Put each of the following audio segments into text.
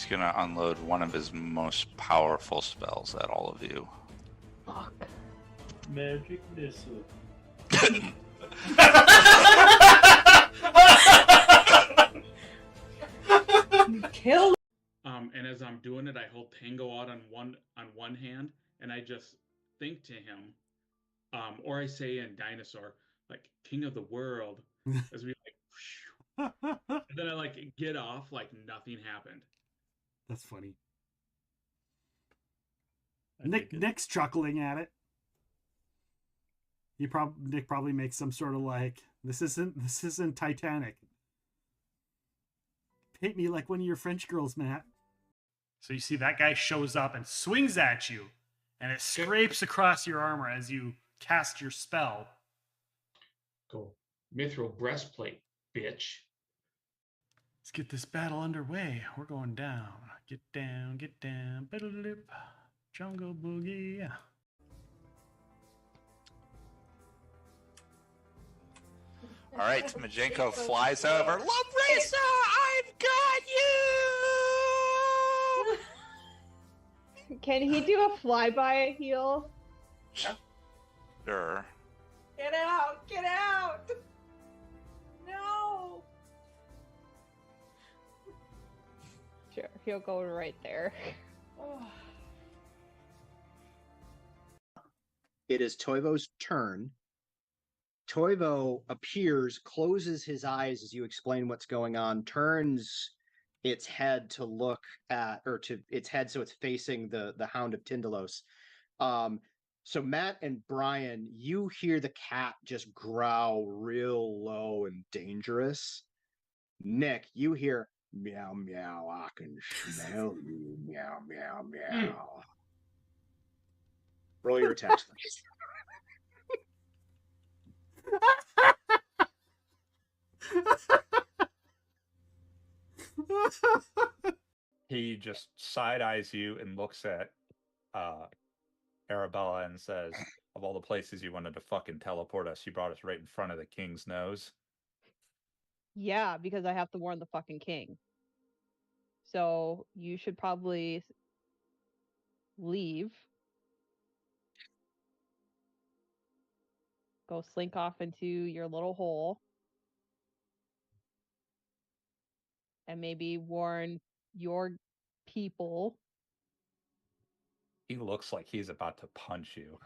gonna unload one of his most powerful spells at all of you. Fuck. Magic missile. Kill. And as I'm doing it, I hold Tango out on one hand, and I just think to him, or I say in Dinosaur, like King of the World, as we like, and then I like get off like nothing happened. That's funny. Nick's chuckling at it. Nick probably makes some sort of like, this isn't Titanic. Hit me like one of your French girls, Matt. So you see that guy shows up and swings at you, and it scrapes across your armor as you cast your spell. Go mithril breastplate, bitch. Let's get this battle underway. We're going down. Get down, get down. Jungle boogie. All right, Majenko flies over. Lumbracer, I've got you! Can he do a flyby heal? Sure. Get out! Get out! No! Sure, he'll go right there. It is Toivo's turn. Toivo appears, closes his eyes as you explain what's going on, turns its head to look at, or to its head so it's facing the Hound of Tyndalos. So Matt and Brian, you hear the cat just growl real low and dangerous. Nick, you hear meow meow, I can smell you, meow meow meow. Roll your attacks. He just side eyes you and looks at Arabella and says, of all the places you wanted to fucking teleport us, you brought us right in front of the king's nose. Yeah, because I have to warn the fucking king. So you should probably leave. Go slink off into your little hole. And maybe warn your people. He looks like he's about to punch you.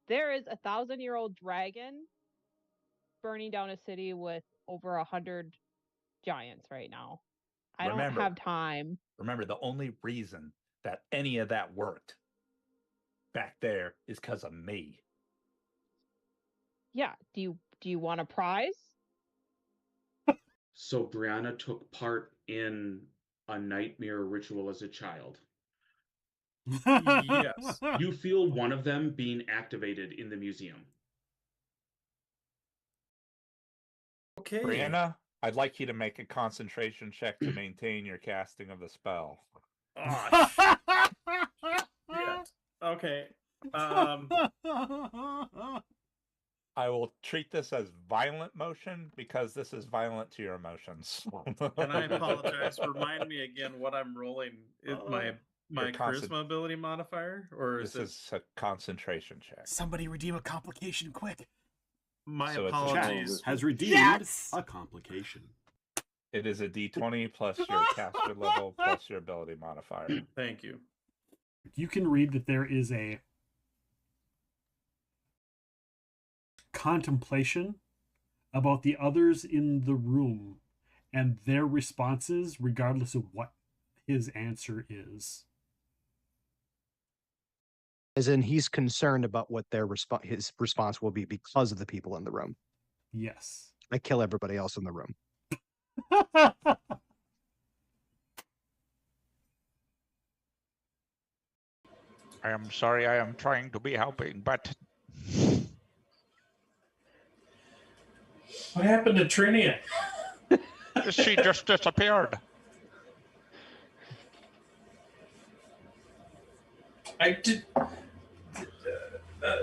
There is a 1,000-year-old dragon burning down a city with over 100 giants right now. I don't have time. Remember, the only reason that any of that worked back there is because of me. Yeah. Do you want a prize? So Brianna took part in a nightmare ritual as a child. Yes. You feel one of them being activated in the museum. Okay. Brianna? I'd like you to make a concentration check to maintain your casting of the spell. Oh, yeah. Okay. I will treat this as violent motion because this is violent to your emotions. And I apologize. Remind me again what I'm rolling. Is my charisma ability modifier, or is this a concentration check? Somebody redeem a complication quick. My So it's a apologies. Has redeemed a complication. It is a d20 plus your caster level plus your ability modifier. Thank you. You can read that there is a contemplation about the others in the room and their responses regardless of what his answer is. As in, he's concerned about what his response will be because of the people in the room. Yes. I kill everybody else in the room. I am sorry, I am trying to be helping, but... What happened to Trinia? She just disappeared. I did.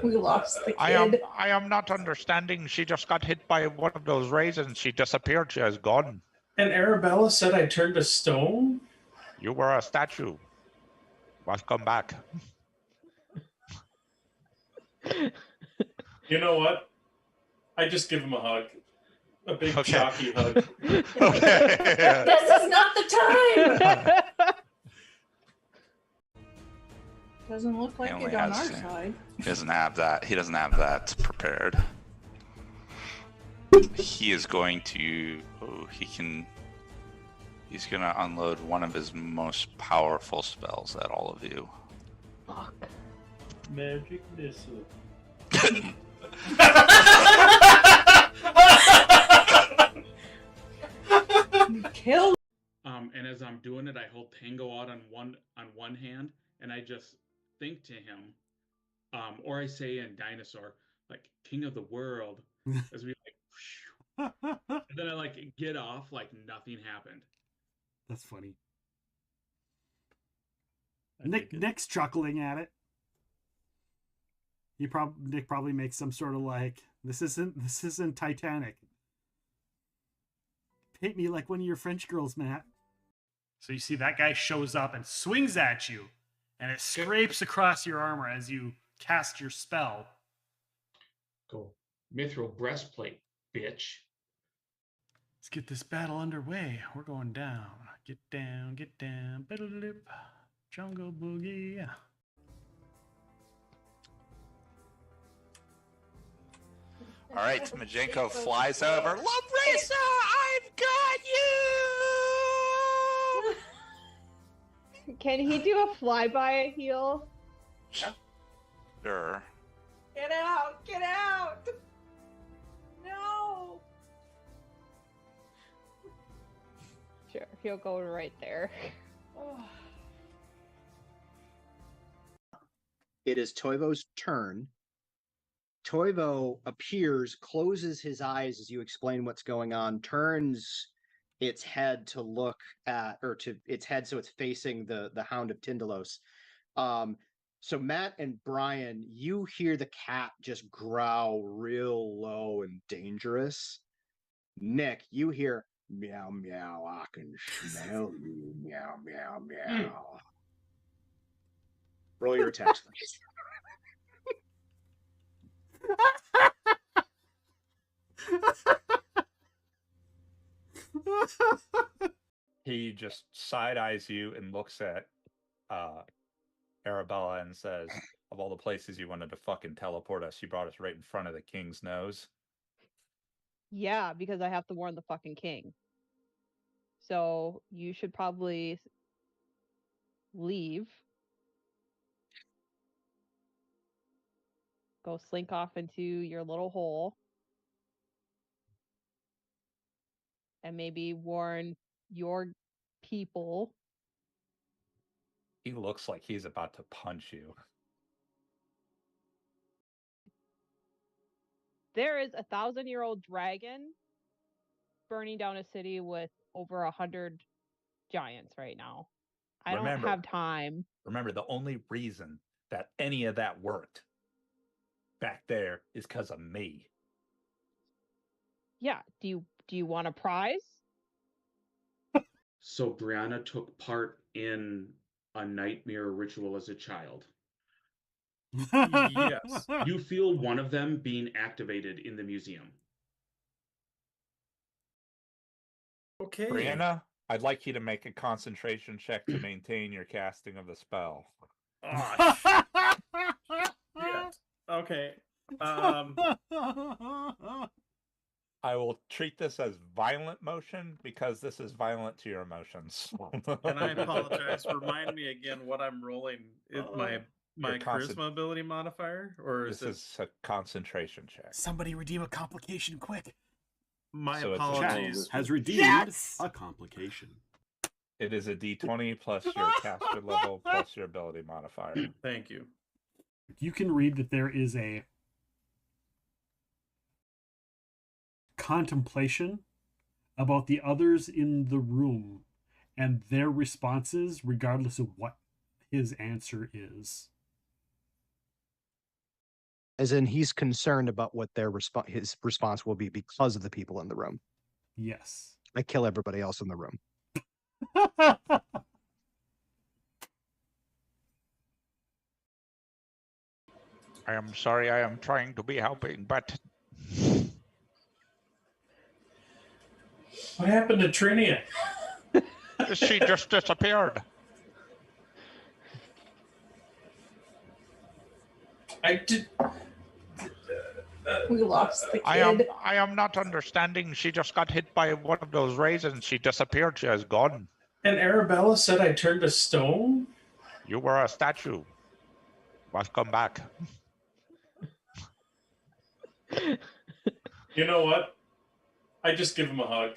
We lost the kid. I am not understanding. She just got hit by one of those raisins. She disappeared. She is gone. And Arabella said I turned to stone? You were a statue. Welcome back. You know what? I just give him a hug. A big chalky hug. Okay. This is not the time! Doesn't look like it on our side. He doesn't have that. He doesn't have that prepared. He is going to. Oh, he's gonna unload one of his most powerful spells at all of you. Fuck. Magic missile. You killed. And as I'm doing it, I hold Tango out on one hand, and I just think to him, or I say in Dinosaur, like King of the World, as we like, and then I like get off like nothing happened. That's funny. Nick's chuckling at it. Nick probably makes some sort of like, this isn't Titanic. Hit me like one of your French girls, Matt. So you see that guy shows up and swings at you, and it scrapes across your armor as you cast your spell. Cool. Mithril breastplate, bitch. Let's get this battle underway. We're going down. Get down, get down. Biddle-lip. Jungle boogie. All right, Majenko flies over. Lumbrisa, I've got you! Can he do a flyby heal? Sure. Get out! Get out! No! Sure, he'll go right there. It is Toivo's turn. Toivo appears, closes his eyes as you explain what's going on, turns its head to look at, or to its head so it's facing the Hound of Tindalos. So Matt and Brian, you hear the cat just growl real low and dangerous. Nick, you hear meow meow, I can smell you, meow meow meow. Roll your attacks. He just side eyes you and looks at Arabella and says, of all the places you wanted to fucking teleport us, you brought us right in front of the king's nose. Yeah, because I have to warn the fucking king. So you should probably leave. Go slink off into your little hole. And maybe warn your people. He looks like he's about to punch you. There is a 1,000-year-old dragon burning down a city with over 100 giants right now. I don't have time. Remember, the only reason that any of that worked back there is because of me. Yeah. Do you want a prize? So Brianna took part in a nightmare ritual as a child. Yes. You feel one of them being activated in the museum. Okay. Brianna, I'd like you to make a concentration check to maintain your casting of the spell. Oh, shit. Okay. I will treat this as violent motion because this is violent to your emotions. And I apologize. Remind me again what I'm rolling. Is my charisma ability modifier, or is this is a concentration check? Somebody redeem a complication quick. My So it's a apologies. Has redeemed a complication. It is a d20 plus your caster level plus your ability modifier. Thank you. You can read that there is a contemplation about the others in the room and their responses regardless of what his answer is. As in, he's concerned about what his response will be because of the people in the room. Yes. I kill everybody else in the room. I am sorry, I am trying to be helping, but... What happened to Trinia? She just disappeared. I did. We lost the kid. I am not understanding. She just got hit by one of those raisins. She disappeared. She is gone. And Arabella said I turned to stone? You were a statue. Must come back. You know what? I just give him a hug.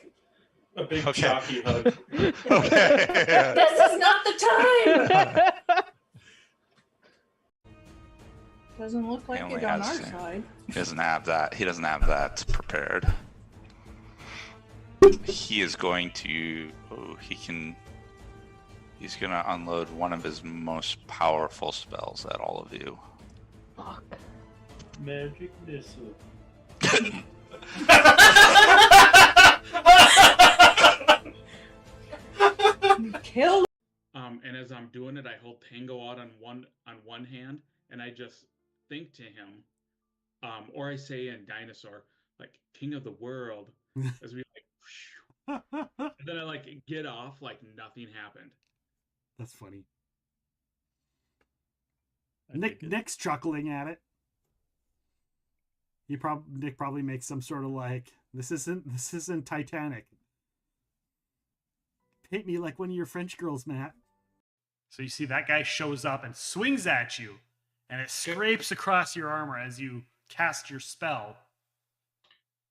A big chalky hug. Okay. This is not the time! Doesn't look like it on our side. He doesn't have that. He doesn't have that prepared. He is going to. Oh, he's gonna unload one of his most powerful spells at all of you. Fuck. Magic missile. Kill. And as I'm doing it, I hold Tango out on one hand, and I just think to him, or I say in Dinosaur, like King of the World, as we like, and then I like get off like nothing happened. That's funny. Nick's chuckling at it. Nick probably makes some sort of like, this isn't Titanic. Hit me like one of your French girls, Matt. So you see that guy shows up and swings at you, and it scrapes across your armor as you cast your spell.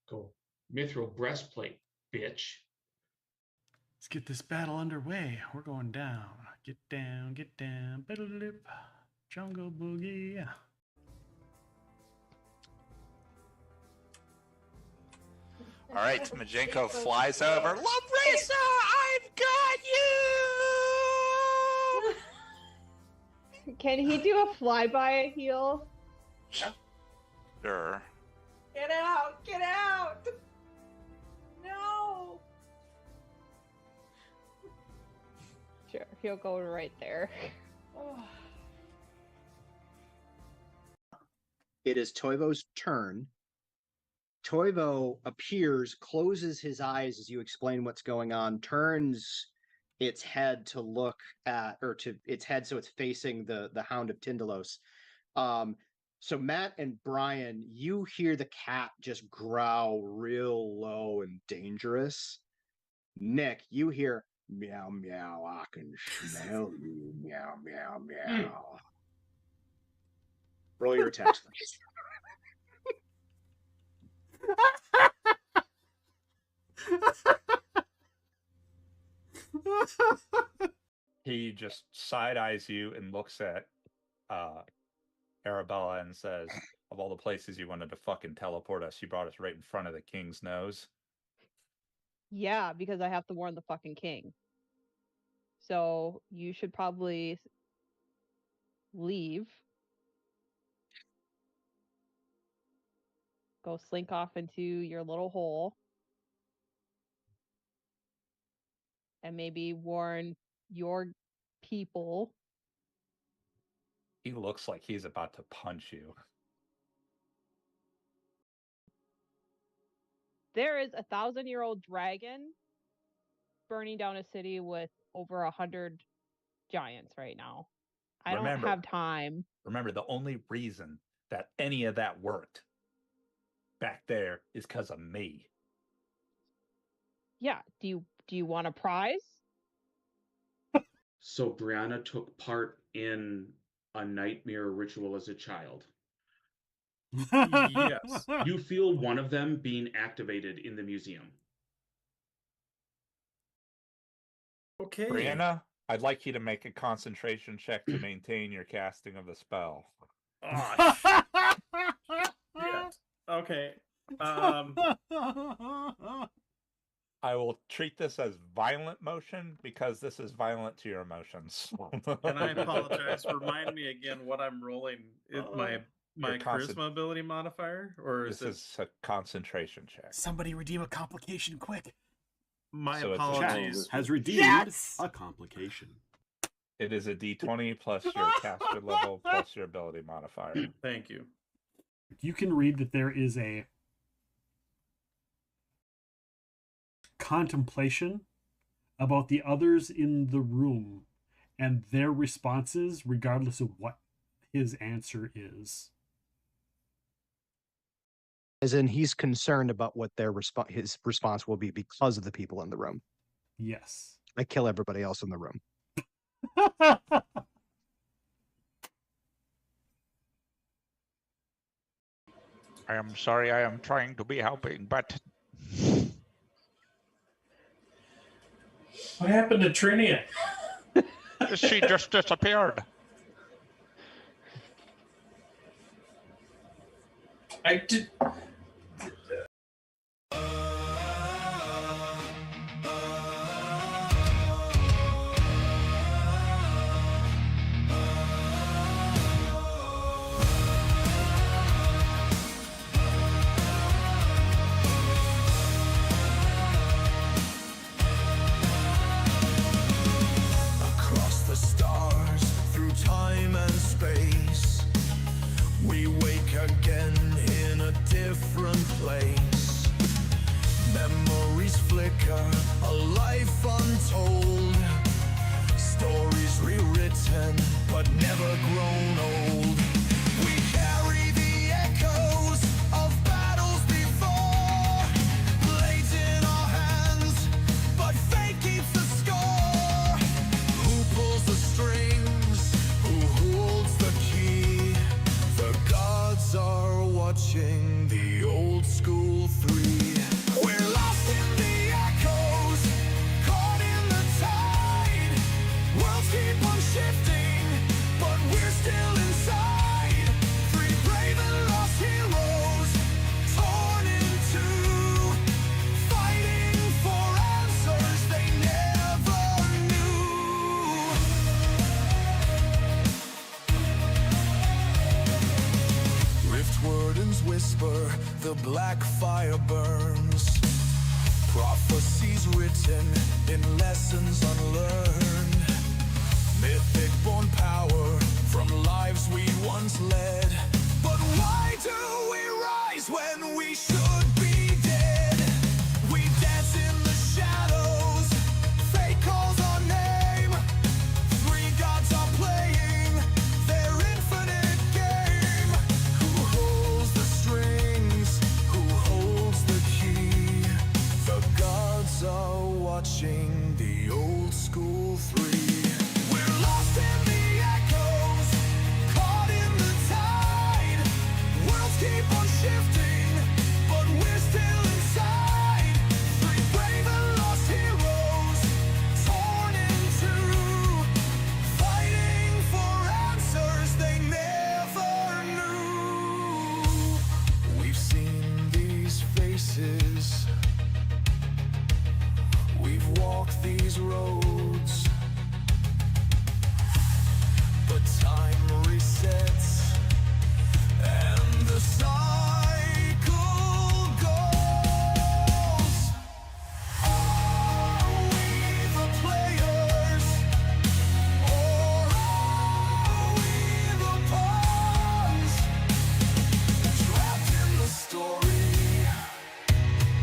Cool. Mithril breastplate, bitch. Let's get this battle underway. We're going down. Get down, get down. Biddle-lip. Jungle boogie. All right, Majenko flies over. Lumbracer, I've got you! Can he do a flyby heal? Sure. Get out! Get out! No! Sure, he'll go right there. Oh. It is Toivo's turn. Toivo appears, closes his eyes as you explain what's going on, turns its head to look at, or to its head so it's facing the Hound of Tyndalos. So Matt and Brian, you hear the cat just growl real low and dangerous. Nick, you hear meow meow, I can smell you, meow meow meow. Roll your attacks, please. He just side-eyes you and looks at Arabella and says, of all the places you wanted to fucking teleport us, you brought us right in front of the king's nose. Yeah, because I have to warn the fucking king. So you should probably leave. Go slink off into your little hole. And maybe warn your people. He looks like he's about to punch you. There is a 1,000-year-old dragon burning down a city with over 100 giants right now. I don't have time. Remember, the only reason that any of that worked back there is because of me. Yeah. Do you want a prize? So Brianna took part in a nightmare ritual as a child. Yes. You feel one of them being activated in the museum. Okay. Brianna, I'd like you to make a concentration check to maintain your casting of the spell. Oh, yeah. Okay. I will treat this as violent motion because this is violent to your emotions. And I apologize. Remind me again what I'm rolling. my charisma ability modifier, or is this is a concentration check? Somebody redeem a complication quick. My So apologies. Has redeemed a complication. It is a D20 plus your caster level plus your ability modifier. Thank you. You can read that there is a contemplation about the others in the room and their responses, regardless of what his answer is. As in, he's concerned about what his response will be because of the people in the room. Yes. I kill everybody else in the room. I am sorry, I am trying to be helping, but... What happened to Trinia? She just disappeared. I did... The black fire burns. Prophecies written in lessons unlearned. Mythic born power from lives we once led. But why do we rise when we should be dead? We dance in the shadows. Fate calls our name. Three gods are playing their infinite game. Who holds the strings? Who holds the key? The gods are watching the old school three. We're lost in the echoes, caught in the tide. Worlds keep on shifting, but we're still inside. Three brave and lost heroes, torn in two, fighting for answers they never knew. We've seen these faces, we've walked these roads, but time resets and the cycle goes. Are we the players, or are we the pawns? Trapped in the story,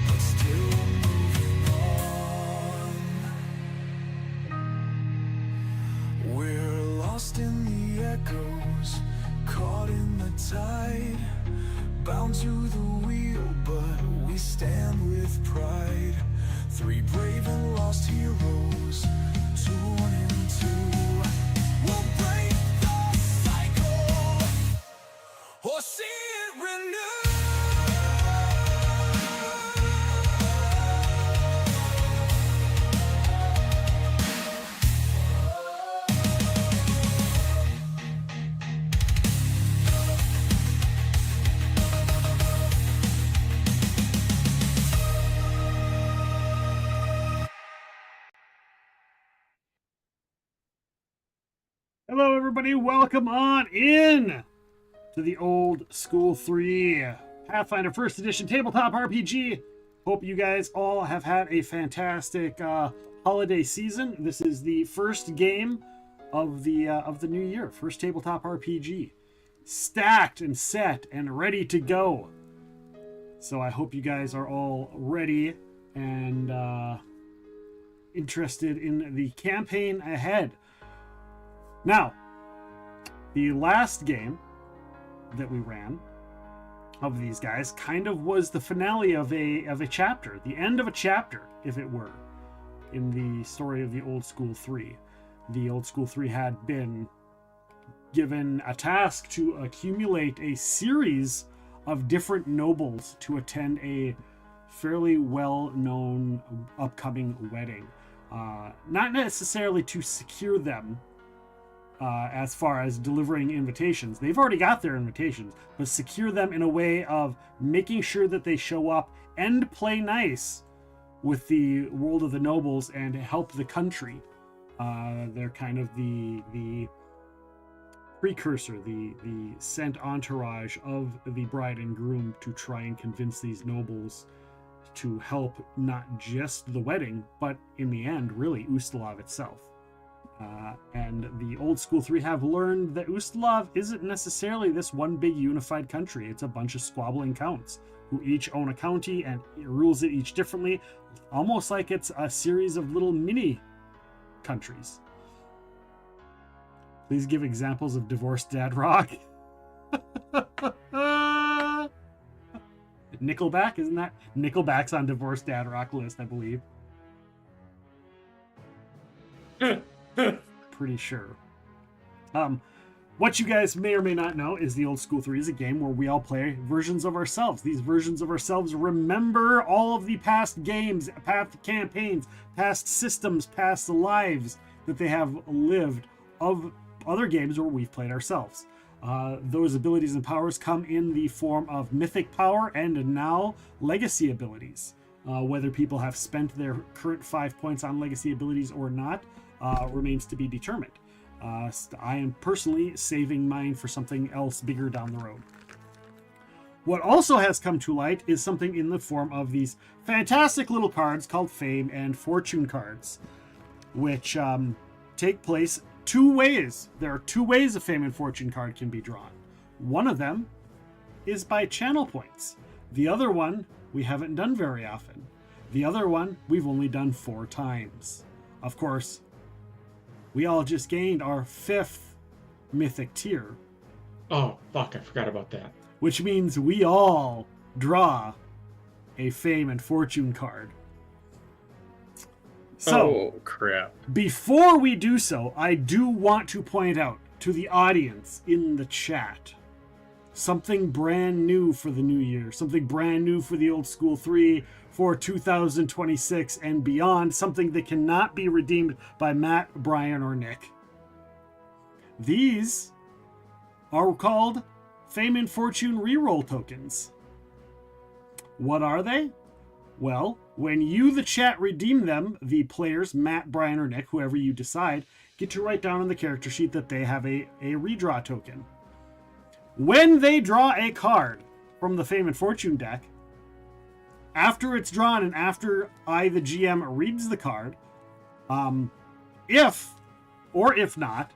but still moving on. We're lost in the echoes, caught in the tide, bound to the wheel, but we stand with pride. Three brave and lost heroes, torn in two. We'll break the cycle, or see it renewed. Hello, everybody. Welcome on in to the Old School 3 Pathfinder 1st Edition Tabletop RPG. Hope you guys all have had a fantastic holiday season. This is the first game of the new year, first tabletop RPG. Stacked and set and ready to go. So I hope you guys are all ready and interested in the campaign ahead. Now, the last game that we ran of these guys kind of was the finale of a chapter, the end of a chapter, if it were, in the story of the Old School 3. The Old School 3 had been given a task to accumulate a series of different nobles to attend a fairly well-known upcoming wedding. Not necessarily to secure them as far as delivering invitations. They've already got their invitations, but secure them in a way of making sure that they show up and play nice with the world of the nobles and help the country. They're kind of the precursor, the sent entourage of the bride and groom to try and convince these nobles to help not just the wedding, but in the end, really, Ustalav itself. And the Old School 3 have learned that Ustalav isn't necessarily this one big unified country. It's a bunch of squabbling counts who each own a county and rules it each differently, almost like it's a series of little mini countries. Please give examples of divorced dad rock. Nickelback, isn't that? Nickelback's on divorced dad rock list, I believe. Pretty sure. What you guys may or may not know is the Old School 3 is a game where we all play versions of ourselves. These versions of ourselves remember all of the past games, past campaigns, past systems, past lives that they have lived of other games where we've played ourselves. Those abilities and powers come in the form of mythic power and now legacy abilities. Whether people have spent their current 5 points on legacy abilities or not remains to be determined. I am personally saving mine for something else bigger down the road. What also has come to light is something in the form of these fantastic little cards called Fame and Fortune cards, which take place two ways. There are two ways a Fame and Fortune card can be drawn. One of them is by channel points. The other one we haven't done very often. The other one we've only done 4 times. Of course, we all just gained our 5th mythic tier. Oh, fuck, I forgot about that. Which means we all draw a Fame and Fortune card. So, oh, crap. Before we do so, I do want to point out to the audience in the chat something brand new for the new year, something brand new for the Old School 3 for 2026 and beyond, something that cannot be redeemed by Matt, Brian, or Nick. These are called Fame and Fortune reroll tokens. What are they? Well, when you, the chat, redeem them, the players, Matt, Brian, or Nick, whoever you decide, get to write down on the character sheet that they have a redraw token. When they draw a card from the Fame and Fortune deck, after it's drawn and after I, the GM, reads the card, if or if not,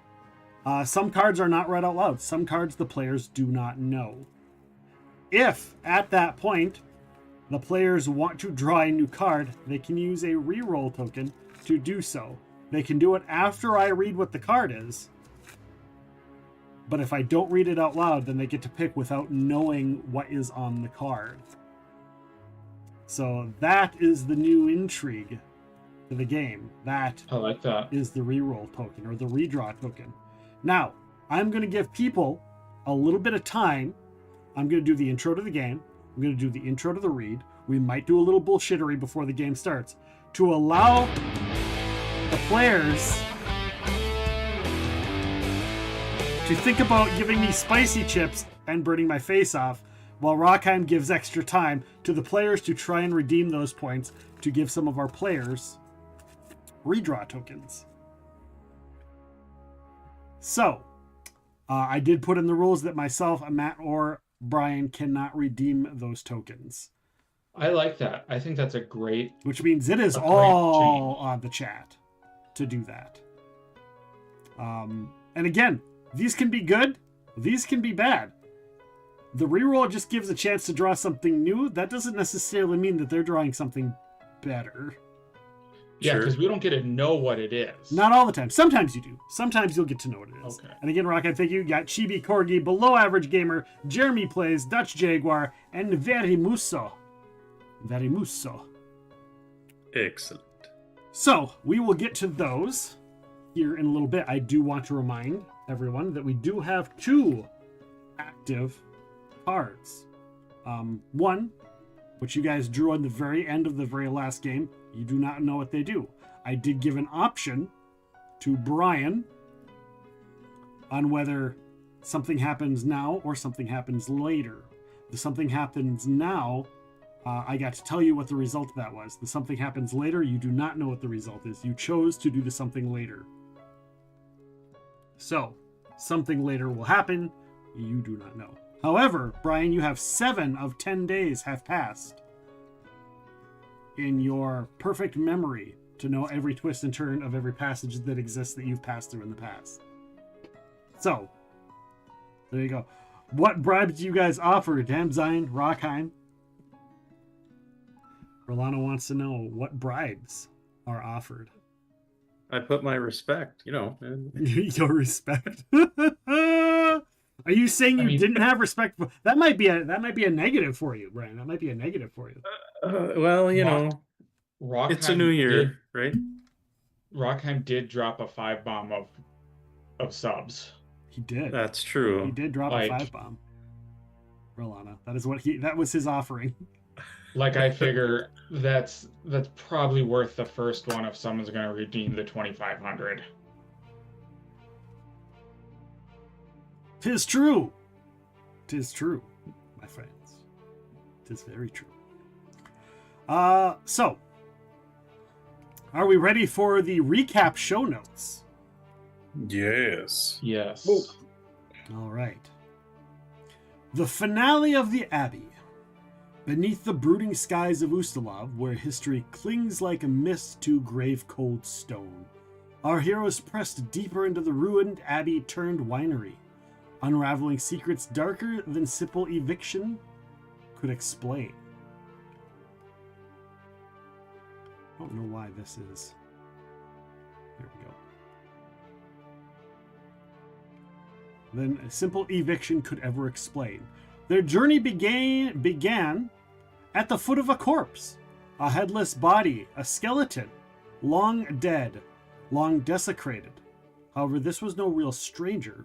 some cards are not read out loud. Some cards the players do not know. If, at that point, the players want to draw a new card, they can use a reroll token to do so. They can do it after I read what the card is. But if I don't read it out loud, then they get to pick without knowing what is on the card. So that is the new intrigue to the game. That I like that. Is the reroll token or the redraw token. Now, I'm going to give people a little bit of time. I'm going to do the intro to the game. I'm going to do the intro to the read. We might do a little bullshittery before the game starts to allow the players to think about giving me spicy chips and burning my face off, while Rockheim gives extra time to the players to try and redeem those points to give some of our players redraw tokens. So, I did put in the rules that myself, Matt, or Brian cannot redeem those tokens. I like that. I think that's a great... Which means it is all on the chat to do that. And again, these can be good. These can be bad. The reroll just gives a chance to draw something new. That doesn't necessarily mean that they're drawing something better. Yeah, because we don't get to know what it is. Not all the time. Sometimes you do. Sometimes you'll get to know what it is. Okay. And again, Rockhead, thank you. You got Chibi Corgi, Below Average Gamer, Jeremy Plays, Dutch Jaguar, and Verimuso. Verimuso. Excellent. So, we will get to those here in a little bit. I do want to remind everyone that we do have 2 active cards. One, which you guys drew on the very end of the very last game. You do not know what they do. I did give an option to Brian on whether something happens now or something happens later. The something happens now, I got to tell you what the result of that was. The something happens later, you do not know what the result is. You chose to do the something later. So, something later will happen, you do not know. However, Brian, you have 7 of 10 days have passed in your perfect memory to know every twist and turn of every passage that exists that you've passed through in the past. So, there you go. What bribes do you guys offer? Damzine, Rockheim? Rolano wants to know what bribes are offered. I put my respect, you know. Your respect. Are you saying you didn't have respect for that? Might be a negative for you, Brian. That might be a negative for you. Well, you know, Rockheim it's a new year, right? Rockheim did drop a 5-bomb of subs. He did. That's true. He did drop a 5-bomb. Rolana. That was his offering. Like, I figure that's probably worth the first one if someone's going to redeem the 2,500. 'Tis true. 'Tis true, my friends. 'Tis very true. So, are we ready for the recap show notes? Yes. Yes. All right. The finale of the Abbey. Beneath the brooding skies of Ustalov, where history clings like a mist to grave cold stone, our heroes pressed deeper into the ruined abbey-turned-winery, unraveling secrets darker than simple eviction could explain. I don't know why this is. There we go. Than a simple eviction could ever explain. Their journey began at the foot of a corpse, a headless body, a skeleton, long dead, long desecrated. However, this was no real stranger.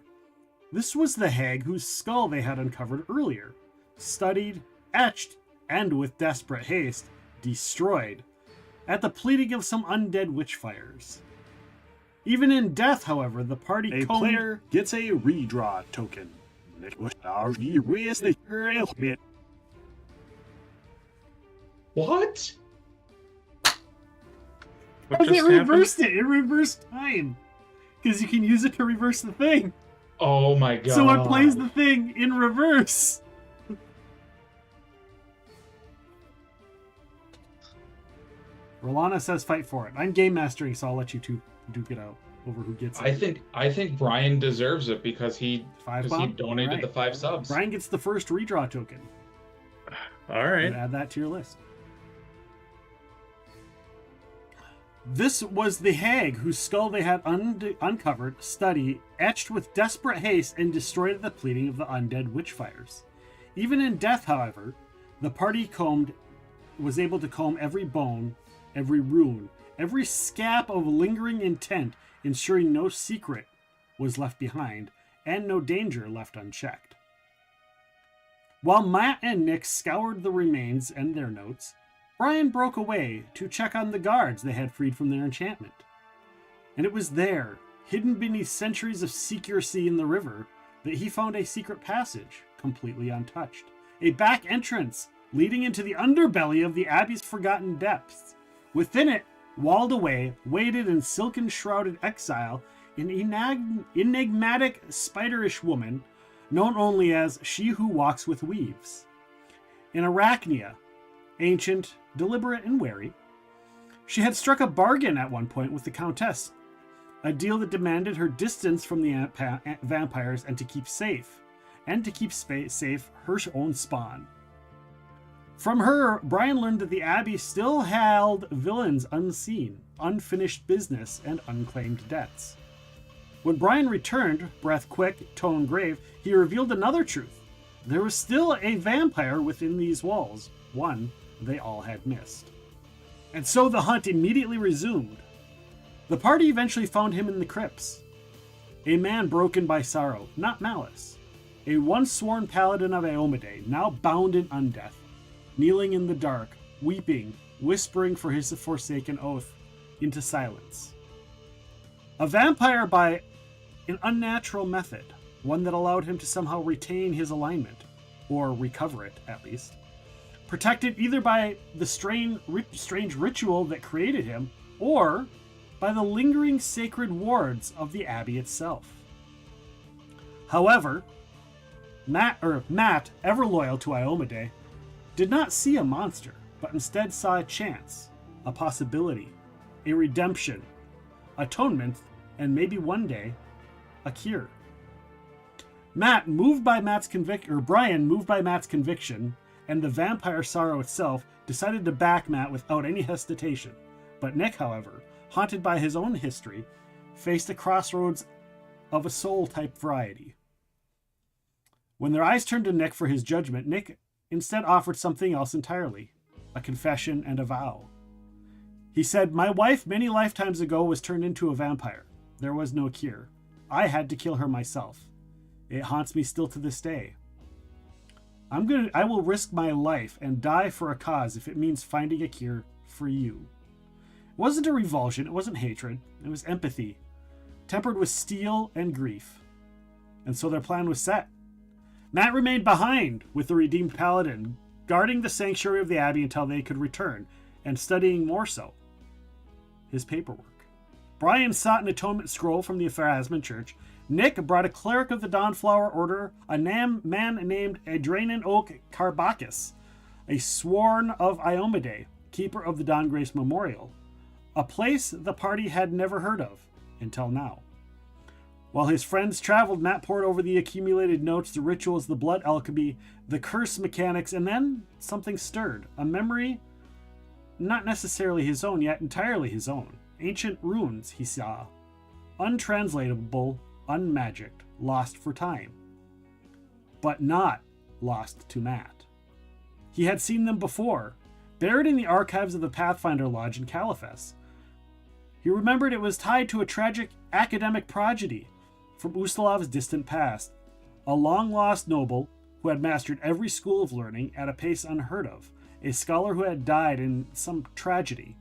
This was the hag whose skull they had uncovered earlier, studied, etched, and with desperate haste, destroyed, at the pleading of some undead witchfires. Even in death, however, the party player gets a redraw token. What? Because it reversed it. It reversed time. Because you can use it to reverse the thing. Oh my god. So it plays the thing in reverse. Rolana says fight for it. I'm game mastering, so I'll let you two duke it out over who gets it. I think Brian deserves it because he donated the 5 subs. Brian gets the first redraw token. All right. Add that to your list. This was the hag whose skull they had uncovered, studied, etched with desperate haste, and destroyed at the pleading of the undead witchfires. Even in death, however, the party was able to comb every bone, every rune, every scab of lingering intent, ensuring no secret was left behind and no danger left unchecked. While Matt and Nick scoured the remains and their notes, Brian broke away to check on the guards they had freed from their enchantment. And it was there, hidden beneath centuries of secrecy in the river, that he found a secret passage, completely untouched. A back entrance leading into the underbelly of the Abbey's forgotten depths. Within it, walled away, waited in silken-shrouded exile, an enigmatic, spiderish woman known only as She Who Walks with Weaves. An Arachnia, ancient, deliberate, and wary, she had struck a bargain at one point with the Countess, a deal that demanded her distance from the vampires and to keep safe her own spawn. From her, Brian learned that the Abbey still held villains unseen, unfinished business, and unclaimed debts. When Brian returned, breath quick, tone grave, he revealed another truth. There was still a vampire within these walls, one they all had missed. And so the hunt immediately resumed. The party eventually found him in the crypts. A man broken by sorrow, not malice. A once sworn paladin of Iomedae, now bound in undeath, kneeling in the dark, weeping, whispering for his forsaken oath into silence. A vampire by an unnatural method, one that allowed him to somehow retain his alignment, or recover it at least, protected either by the strange ritual that created him, or by the lingering sacred wards of the Abbey itself. However, Matt, ever loyal to Iomedae, did not see a monster, but instead saw a chance, a possibility, a redemption, atonement, and maybe one day, a cure. Brian, moved by Matt's conviction, and the vampire sorrow itself, decided to back Matt without any hesitation. But Nick, however, haunted by his own history, faced a crossroads of a soul-type variety. When their eyes turned to Nick for his judgment, Nick instead offered something else entirely, a confession and a vow. He said, "My wife many lifetimes ago was turned into a vampire. There was no cure. I had to kill her myself. It haunts me still to this day. I will risk my life and die for a cause if it means finding a cure for you." It wasn't a revulsion, it wasn't hatred, it was empathy, tempered with steel and grief. And so their plan was set. Matt remained behind with the redeemed paladin, guarding the sanctuary of the Abbey until they could return, and studying more so his paperwork. Brian sought an atonement scroll from the Pharasman Church. Nick brought a cleric of the Dawnflower Order, a man named Adranan Oak Carbachus, a sworn of Iomedae, keeper of the Dawn Grace Memorial, a place the party had never heard of until now. While his friends traveled, Matt pored over the accumulated notes, the rituals, the blood alchemy, the curse mechanics, and then something stirred. A memory, not necessarily his own, yet entirely his own. Ancient runes, he saw. Untranslatable, unmagicked, lost for time. But not lost to Matt. He had seen them before, buried in the archives of the Pathfinder Lodge in Caliphas. He remembered it was tied to a tragic academic prodigy from Ustalov's distant past, a long-lost noble who had mastered every school of learning at a pace unheard of, a scholar who had died in some tragedy,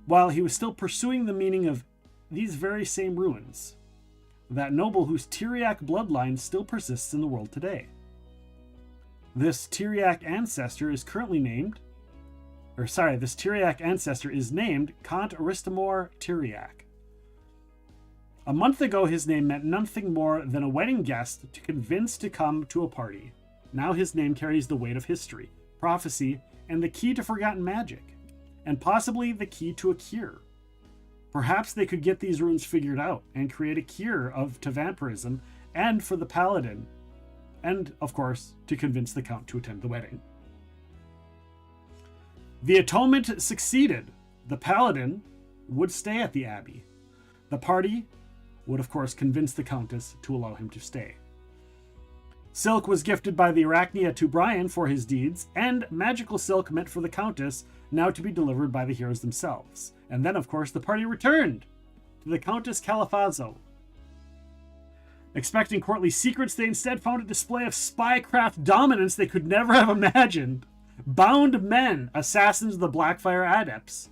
while he was still pursuing the meaning of these very same ruins, that noble whose Tiriac bloodline still persists in the world today. This Tiriac ancestor is named Conte Ristomaur Tiriac. A month ago, his name meant nothing more than a wedding guest to convince to come to a party. Now his name carries the weight of history, prophecy, and the key to forgotten magic, and possibly the key to a cure. Perhaps they could get these runes figured out and create a cure to vampirism and for the paladin, and, of course, to convince the Count to attend the wedding. The atonement succeeded. The paladin would stay at the Abbey. The party would, of course, convince the Countess to allow him to stay. Silk was gifted by the Arachnia to Brian for his deeds, and magical silk meant for the Countess, now to be delivered by the heroes themselves. And then, of course, the party returned to the Countess Caliphas. Expecting courtly secrets, they instead found a display of spycraft dominance they could never have imagined. Bound men, assassins of the Blackfire Adepts.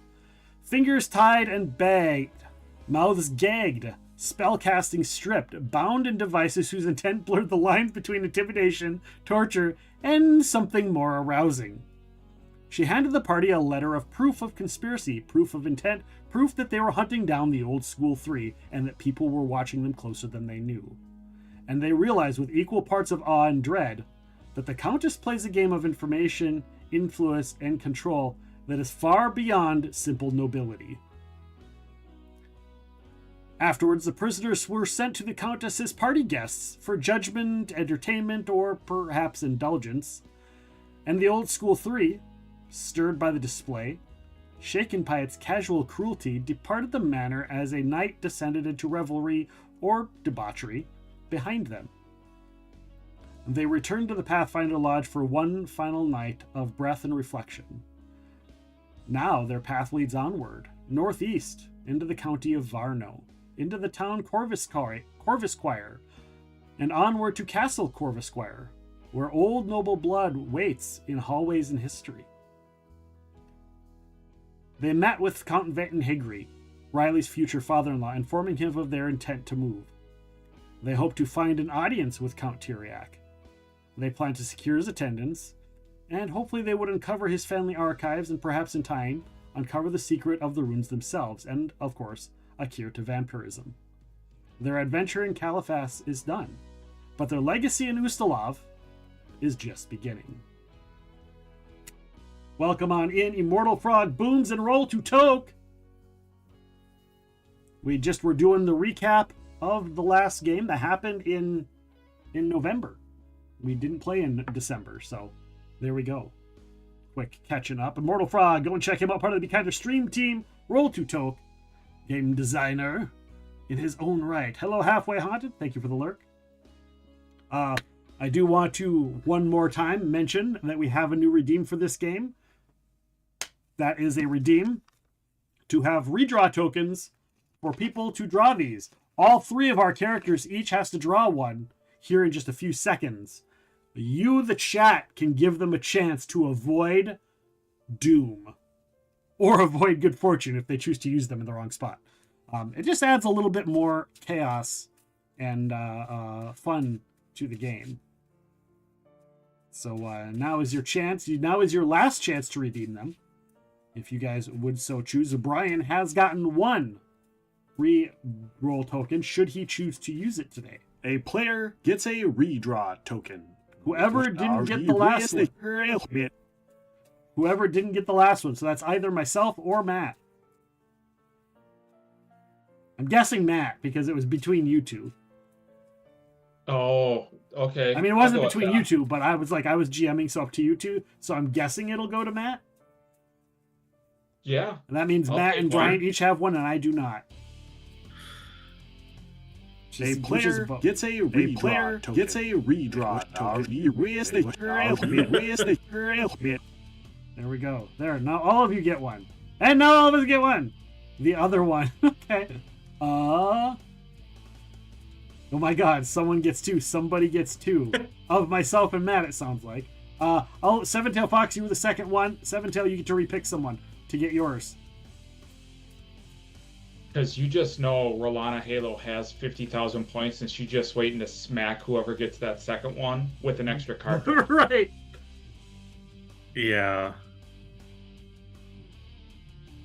Fingers tied and bagged, mouths gagged, spellcasting stripped, bound in devices whose intent blurred the lines between intimidation, torture, and something more arousing. she handed the party a letter of proof of conspiracy, proof of intent, proof that they were hunting down the old school three and that people were watching them closer than they knew. And they realized with equal parts of awe and dread that the Countess plays a game of information, influence, and control that is far beyond simple nobility. Afterwards, the prisoners were sent to the Countess's party guests for judgment, entertainment, or perhaps indulgence. And the old school three, stirred by the display, shaken by its casual cruelty, departed the manor as a night descended into revelry or debauchery behind them. They returned to the Pathfinder Lodge for one final night of breath and reflection. Now their path leads onward, northeast, into the county of Varno, into the town Corvischior, and onward to Castle Corvischior, where old noble blood waits in hallways in history. They met with Count Higri, Riley's future father-in-law, informing him of their intent to move. They hope to find an audience with Count Tiriac. They plan to secure his attendance, and hopefully they would uncover his family archives and perhaps in time uncover the secret of the runes themselves, and, of course, a cure to vampirism. Their adventure in Caliphas is done, but their legacy in Ustalav is just beginning. Welcome on in, Immortal Frog, Booms, and Roll to Toke! We just were doing the recap of the last game that happened in November. We didn't play in December, so there we go. Quick catching up. Immortal Frog, go and check him out, part of the Be Kinder stream team. Roll to Toke, game designer in his own right. Hello, Halfway Haunted. Thank you for the lurk. I do want to, one more time, mention that we have a new redeem for this game. That is a redeem to have redraw tokens for people to draw these. All three of our characters each has to draw one here in just a few seconds. You, the chat, can give them a chance to avoid doom or avoid good fortune if they choose to use them in the wrong spot. It just adds a little bit more chaos and fun to the game. So now is your chance. Now is your last chance to redeem them, if you guys would so choose. Brian has gotten one re-roll token should he choose to use it today. A player gets a redraw token. Whoever didn't get the last one. Whoever didn't get the last one. So that's either myself or Matt. I'm guessing Matt because it was between you two. Oh, okay. I mean, it wasn't between you two, but I was GMing, so up to you two. So I'm guessing it'll go to Matt. Yeah. And that means Matt and Brian each have one, and I do not. A player gets a redraw token. There we go. There. Now all of you get one. And now all of us get one. The other one. Okay. Oh my god, someone gets two. Somebody gets two. Of myself and Matt, it sounds like. Seven Tail Fox, you were the second one. Seven Tail, you get to repick someone to get yours. Because you just know Rolana Halo has 50,000 points, and she's just waiting to smack whoever gets that second one with an extra card. Right. Yeah.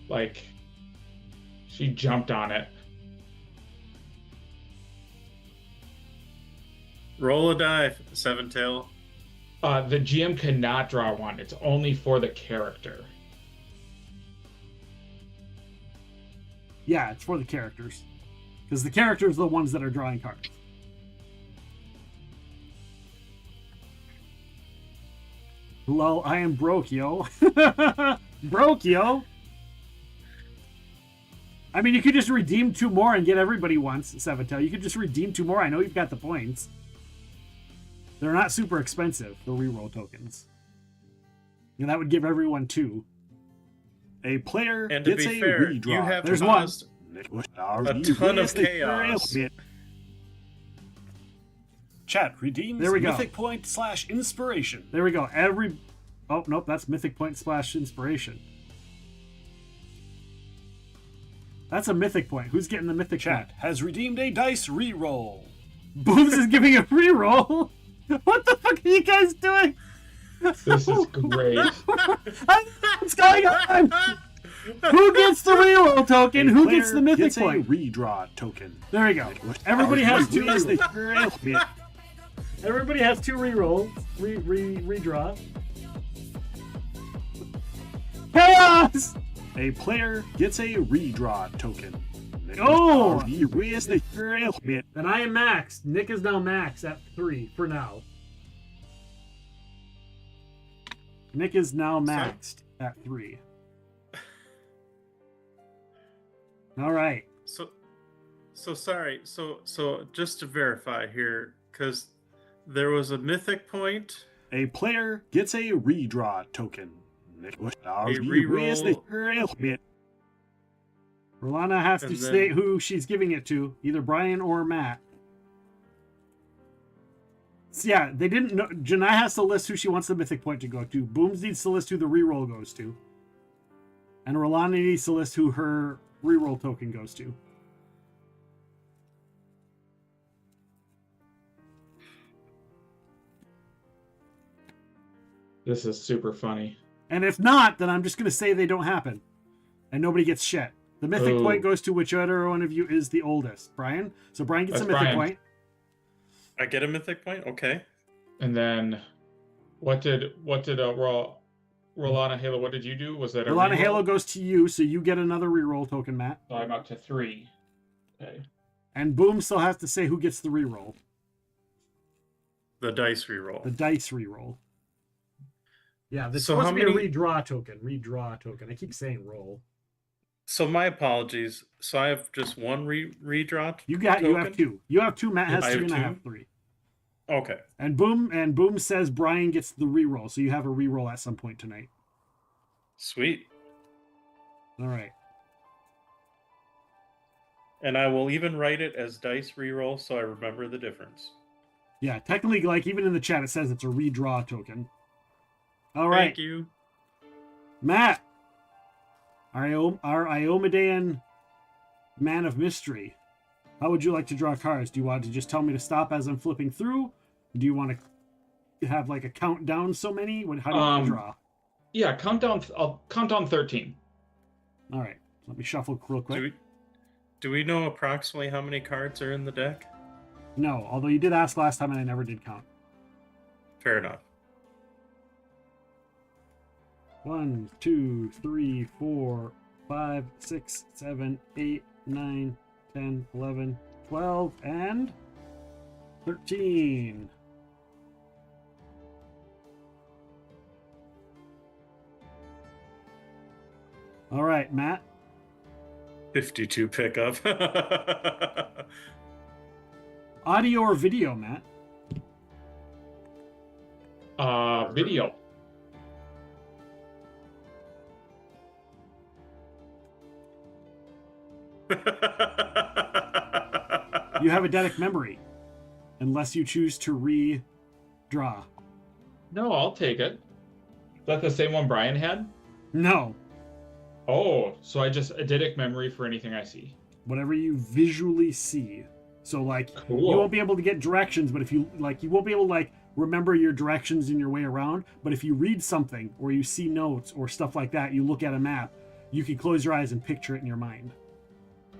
Like, she jumped on it. Roll a die, Seven Tail. The GM cannot draw one. It's only for the character. Yeah, it's for the characters. Because the characters are the ones that are drawing cards. Lol, I am broke, yo. Broke, yo. I mean, you could just redeem two more and get everybody once, Seven Tail. You could just redeem two more. I know you've got the points. They're not super expensive, the reroll tokens. And that would give everyone two. A player and to gets be a fair, redraw. you have There's caused a ton of chaos. Chat redeems there we go. Mythic Point / Inspiration. There we go. Oh, nope, that's Mythic Point / Inspiration. That's a Mythic Point. Who's getting the Mythic Chat Point? has redeemed a dice reroll. Booms is giving a reroll? What the fuck are you guys doing? This is great. What's going on? Who gets the reroll token? Who gets the mythic point? Redraw token. There we go. Everybody has two. Everybody has two reroll. Redraw. Chaos! A player gets a redraw token. Oh! And I am maxed. Nick is now maxed at 3 for now. Nick is now maxed at 3. All right. So sorry. So just to verify here, because there was a mythic point. A player gets a redraw token. Rolana has to state who she's giving it to, either Brian or Matt. So yeah, they didn't know. Janai has to list who she wants the mythic point to go to. Booms needs to list who the reroll goes to. And Rolana needs to list who her reroll token goes to. This is super funny. And if not, then I'm just going to say they don't happen. And nobody gets shit. The mythic point goes to whichever one of you is the oldest. Brian? So Brian gets a mythic point. I get a mythic point? Okay. And then what did Rolana Halo, what did you do? Was that a Rolana reroll? Halo goes to you, so you get another reroll token, Matt. So I'm up to 3. Okay. And Boom still has to say who gets the reroll. The dice reroll. The dice reroll. Yeah, this supposed to be a redraw token. Redraw token. I keep saying roll. So my apologies. So I have just one redraw. You have 2. You have 2. Matt has 3, and I have 3. Okay. And Boom says Brian gets the reroll, so you have a reroll at some point tonight. Sweet. All right. And I will even write it as dice reroll, so I remember the difference. Yeah, technically, like even in the chat, it says it's a redraw token. All right. Thank you, Matt. Our Iomedaean man of mystery. How would you like to draw cards? Do you want to just tell me to stop as I'm flipping through? Do you want to have like a countdown so many? How do you want to draw? Yeah, countdown. I'll count down 13. All right. Let me shuffle real quick. Do we know approximately how many cards are in the deck? No, although you did ask last time and I never did count. Fair enough. 1, 2, 3, 4, 5, 6, 7, 8, 9, 10, 11, 12, and 13. All right, Matt. 52 pickup. Audio or video, Matt? Video. You have eidetic memory, unless you choose to redraw. No, I'll take it. Is that the same one Brian had? No. Oh, so I just eidetic memory for anything I see. Whatever you visually see. So like, cool. You won't be able to get directions, but if you like, you won't be able to like remember your directions in your way around. But if you read something or you see notes or stuff like that, you look at a map, you can close your eyes and picture it in your mind.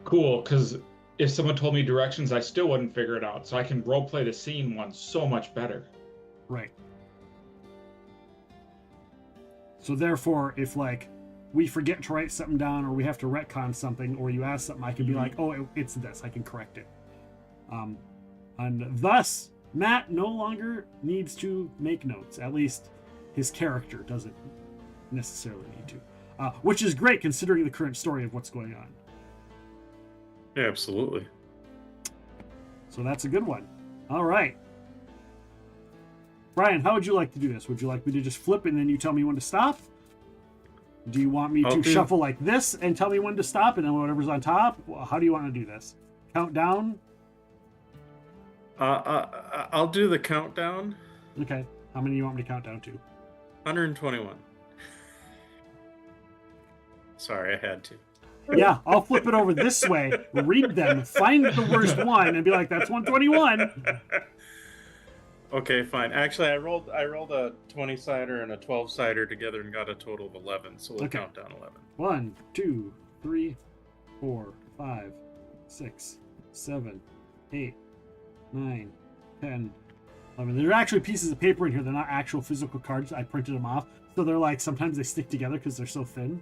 Cool, because if someone told me directions, I still wouldn't figure it out. So I can roleplay the scene one so much better. Right. So therefore, if like we forget to write something down or we have to retcon something or you ask something, I can be like, oh, it's this. I can correct it. And thus, Matt no longer needs to make notes. At least his character doesn't necessarily need to. Which is great considering the current story of what's going on. Yeah, absolutely. So that's a good one. All right. Brian, how would you like to do this? Would you like me to just flip and then you tell me when to stop? Do you want me to shuffle like this and tell me when to stop and then whatever's on top? Well, how do you want to do this? Count down? I'll do the countdown. Okay. How many do you want me to count down to? 121. Sorry, I had to. Yeah, I'll flip it over this way, read them, find the worst one, and be like, that's 121. Okay, fine. Actually, I rolled a 20-sider and a 12-sider together and got a total of 11. So we'll count down 11. 1, 2, 3, 4, 5, 6, 7, 8, 9, 10, 11. There are actually pieces of paper in here. They're not actual physical cards. I printed them off. So they're like, sometimes they stick together because they're so thin.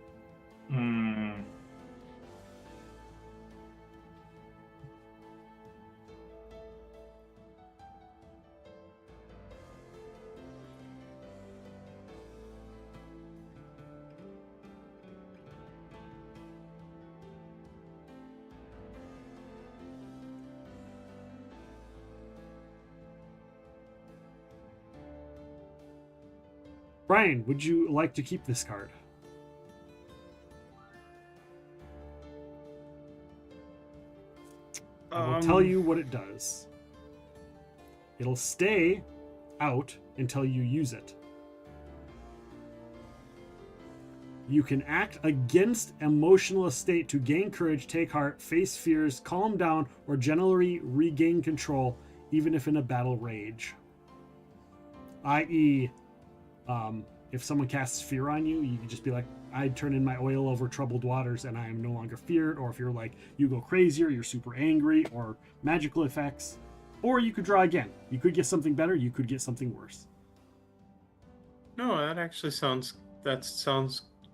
Brian, would you like to keep this card? I will tell you what it does. It'll stay out until you use it. You can act against emotional state to gain courage, take heart, face fears, calm down, or generally regain control, even if in a battle rage. I.e., if someone casts fear on you, you can just be like, I'd turn in my oil over troubled waters and I am no longer feared. Or if you're like, you go crazy or you're super angry, or magical effects. Or you could draw again. You could get something better, you could get something worse. No, that actually sounds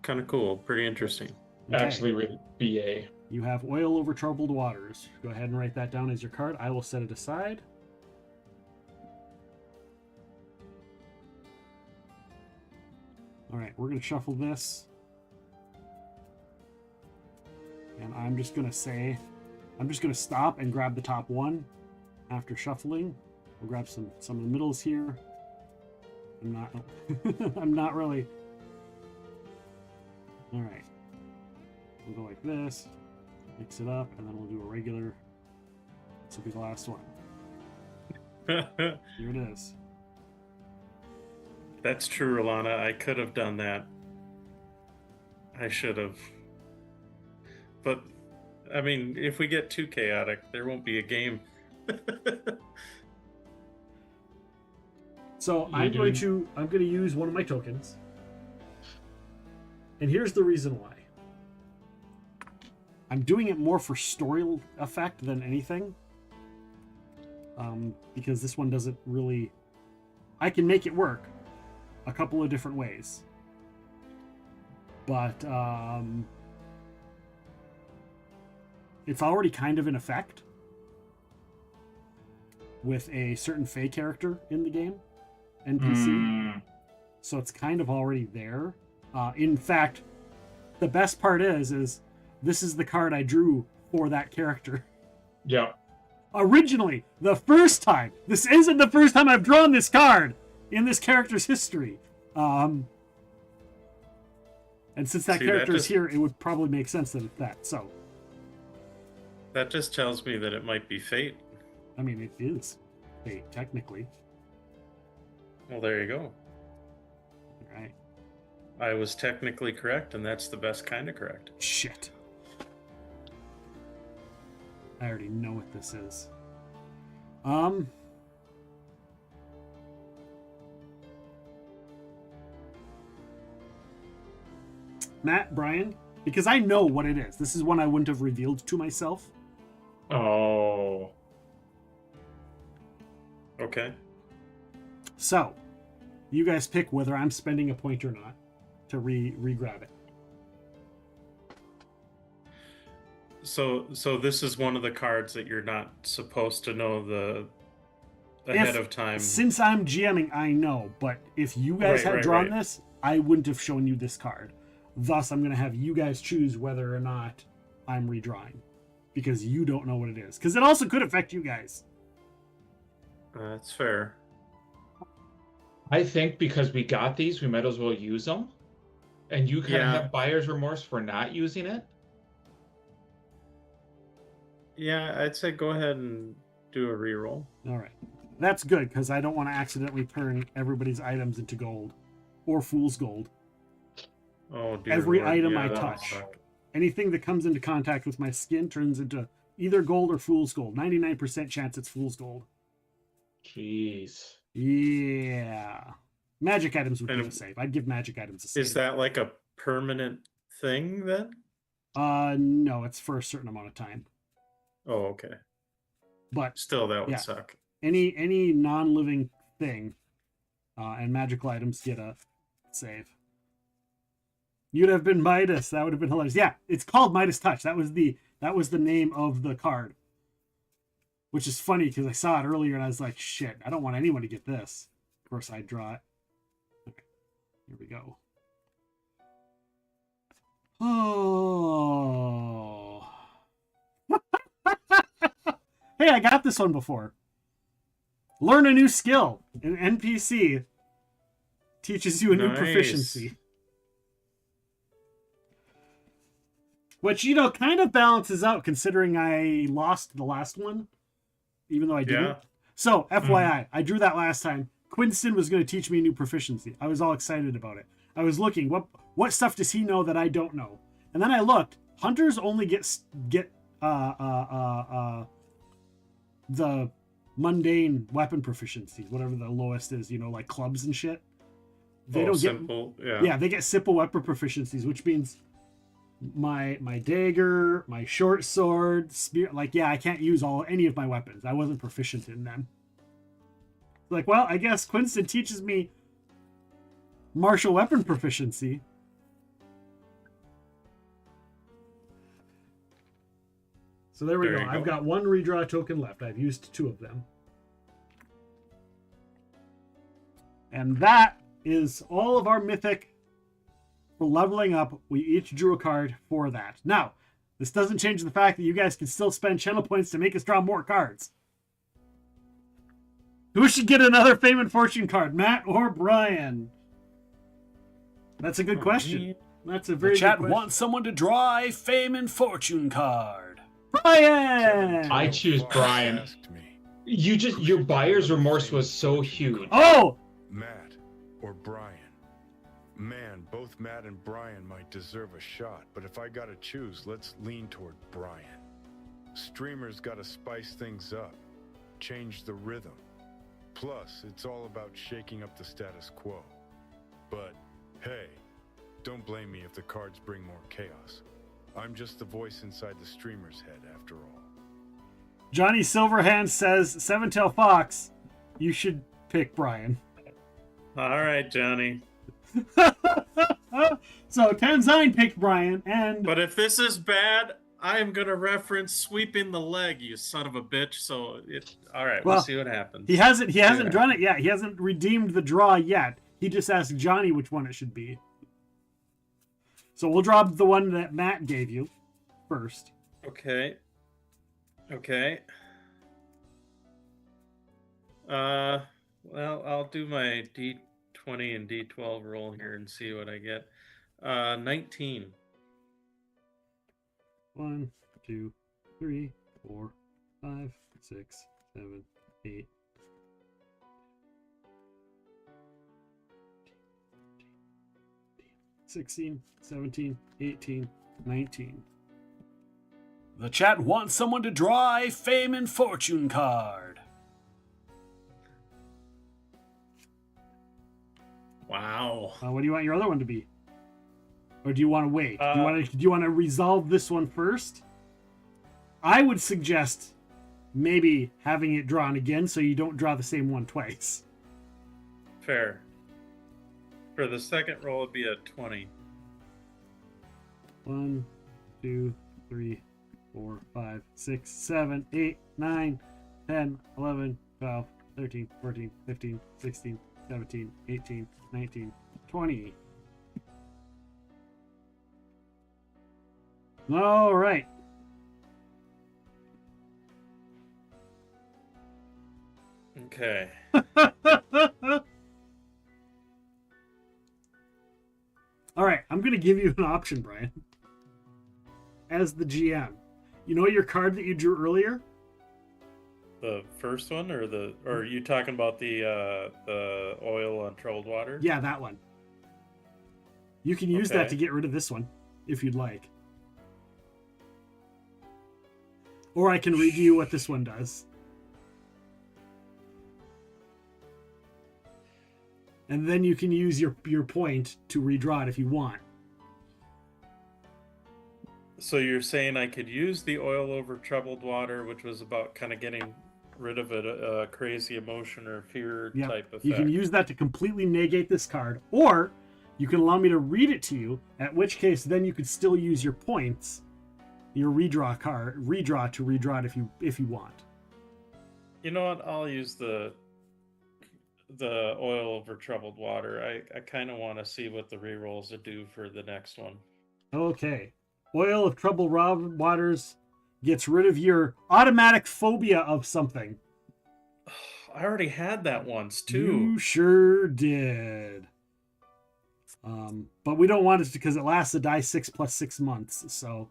kind of cool. Pretty interesting. Okay. Actually, really BA. You have oil over troubled waters. Go ahead and write that down as your card. I will set it aside. All right, we're going to shuffle this. And I'm just going to stop and grab the top one after shuffling. We'll grab some of the middles here. I'm not really. All right. We'll go like this, mix it up, and then we'll do a regular. This will be the last one. Here it is. That's true, Rolana. I could have done that. I should have. But, I mean, if we get too chaotic, there won't be a game. So I'm going to use one of my tokens. And here's the reason why. I'm doing it more for story effect than anything. Because this one doesn't really... I can make it work a couple of different ways. But it's already kind of in effect with a certain Fey character in the game, NPC. So it's kind of already there. In fact, the best part is this is the card I drew for that character. Yeah. Originally, the first time. This isn't the first time I've drawn this card in this character's history. And since that character is here, it would probably make sense that it's that. So that just tells me that it might be fate. I mean, it is fate, technically. Well, there you go. All right. I was technically correct, and that's the best kind of correct. Shit. I already know what this is. Matt, Brian, because I know what it is. This is one I wouldn't have revealed to myself. Oh. Okay. So, you guys pick whether I'm spending a point or not to re-grab it. So this is one of the cards that you're not supposed to know ahead of time. Since I'm GMing, I know, but if you guys had drawn this, I wouldn't have shown you this card. Thus, I'm going to have you guys choose whether or not I'm redrawing, because you don't know what it is. Because it also could affect you guys. That's fair. I think because we got these, we might as well use them. And you kind of have buyer's remorse for not using it. Yeah, I'd say go ahead and do a reroll. All right. That's good, because I don't want to accidentally turn everybody's items into gold. Or fool's gold. Oh, dear Every Lord. item I touch. Anything that comes into contact with my skin turns into either gold or fool's gold. 99% chance it's fool's gold. Jeez. Yeah. Magic items would be a save. I'd give magic items a save. Is that like a permanent thing then? No, it's for a certain amount of time. Oh, okay. But still, that would suck. Any non-living thing and magical items get a save. You'd have been Midas. That would have been hilarious. Yeah, it's called Midas Touch. That was the name of the card. Which is funny because I saw it earlier and I was like, shit, I don't want anyone to get this. Of course, I draw it. Okay, here we go. Oh. Hey, I got this one before. Learn a new skill. An NPC teaches you a new proficiency. Which, kind of balances out considering I lost the last one. Even though I didn't. Yeah. So, FYI, I drew that last time. Quinston was going to teach me a new proficiency. I was all excited about it. I was looking, what stuff does he know that I don't know? And then I looked. Hunters only get the mundane weapon proficiencies, whatever the lowest is, like clubs and shit. They don't simple, get. Yeah, they get simple weapon proficiencies, which means my dagger, my short sword, spear. I can't use any of my weapons. I wasn't proficient in them. Well, I guess Quinston teaches me martial weapon proficiency. So there we go. I've got one redraw token left. I've used 2 of them. And that is all of our mythic for leveling up. We each drew a card for that. Now, this doesn't change the fact that you guys can still spend channel points to make us draw more cards. Who should get another Fame and Fortune card, Matt or Brian? That's a good question. That's a very good question. The chat wants someone to draw a Fame and Fortune card. Brian! I choose Brian. Your buyer's remorse was so huge. Oh! Matt or Brian. Man, both Matt and Brian might deserve a shot, but if I gotta choose, let's lean toward Brian. Streamers gotta spice things up, change the rhythm. Plus, it's all about shaking up the status quo. But, hey, don't blame me if the cards bring more chaos. I'm just the voice inside the streamer's head, after all. Johnny Silverhand says, Seven-Tail Fox, you should pick Brian. All right, Johnny. So, Tanzine picked Brian, and... But if this is bad, I am going to reference sweeping the leg, you son of a bitch. So, all right, we'll see what happens. He hasn't drawn it yet. He hasn't redeemed the draw yet. He just asked Johnny which one it should be. So we'll draw the one that Matt gave you first. Okay. Well, I'll do my D20 and D12 roll here and see what I get. 19. 1, 2, 3, 4, 5, 6, 7, 8. 16, 17, 18, 19. The chat wants someone to draw a Fame and Fortune card. Wow. What do you want your other one to be? Or do you want to wait? Do you want to resolve this one first? I would suggest maybe having it drawn again so you don't draw the same one twice. Fair. For the second roll, it'd be a 20. 1, 2, 3, 4, 5, 6, 7, 8, 9, 10, 11, 12, 13, 14, 15, 16, 17, 18, 19, 20. All right. Okay. All right, I'm going to give you an option, Brian. As the GM. You know your card that you drew earlier? The first one, or are you talking about the oil on troubled water? Yeah, that one. You can use that to get rid of this one, if you'd like. Or I can read you what this one does. and then you can use your point to redraw it if you want. So you're saying I could use the oil over troubled water, which was about kind of getting rid of a crazy emotion or fear type effect. You can use that to completely negate this card, or you can allow me to read it to you, at which case then you could still use your points, your redraw to redraw it if you want. You know what? I'll use the oil over troubled water. I kind of want to see what the rerolls would do for the next one. Okay. Oil of troubled waters gets rid of your automatic phobia of something. I already had that once too. You sure did. But we don't want it because it lasts a die 6 plus 6 months. So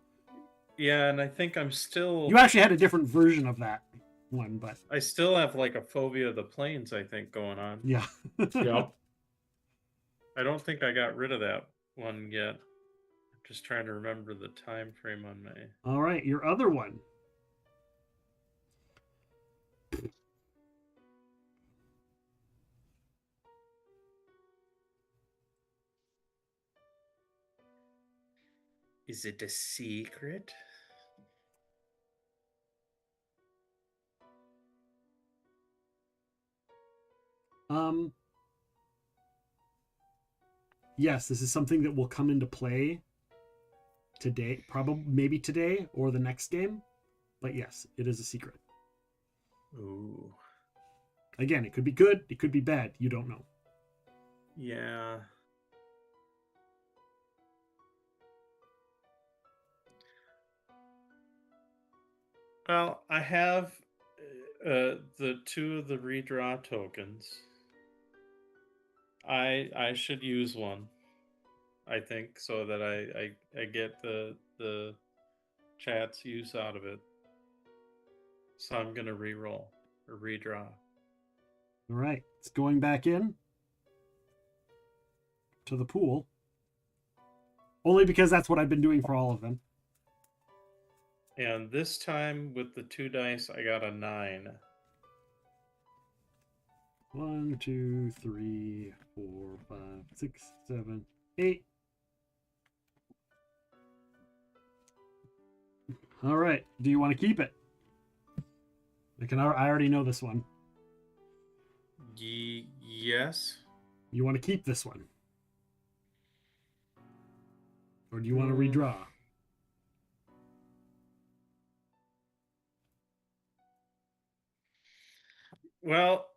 yeah, and I think I'm still. You actually had a different version of that one, but I still have like a phobia of the plains, I think, going on. Yeah. Yep. I don't think I got rid of that one yet. Just trying to remember the time frame on my. All right, your other one. Is it a secret? Yes, this is something that will come into play today, probably maybe today or the next game. But yes, it is a secret. Ooh. Again, it could be good, it could be bad. You don't know. Yeah. Well, I have the 2 of the redraw tokens. I should use one, I think, so that I get the chat's use out of it. So I'm gonna reroll or redraw. All right, it's going back in to the pool. Only because that's what I've been doing for all of them. And this time with the 2 dice, I got a 9. 1, 2, 3, 4, 5, 6, 7, 8. All right. Do you want to keep it? I already know this one. Yes. You want to keep this one? Or do you want to redraw? Well,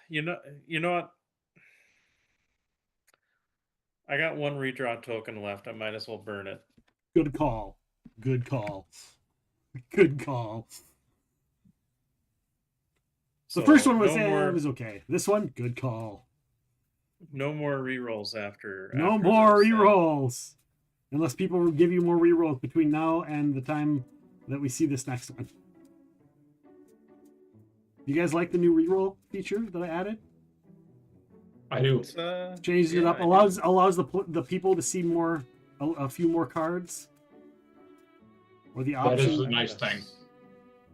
you know what? I got 1 redraw token left. I might as well burn it. Good call. Good call. Good call. The first one was it was okay. This one, good call. No more rerolls after. No more rerolls. Unless people give you more rerolls between now and the time that we see this next one. You guys like the new reroll feature that I added? I do. Changes it up. Allows the people to see more, a few more cards. Or the option. That is a nice thing.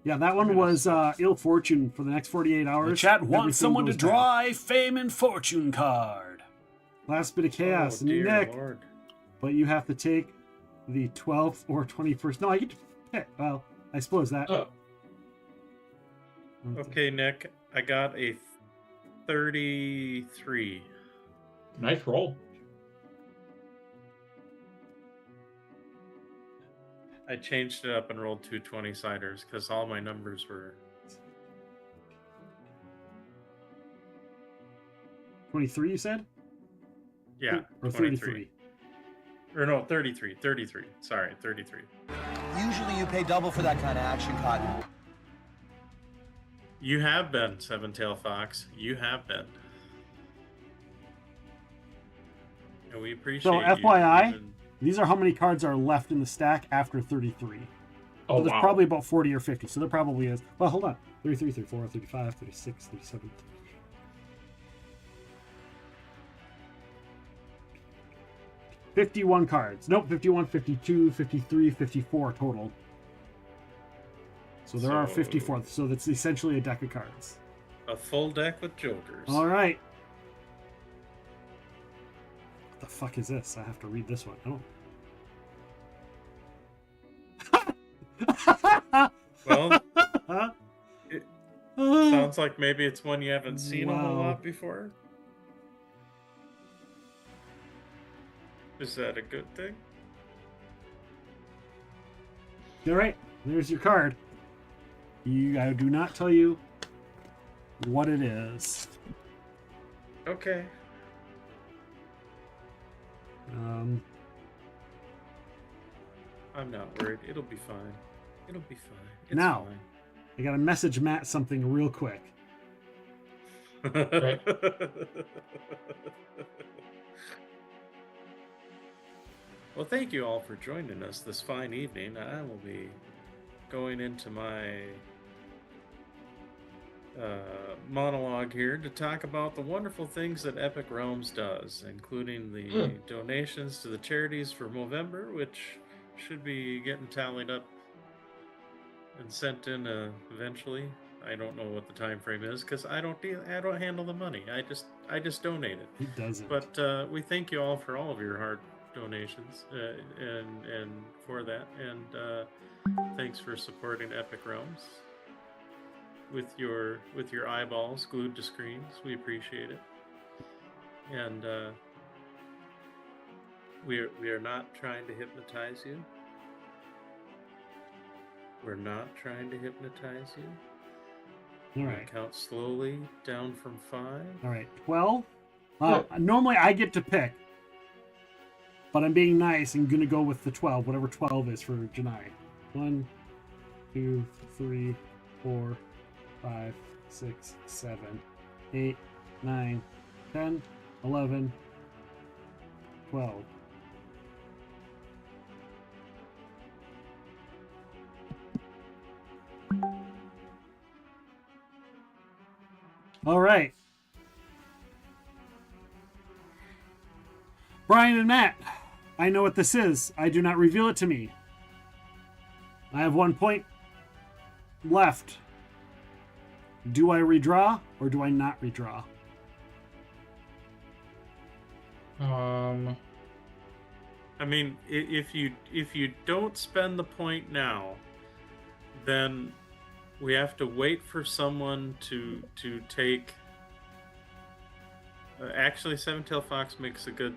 Yeah, that one was ill fortune for the next 48 hours. The chat wants someone to draw a fame and fortune card. Last bit of chaos. Nick. Lord. But you have to take the 12th or 21st. No, I get to pick. Well, I suppose that. Oh. Okay, Nick. I got a 33. Nice roll. I changed it up and rolled 2 20-siders because all my numbers were... 23, you said? Yeah, or 33. Or no, 33. 33. Sorry, 33. Usually you pay double for that kind of action, Cotton. You have been, Seven-Tail Fox. You have been. And we appreciate so, you. FYI, these are how many cards are left in the stack after 33. Oh, so there's probably about 40 or 50. So there probably is. Well, hold on. 33, 34, 35, 36, 37. 51 cards. Nope, 51, 52, 53, 54 total. So there are 54. So that's essentially a deck of cards. A full deck with jokers. All right. fuck is this? I have to read this one. Well, it sounds like maybe it's one you haven't seen a whole lot before. Is that a good thing? All right, there's your card. I do not tell you what it is. Okay. I'm not worried. It'll be fine. It'll be fine. It's now, fine. I gotta message Matt something real quick. Right. Well, thank you all for joining us this fine evening. I will be going into my monologue here to talk about the wonderful things that Epic Realms does, including the donations to the charities for Movember, which should be getting tallied up and sent in eventually. I don't know what the time frame is because I don't handle the money. I just donate it. He doesn't. But we thank you all for all of your hard donations and for that, and thanks for supporting Epic Realms with your eyeballs glued to screens. We appreciate it, and we are not trying to hypnotize you. We're not trying to hypnotize you. All right. Count slowly down from 5. All right, 12. Normally I get to pick, but I'm being nice and gonna go with the 12, whatever 12 is for Janai. 1, 2, 3, 4, 5, 6, 7, 8, 9, 10, 11, 12. All right. Brian and Matt, I know what this is. I do not reveal it to me. I have 1 point left. Do I redraw or do I not redraw? I mean, if you don't spend the point now, then we have to wait for someone to take. Actually, Seven-Tailed Fox makes a good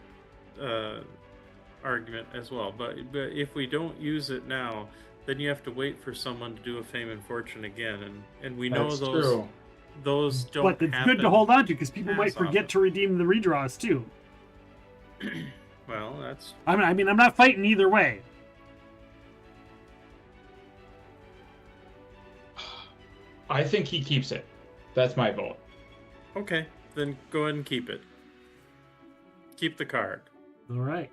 argument as well. But if we don't use it now, then you have to wait for someone to do a Fame and Fortune again, and we know those don't. But it's good to hold on to because people might forget to redeem the redraws too. Well, that's. I mean, I'm not fighting either way. I think he keeps it. That's my vote. Okay, then go ahead and keep it. Keep the card. All right.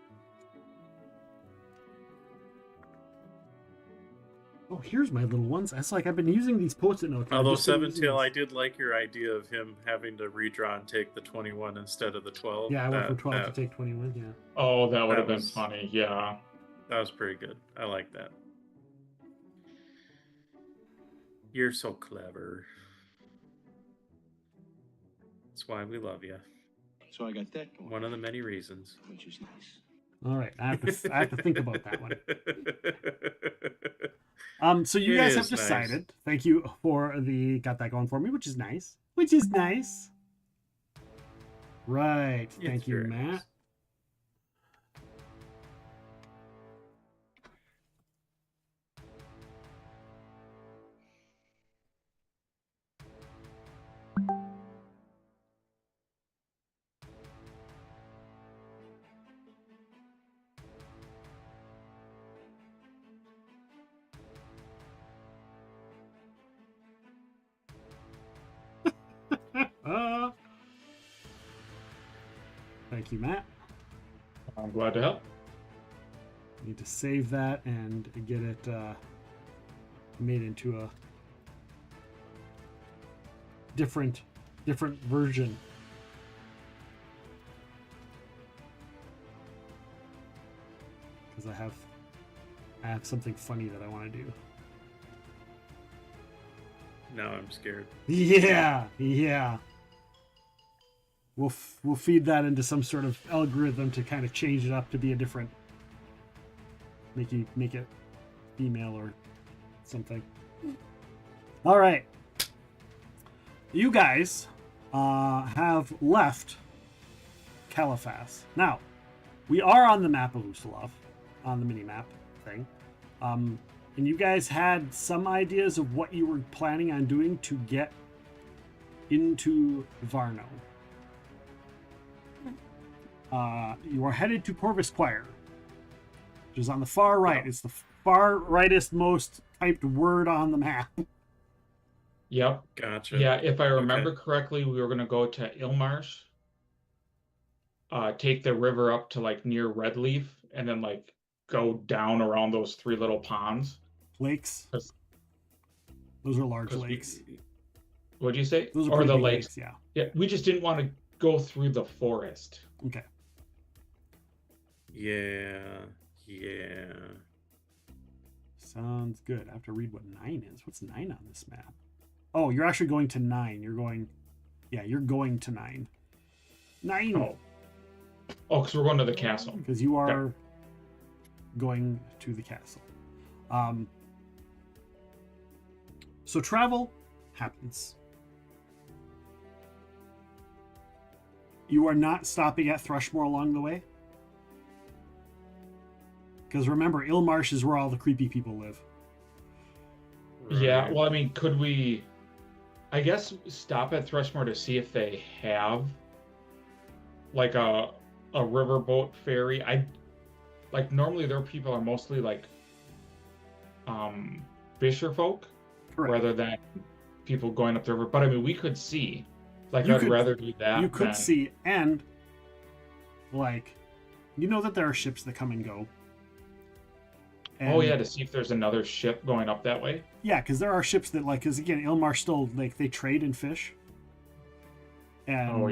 Oh, here's my little ones. That's like I've been using these post-it notes. Although Seven-Tail, I did like your idea of him having to redraw and take the 21 instead of the 12. Yeah, I went for 12 to take 21. Yeah. Oh, that would have been funny. Yeah. That was pretty good. I like that. You're so clever. That's why we love you. So I got that going. One of the many reasons. Which is nice. All right, I have to think about that one. So you guys have decided. Nice. Thank you for got that going for me, which is nice. Which is nice. Right. Thank you, Matt. Nice. Thank you, Matt. I'm glad to help. Need to save that and get it made into a different version. Because I have something funny that I want to do. Now I'm scared. Yeah. we'll feed that into some sort of algorithm to kind of change it up to be a different, make it female or something. All right, you guys have left Caliphas. Now, we are on the map of Usulov, on the mini map thing, and you guys had some ideas of what you were planning on doing to get into Varno. You are headed to Corvischior, which is on the far right. It's the far rightest most typed word on the map. Yep. Gotcha. Yeah, if I remember correctly, we were going to go to Ilmarsh, take the river up to like near Redleaf, and then like go down around those 3 little ponds. Lakes. Those are large lakes. What'd you say? Those are or pretty the big lakes. Yeah. Yeah, we just didn't want to go through the forest. Okay. Yeah. Sounds good. I have to read what 9 is. What's 9 on this map? Oh, you're actually going to 9. You're going to 9. 9. Oh, because we're going to the castle. Because you are going to the castle. So travel happens. You are not stopping at Thrushmoor along the way. Because remember, Ilmarsh is where all the creepy people live. Yeah, well, I mean, could we, I guess, stop at Thrushmoor to see if they have, like, a riverboat ferry? Like, normally their people are mostly, like, fisher folk, rather than people going up the river. But, I mean, we could see. Like, I'd rather do that. You could see, and, like, you know that there are ships that come and go. And, to see if there's another ship going up that way? Yeah, because there are ships that, like, because again, Ilmarsh still, like, they trade and fish. And,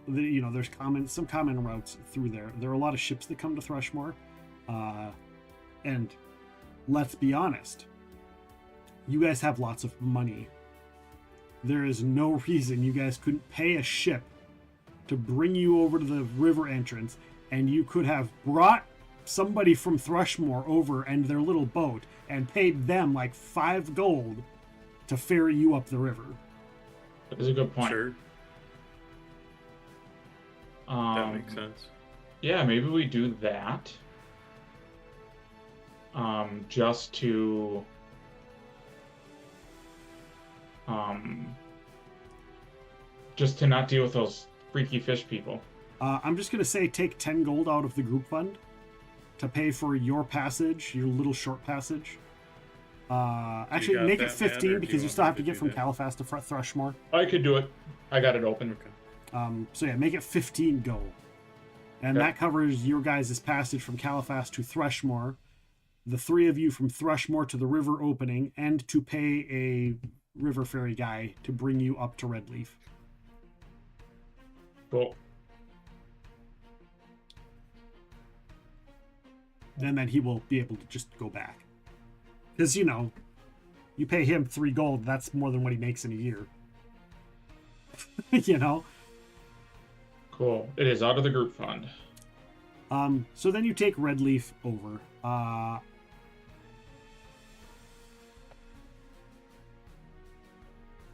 there's some common routes through there. There are a lot of ships that come to Thrushmoor. And let's be honest, you guys have lots of money. There is no reason you guys couldn't pay a ship to bring you over to the river entrance, and you could have brought somebody from Thrushmoor over and their little boat and paid them like 5 gold to ferry you up the river. That is a good point. Sure. That makes sense. Yeah, maybe we do that. Just to not deal with those freaky fish people. I'm just gonna say take 10 gold out of the group fund to pay for your passage, your little short passage. Actually, make it 15 because you still have to get from Caliphas to Thrushmoor. I could do it. I got it open. So yeah, make it 15 gold. And that covers your guys' passage from Caliphas to Thrushmoor, the 3 of you from Thrushmoor to the river opening, and to pay a river ferry guy to bring you up to Redleaf. Cool. And then he will be able to just go back. Because, you pay him 3 gold, that's more than what he makes in a year. Cool. It is out of the group fund. So then you take Redleaf over.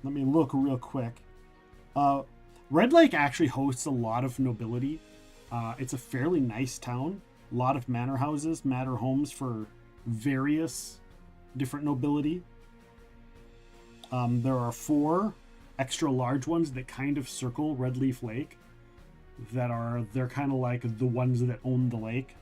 Let me look real quick. Red Lake actually hosts a lot of nobility. It's a fairly nice town. A lot of manor houses, manor homes for various different nobility. There are 4 extra large ones that kind of circle Redleaf Lake. They're kind of like the ones that own the lake.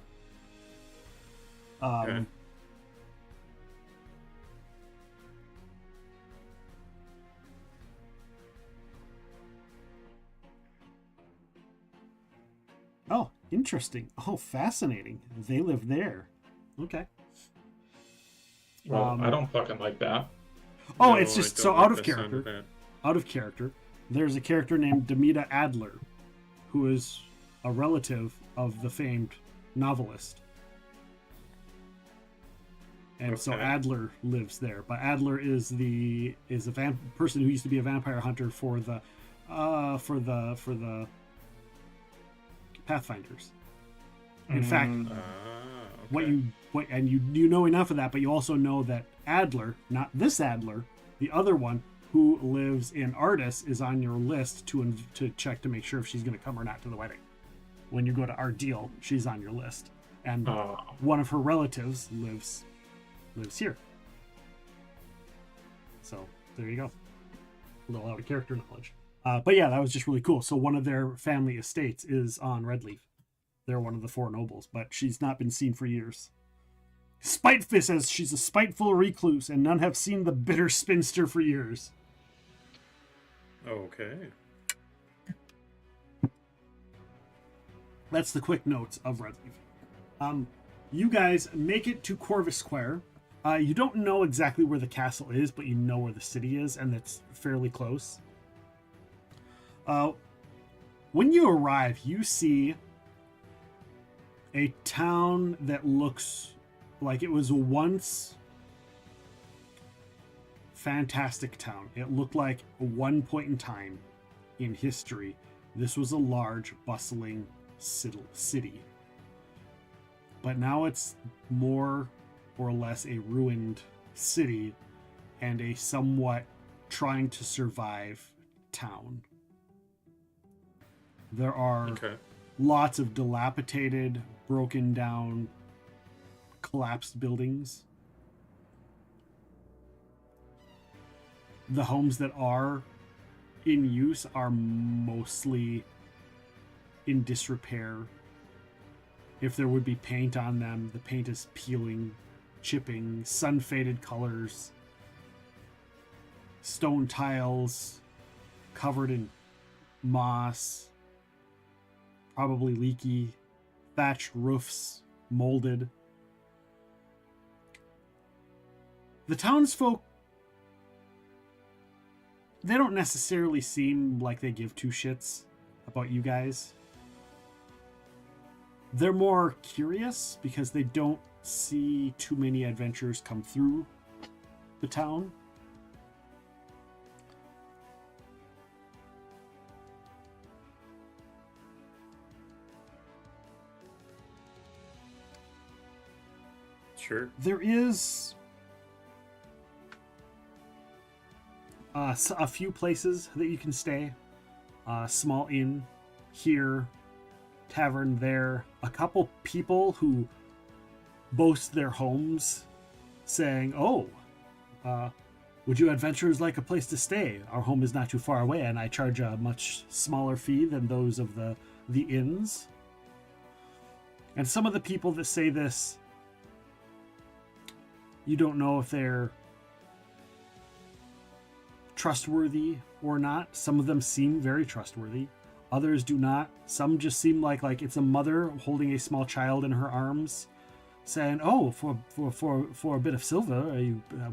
Oh, interesting. Oh, fascinating. They live there. Okay. Well, I don't fucking like that. Oh, no, it's just so out of character. Out of character. There's a character named Demita Adler, who is a relative of the famed novelist. And so Adler lives there. But Adler is person who used to be a vampire hunter for the Pathfinders. In fact, okay. you know enough of that, but you also know that Adler, not this Adler, the other one who lives in Artis, is on your list to check to make sure if she's going to come or not to the wedding. When you go to Ardeal, she's on your list, and one of her relatives lives here. So there you go, a little out of character knowledge. But yeah, that was just really cool. So one of their family estates is on Redleaf. They're one of the 4 nobles, but she's not been seen for years. Spiteful says she's a spiteful recluse, and none have seen the bitter spinster for years. Okay. That's the quick notes of Redleaf. You guys make it to Corvischior. You don't know exactly where the castle is, but you know where the city is, and it's fairly close. When you arrive, you see a town that looks like it was once fantastic town. It looked like at one point in time in history, this was a large, bustling city. But now it's more or less a ruined city and a somewhat trying to survive town. There are lots of dilapidated, broken down, collapsed buildings. The homes that are in use are mostly in disrepair. If there would be paint on them, the paint is peeling, chipping, sun-faded colors, stone tiles covered in moss, probably leaky, thatched roofs, molded. The townsfolk, they don't necessarily seem like they give 2 shits about you guys. They're more curious because they don't see too many adventurers come through the town. Sure. There is a few places that you can stay. Small inn here, tavern there. A couple people who boast their homes saying, would you adventurers like a place to stay? Our home is not too far away, and I charge a much smaller fee than those of the inns. And some of the people that say this, you don't know if they're trustworthy or not. Some of them seem very trustworthy. Others do not. Some just seem like it's a mother holding a small child in her arms, saying, for a bit of silver,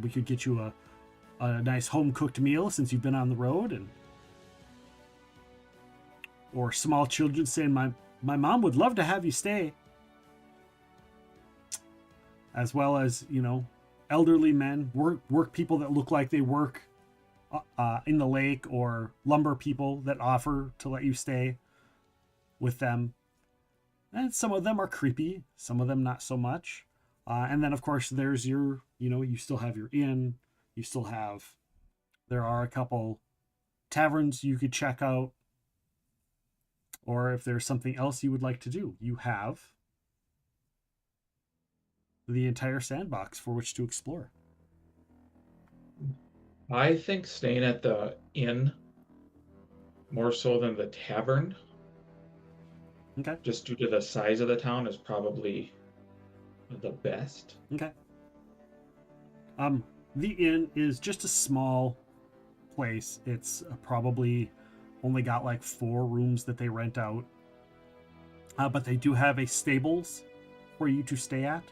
we could get you a nice home-cooked meal since you've been on the road. Or small children saying, my mom would love to have you stay. As well as, elderly men, work people that look like they work in the lake, or lumber people that offer to let you stay with them. And some of them are creepy, some of them not so much. And then, of course, there's your, you still have your inn. There are a couple taverns you could check out. Or if there's something else you would like to do, you have the entire sandbox for which to explore. I think staying at the inn more so than the tavern, okay, just due to the size of the town, is probably the best. Okay. The inn is just a small place. It's probably only got 4 rooms that they rent out, but they do have a stables for you to stay at.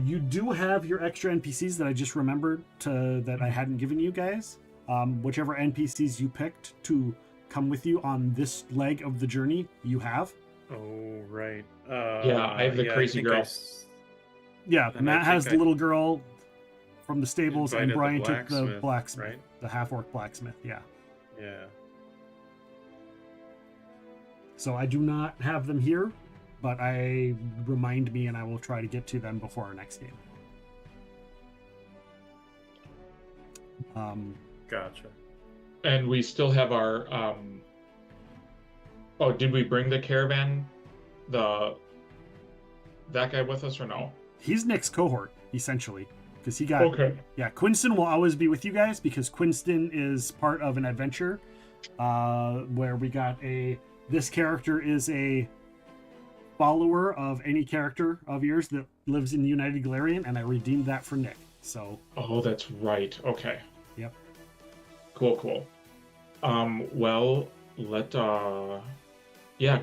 You do have your extra NPCs that I just remembered that I hadn't given you guys. Whichever NPCs you picked to come with you on this leg of the journey, you have. Oh, right. I have the crazy girl. Yeah, Matt has the little girl from the stables, and Brian took the blacksmith, right? The half-orc blacksmith, yeah. Yeah. So I do not have them here, but remind me and I will try to get to them before our next game. Gotcha. And we still have our oh, did we bring the caravan, that guy with us or no? He's Nick's cohort, essentially, because he got... Okay. Yeah, Quinston will always be with you guys because Quinston is part of an adventure where we got this character is a follower of any character of yours that lives in the United Galarian, and I redeemed that for Nick, so... Oh, that's right. Okay. Yep. Cool. Well,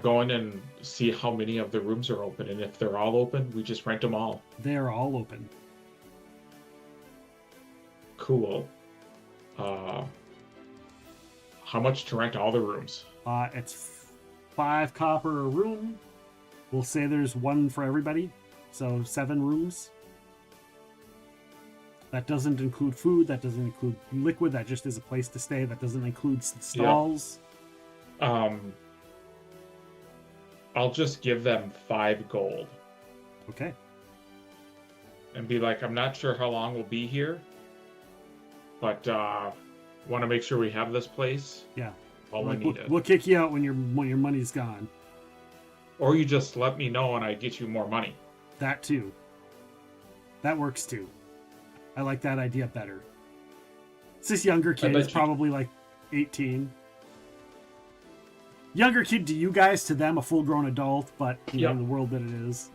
go in and see how many of the rooms are open, and if they're all open, we just rent them all. They are all open. Cool. How much to rent all the rooms? It's 5 copper a room. We'll say there's 1 for everybody, so 7 rooms. That doesn't include food, that doesn't include liquid, that just is a place to stay, that doesn't include stalls. Yeah. I'll just give them 5 gold. Okay. And be like, I'm not sure how long we'll be here, but want to make sure we have this place. Yeah. While we need it. We'll kick you out when your money's gone. Or you just let me know and I get you more money. That too. That works too. I like that idea better. It's this younger kid. He's probably like 18. Younger kid to you guys, to them a full-grown adult, but you know the world that it is.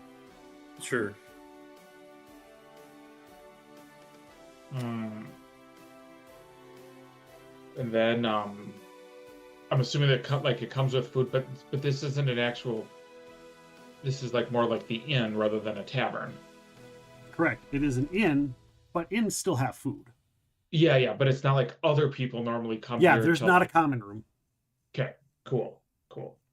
Sure. And then I'm assuming that it comes with food, but this isn't an actual. This is like more like the inn rather than a tavern. Correct. It is an inn, but inns still have food. Yeah, but it's not like other people normally come here. Yeah, there's not a common room. Okay, cool.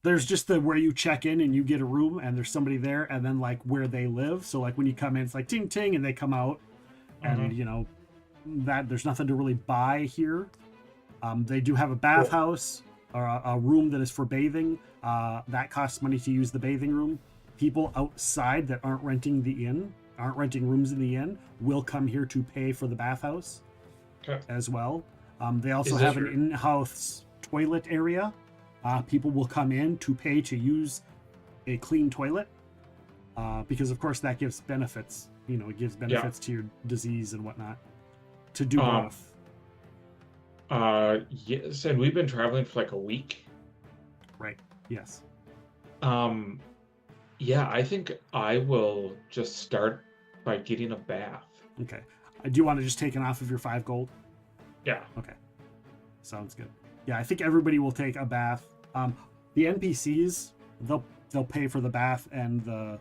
There's just where you check in and you get a room and there's somebody there, and then like where they live. So like when you come in, it's like ting ting and they come out, and you know that there's nothing to really buy here. They do have a bathhouse or a room that is for bathing. That costs money to use the bathing room. People outside that aren't renting rooms in the inn will come here to pay for the bathhouse as well. They also have an in-house toilet area. People will come in to pay to use a clean toilet because, of course, that gives benefits. You know, it gives benefits to your disease and whatnot. To do both. Yes, and we've been traveling for like a week. Right. Yes. Yeah, I think I will just start by getting a bath. Okay. Do you want to just take it off of your 5 gold? Yeah. Okay. Sounds good. Yeah, I think everybody will take a bath. The NPCs, they'll pay for the bath and the,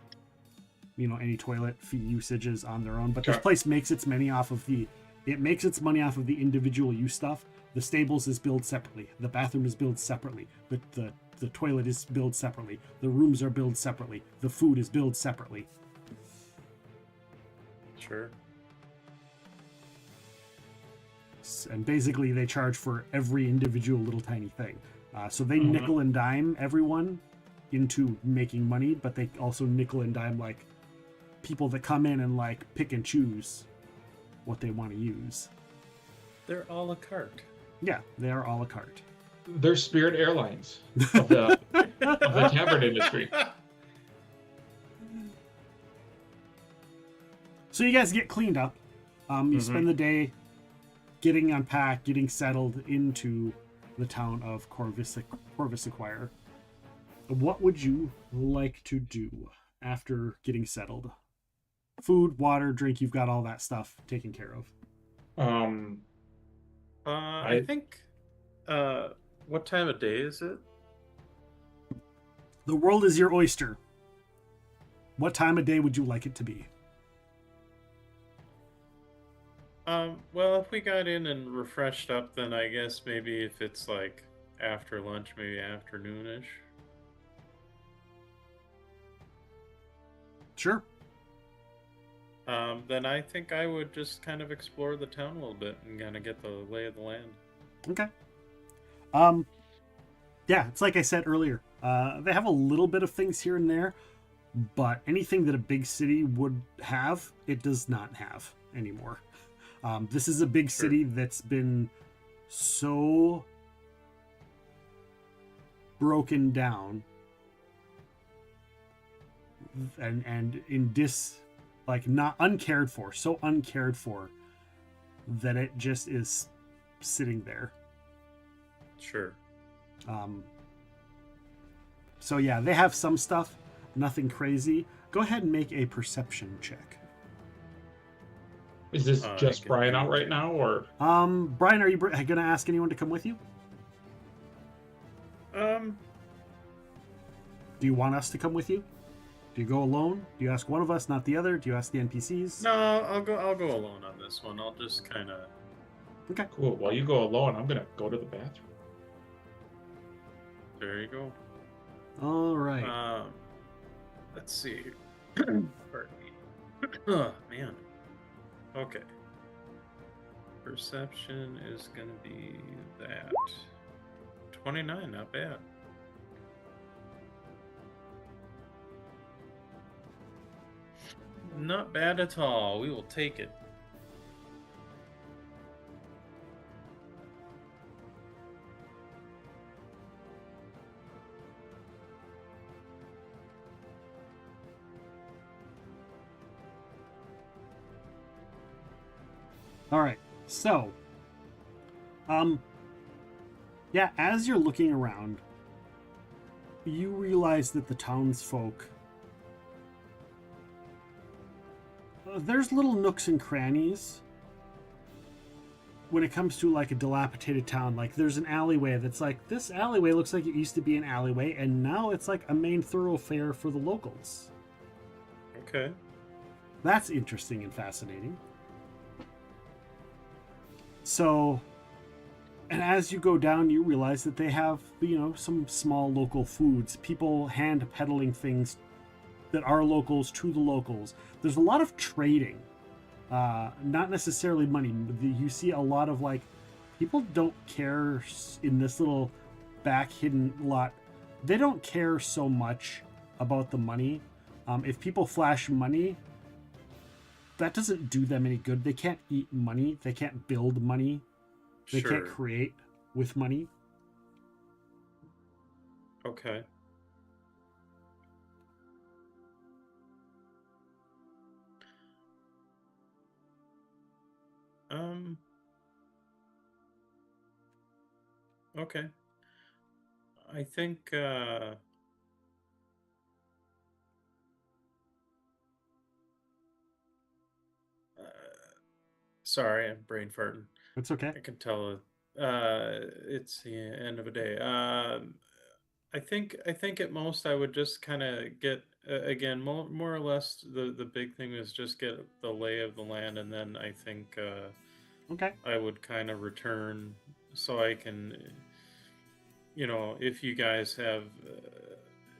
any toilet fee usages on their own. But this place makes its money off of the individual use stuff. The stables is billed separately. The bathroom is billed separately. The toilet is billed separately. The rooms are billed separately. The food is billed separately. Sure. And basically they charge for every individual little tiny thing. So they nickel and dime everyone into making money, but they also nickel and dime like people that come in and like pick and choose what they want to use. They're a la carte. Yeah, they are a la carte. They're Spirit Airlines of the tavern industry. So you guys get cleaned up. You spend the day getting unpacked, getting settled into the town of Corvischior. What would you like to do after getting settled? Food, water, drink, you've got all that stuff taken care of. I think, what time of day is it? The world is your oyster. What time of day would you like it to be? Well, if we got in and refreshed up, then I guess maybe if it's like after lunch, maybe afternoonish. Sure. Then I think I would just kind of explore the town a little bit and kind of get the lay of the land. Okay. Yeah, it's like I said earlier. They have a little bit of things here and there, but anything that a big city would have, it does not have anymore. This is a big city that's been so broken down and in not uncared for, so uncared for that it just is sitting there. Sure. So yeah, they have some stuff, nothing crazy. Go ahead and make a perception check. Is this just Brian out right now, or? Brian, are you going to ask anyone to come with you? Do you want us to come with you? Do you go alone? Do you ask one of us, not the other? Do you ask the NPCs? No, I'll go alone on this one. I'll just kind of. Okay. Cool. While you go alone, I'm gonna go to the bathroom. There you go. All right. Let's see. Pardon me. Oh man. Okay. Perception is gonna be that. 29, not bad. Not bad at all. We will take it. All right. So, yeah, as you're looking around, you realize that the townsfolk, there's little nooks and crannies when it comes to like a dilapidated town. Like there's an alleyway that's like, this alleyway looks like it used to be an alleyway and now it's like a main thoroughfare for the locals. Okay. That's interesting and fascinating. So, and as you go down, you realize that they have, some small local foods, people hand peddling things that are locals to the locals. There's a lot of trading, not necessarily money. You see a lot of people don't care in this little back hidden lot. They don't care so much about the money. If people flash money, that doesn't do them any good. They can't eat money. They can't build money. They can't create with money. Okay. Okay. I think, sorry, I'm brain farting. It's okay. I can tell it's the end of a day. I think at most I would just kind of get again more or less the big thing is just get the lay of the land, and then I think okay, I would kind of return so I can, if you guys have,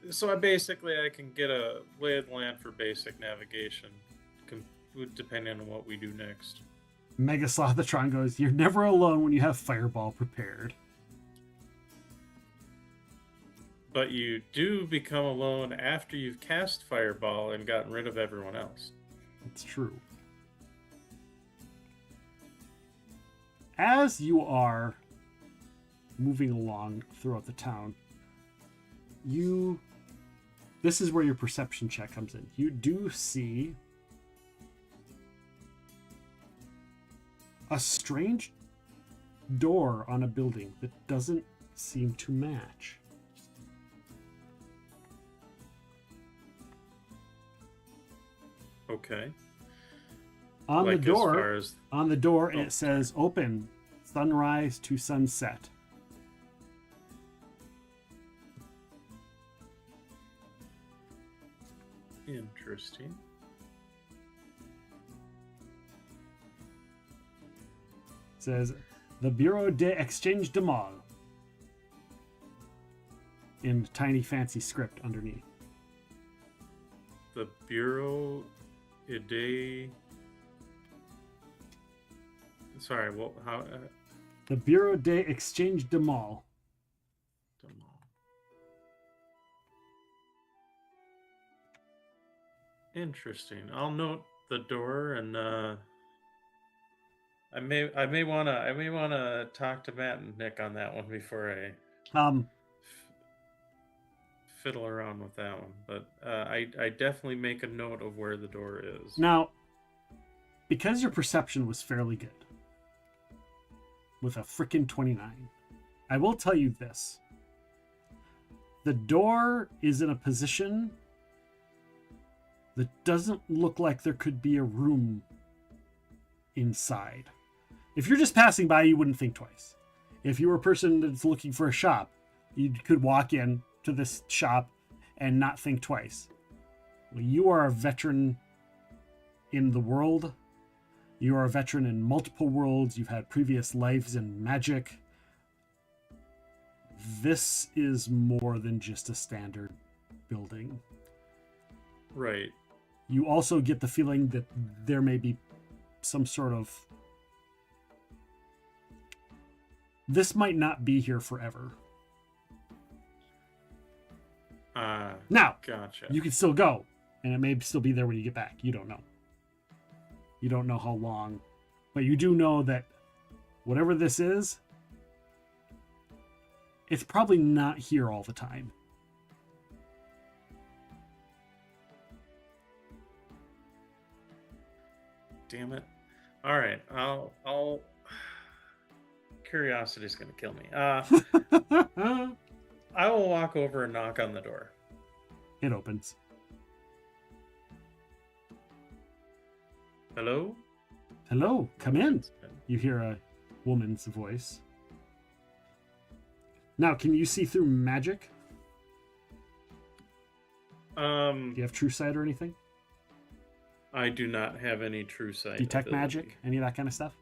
so I can get a lay of the land for basic navigation, depending on what we do next. Megaslothatron goes, "You're never alone when you have Fireball prepared." But you do become alone after you've cast Fireball and gotten rid of everyone else. It's true. As you are moving along throughout the town, this is where your perception check comes in. You do see a strange door on a building that doesn't seem to match. Okay. On the door, it says open, sunrise to sunset. Interesting. It says the Bureau d'Exchange de Mal in tiny fancy script underneath. The Bureau de... Sorry, what? How? The Bureau d'Exchange de Mal. Interesting. I'll note the door, and I may wanna talk to Matt and Nick on that one before I fiddle around with that one. But I definitely make a note of where the door is. Now, because your perception was fairly good, with a frickin' 29, I will tell you this. The door is in a position that doesn't look like there could be a room inside. If you're just passing by, you wouldn't think twice. If you were a person that's looking for a shop, you could walk in to this shop and not think twice. Well, you are a veteran in the world. You are a veteran in multiple worlds. You've had previous lives in magic. This is more than just a standard building. Right. You also get the feeling that there may be some sort of... This might not be here forever. Now, gotcha. You can still go, and it may still be there when you get back. You don't know. You don't know how long. But you do know that whatever this is, it's probably not here all the time. Damn it. All right. I'll curiosity's going to kill me. I will walk over and knock on the door. It opens. Hello? Hello, come in. You hear a woman's voice. Now, can you see through magic? Do you have true sight or anything? I do not have any true sight. Detect ability. magic? Any of that kind of stuff?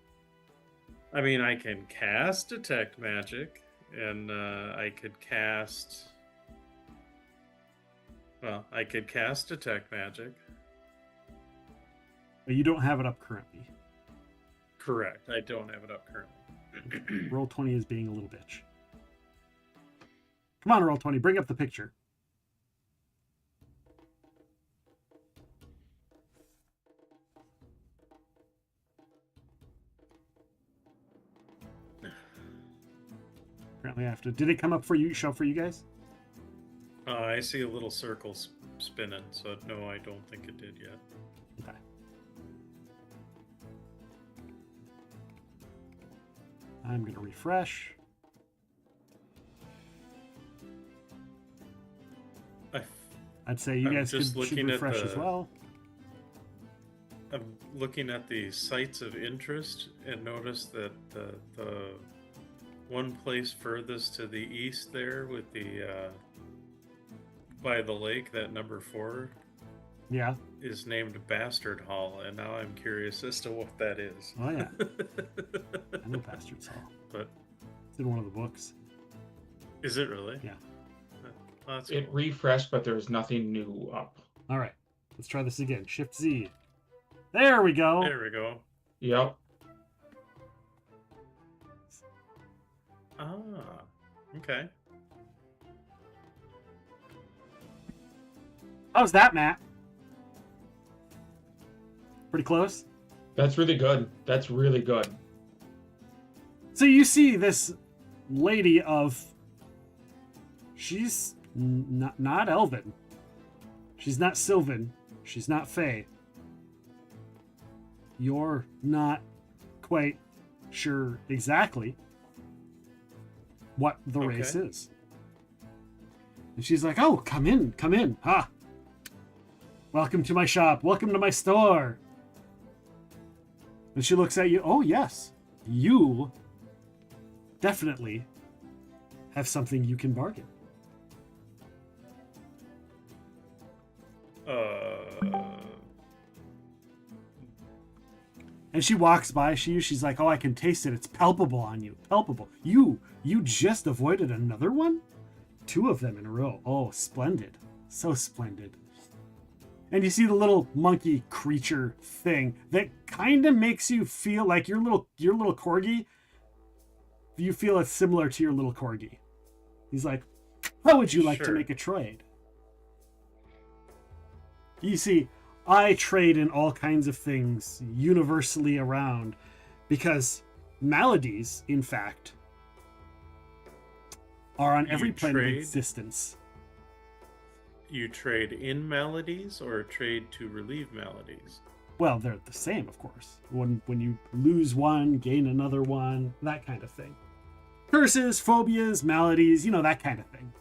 I mean, I can cast detect magic, and I could cast... Well, I could cast detect magic. But you don't have it up currently. Correct. I don't have it up currently. Roll 20 is being a little bitch. Come on, Roll 20. Bring up the picture. Apparently I have to... Did it come up for you? Show for you guys? I see a little circle spinning, so no, I don't think it did yet. Okay. I'm going to refresh. I'd say you guys should refresh as well. I'm looking at the sites of interest and notice that the one place furthest to the east there with the by the lake, that number 4, yeah, is named Bastard Hall, and now I'm curious as to what that is. Oh yeah, I know Bastard's Hall, but it's in one of the books. Is it really? Yeah. Well, that's It cool. refreshed, but there's nothing new up. All right, let's try this again. Shift Z. There we go. There we go. Yep. Ah, okay. How's that, Matt? Pretty close? That's really good. That's really good. So you see this lady of... She's not Elven. She's not Sylvan. She's not Fey. You're not quite sure exactly what the race is. And she's like, oh, come in, come in. Ha! Welcome to my shop. Welcome to my store. And she looks at you. Oh, yes. You definitely have something you can bargain. And she walks by she's like, oh, I can taste it. It's palpable on you. Palpable. You just avoided another one? 2 of them in a row. Oh, splendid. So splendid. And you see the little monkey creature thing that kind of makes you feel like your little corgi. You feel it's similar to your little corgi. He's like, how would you like to make a trade? You see I trade in all kinds of things universally around because maladies, in fact, are on every plane of existence. You trade in maladies or trade to relieve maladies? Well, they're the same, of course. When you lose one, gain another one, that kind of thing. Curses, phobias, maladies, that kind of thing.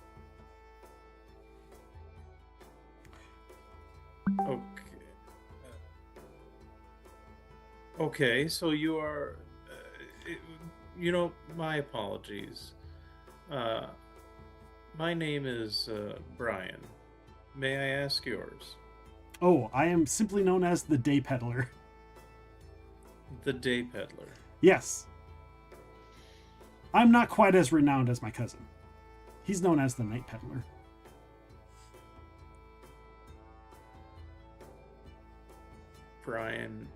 Okay, so you are... my apologies. My name is Brian. May I ask yours? Oh, I am simply known as the Day Peddler. The Day Peddler. Yes. I'm not quite as renowned as my cousin. He's known as the Night Peddler. Brian.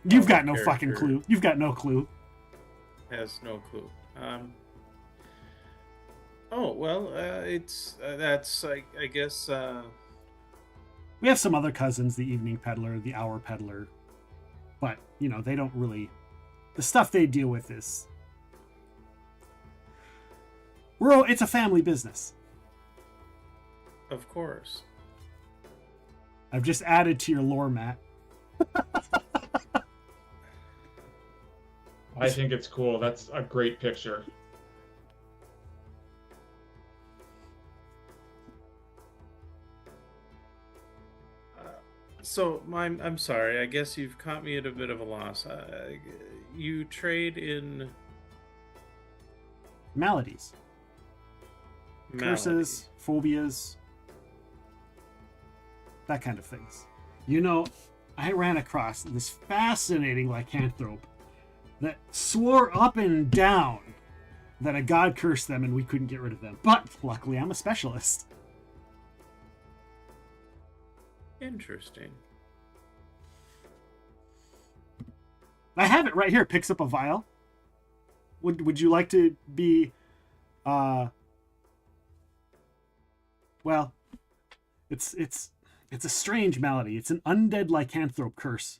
You've got no fucking clue. You've got no clue. Has no clue. Oh, well, that's, I guess, We have some other cousins, the Evening Peddler, the Hour Peddler. But, they don't really... The stuff they deal with is... It's a family business. Of course. I've just added to your lore, Matt. I think it's cool. That's a great picture. So, I'm sorry. I guess you've caught me at a bit of a loss. You trade in... Maladies. Curses, phobias, that kind of things. I ran across this fascinating lycanthrope that swore up and down that a god cursed them and we couldn't get rid of them. But luckily, I'm a specialist. Interesting. I have it right here. Picks up a vial. Would you like to be... Well, it's a strange malady. It's an undead lycanthrope curse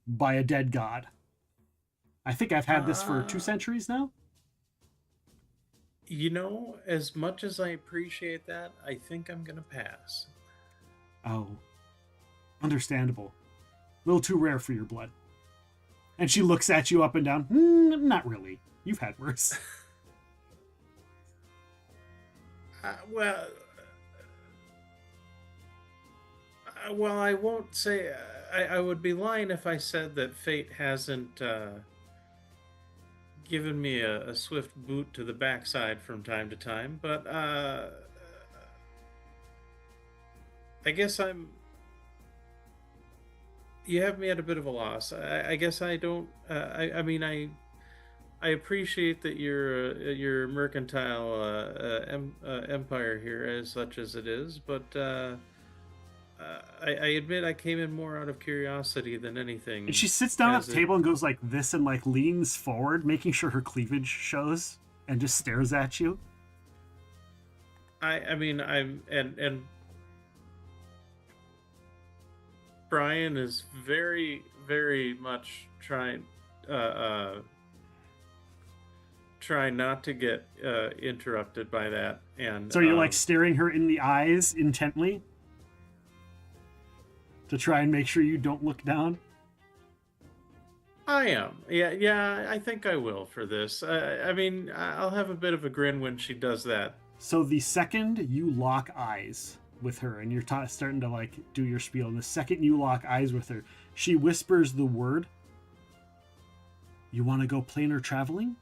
by a dead god. I think I've had this for 2 centuries now. As much as I appreciate that, I think I'm going to pass. Oh, understandable. A little too rare for your blood. And she looks at you up and down. Not really. You've had worse. Well, I won't say... I would be lying if I said that fate hasn't given me a swift boot to the backside from time to time, but I guess you have me at a bit of a loss. I guess I don't... I appreciate that your mercantile empire here, as such as it is, but I admit I came in more out of curiosity than anything. And she sits down at the table and goes like this and like leans forward, making sure her cleavage shows, and just stares at you. And Brian is very, very much trying not to get interrupted by that. And so you're like staring her in the eyes intently to try and make sure you don't look down. I am. Yeah, I think I will for this. I'll have a bit of a grin when she does that. So the second you lock eyes with her and you're starting to like do your spiel, and the second you lock eyes with her, she whispers the word, "You want to go planar traveling?"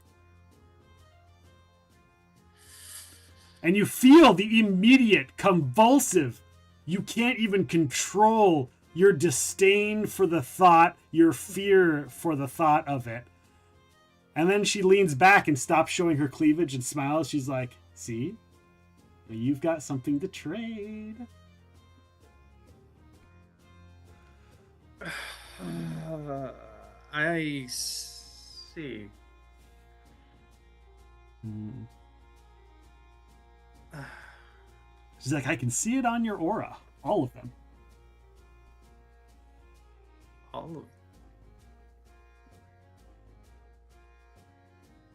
And you feel the immediate convulsive, you can't even control your disdain for the thought, your fear for the thought of it. And then she leans back and stops showing her cleavage and smiles. She's like, "See? You've got something to trade." I see. She's like, "I can see it on your aura. All of them."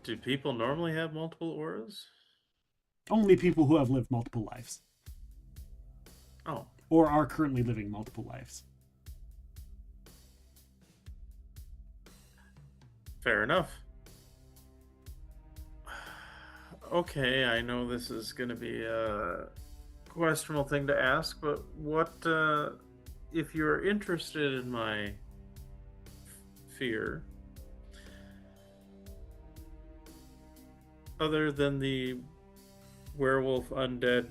Do people normally have multiple auras? Only people who have lived multiple lives. Oh. Or are currently living multiple lives. Fair enough. Okay, I know this is going to be a questionable thing to ask, but what, if you're interested in my fear, other than the werewolf undead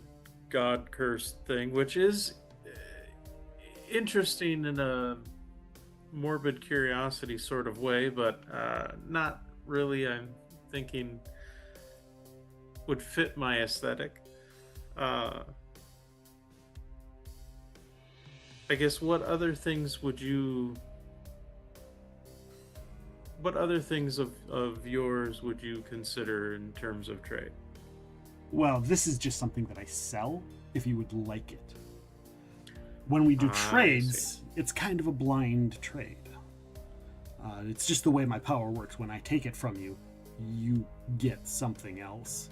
god cursed thing, which is interesting in a morbid curiosity sort of way, but not really, I'm thinking, would fit my aesthetic. I guess what other things of yours would you consider in terms of trade? Well, this is just something that I sell if you would like it. When we do trades, it's kind of a blind trade. It's just the way my power works. When I take it from you, you get something else.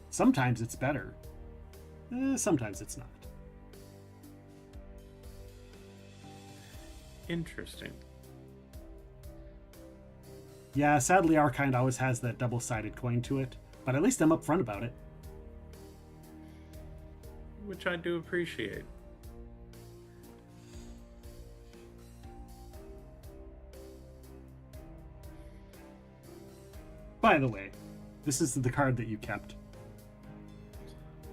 Sometimes it's better. Sometimes it's not. Interesting. Yeah, sadly our kind always has that double-sided coin to it, but at least I'm upfront about it. Which I do appreciate. By the way, this is the card that you kept.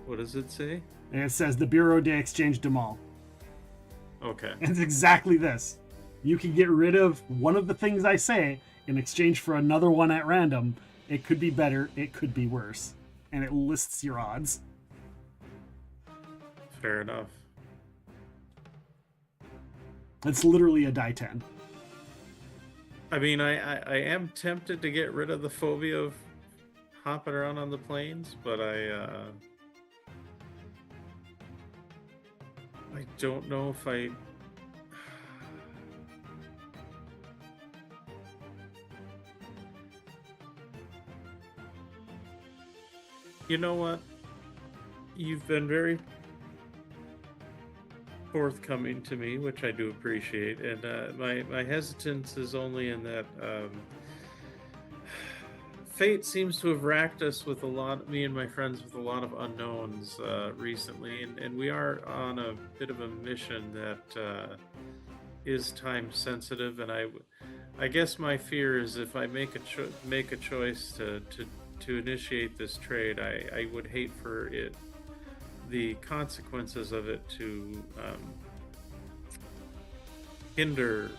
What does it say? And it says the Bureau d'Exchange de Mal. Okay. And it's exactly this. You can get rid of one of the things I say in exchange for another one at random. It could be better, it could be worse. And it lists your odds. Fair enough. It's literally a die 10. I mean, I am tempted to get rid of the phobia of hopping around on the plains, but I don't know if I... You know what? You've been very forthcoming to me, which I do appreciate, and my hesitance is only in that fate seems to have racked us with me and my friends with a lot of unknowns recently, and we are on a bit of a mission that is time sensitive, and I guess my fear is if I make a choice to initiate this trade, I would hate for the consequences of it to hinder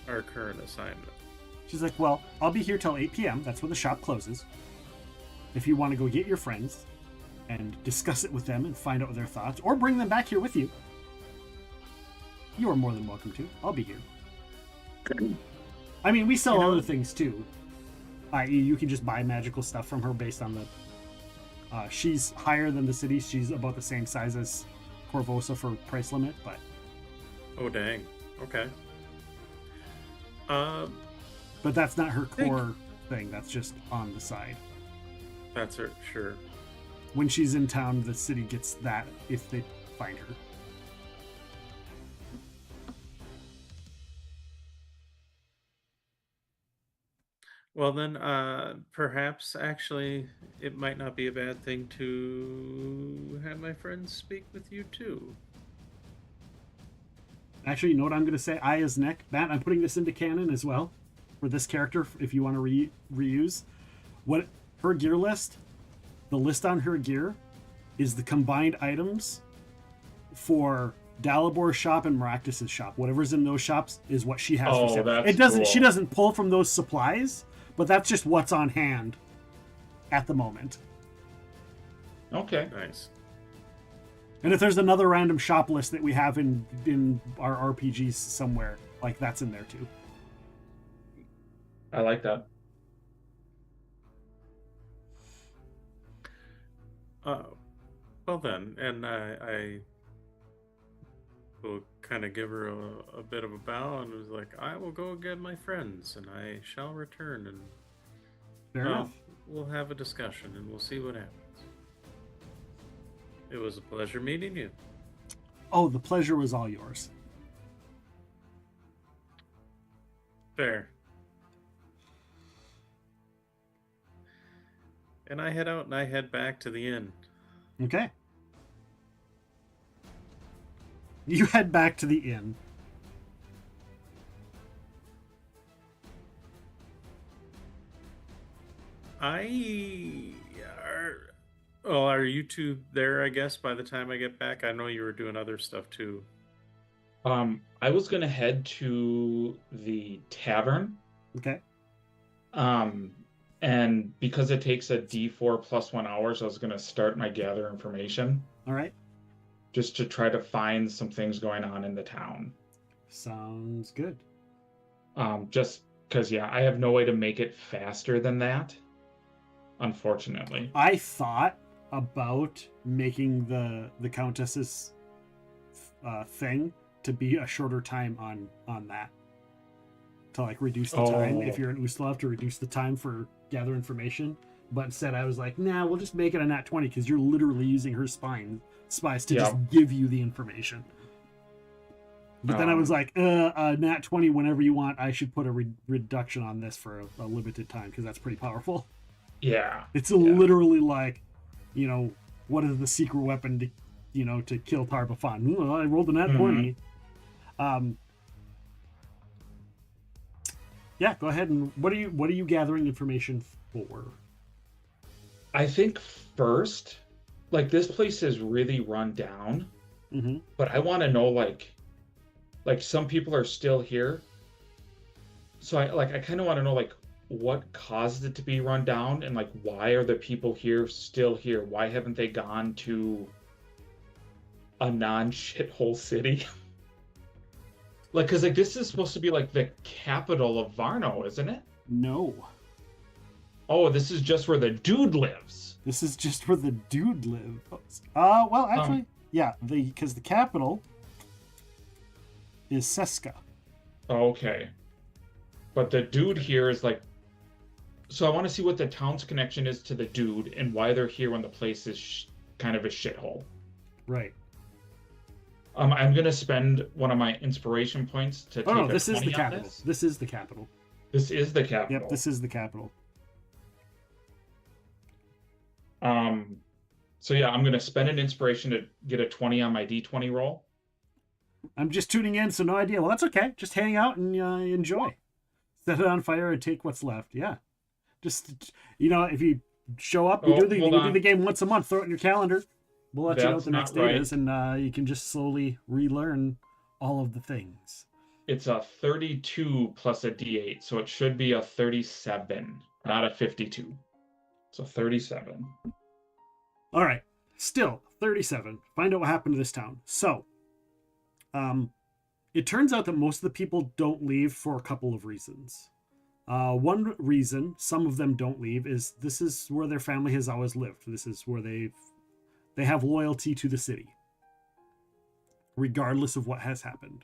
our current assignment. She's like, well, I'll be here till 8 p.m. That's when the shop closes. If you want to go get your friends and discuss it with them and find out their thoughts, or bring them back here with you, you are more than welcome to. I'll be here. I mean, we sell other things too. I.e., you can just buy magical stuff from her based on the... she's higher than the city. She's about the same size as Corvosa for price limit, but... Oh, dang. Okay. But that's not her core thing. That's just on the side. That's her, sure. When she's in town, the city gets that if they find her. Well, then, perhaps, actually, it might not be a bad thing to have my friends speak with you, too. Actually, you know what I'm going to say? I as Nick. Matt, I'm putting this into canon as well for this character, if you want to reuse. What her gear list, the list on her gear, is the combined items for Dalabor's shop and Maractus's shop. Whatever's in those shops is what she has for sale. It doesn't. Cool. She doesn't pull from those supplies, but that's just what's on hand at the moment. Okay. Nice. And if there's another random shop list that we have in our RPGs somewhere, like that's in there too. I like that. Well then, and I will kind of give her a bit of a bow and was like, I will go get my friends and I shall return and Fair enough. We'll have a discussion and we'll see what happens. It was a pleasure meeting you. Oh, the pleasure was all yours. Fair. And I head out and I head back to the inn. Okay. You head back to the inn. Are you two there, I guess, by the time I get back? I know you were doing other stuff too. I was gonna head to the tavern. Okay. And because it takes a D4 plus 1 hours, I was gonna start my gather information. All right. Just to try to find some things going on in the town. Sounds good. Just because, yeah, I have no way to make it faster than that, unfortunately. I thought about making the Countess's thing to be a shorter time on that. To like reduce the time if you're in Ustalav, to reduce the time for gather information. But instead I was like, nah, we'll just make it a nat 20 because you're literally using her spies to just give you the information. But then I was like, nat 20 whenever you want. I should put a reduction on this for a limited time because that's pretty powerful. Yeah. It's literally like, what is the secret weapon to kill Tarbafan? I rolled a nat 20. Yeah, go ahead and what are you gathering information for? I think first, like, this place is really run down, but I want to know like some people are still here. So I kind of want to know like what caused it to be run down and like why are the people here still here? Why haven't they gone to a non-shithole city? Like, because like this is supposed to be like the capital of Varno, isn't it? No. Oh, this is just where the dude lives. This is just where the dude lives. Well, actually, yeah, because the capital is Seska. Okay. But the dude here is like... So I want to see what the town's connection is to the dude and why they're here when the place is kind of a shithole. Right. I'm going to spend one of my inspiration points to take this is the capital. This is the capital. This is the capital. Yep, this is the capital. So yeah, I'm going to spend an inspiration to get a 20 on my D20 roll. I'm just tuning in, so no idea. Well, that's okay. Just hang out and enjoy. Set it on fire and take what's left. Yeah. Just, if you show up, we do the game once a month. Throw it in your calendar. We'll let you know what the next date is, and you can just slowly relearn all of the things. It's a 32 plus a D8, so it should be a 37, not a 52. So 37. All right. Still, 37. Find out what happened to this town. So, it turns out that most of the people don't leave for a couple of reasons. One reason some of them don't leave is this is where their family has always lived. This is where they have loyalty to the city, regardless of what has happened.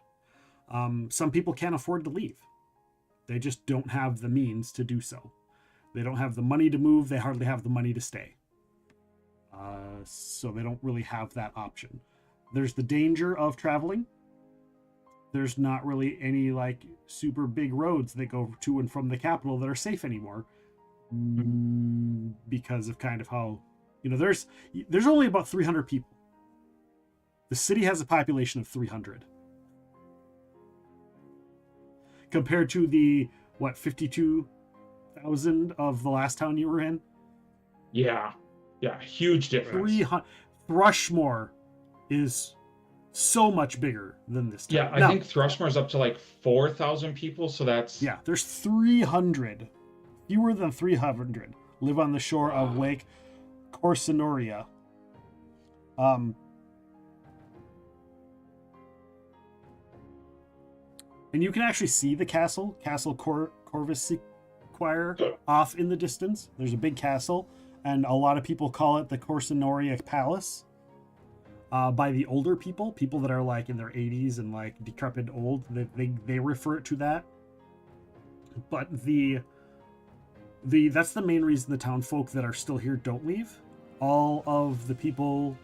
Some people can't afford to leave. They just don't have the means to do so. They don't have the money to move. They hardly have the money to stay. So they don't really have that option. There's the danger of traveling. There's not really any like super big roads that go to and from the capital that are safe anymore, because of kind of how, there's only about 300 people. The city has a population of 300 compared to the 52,000 of the last town you were in. Yeah, huge difference. Thrushmoor is so much bigger than this town. Yeah, I think Thrushmoor's up to like 4,000 people, so that's... Yeah, there's 300. Fewer than 300 live on the shore of Lake Corsinoria. And you can actually see the Castle Corvischior, off in the distance. There's a big castle, and a lot of people call it the Corsinoria Palace. by the older people that are like in their 80s and like decrepit old. They refer it to that. But that's the main reason the town folk that are still here don't leave. All of the people.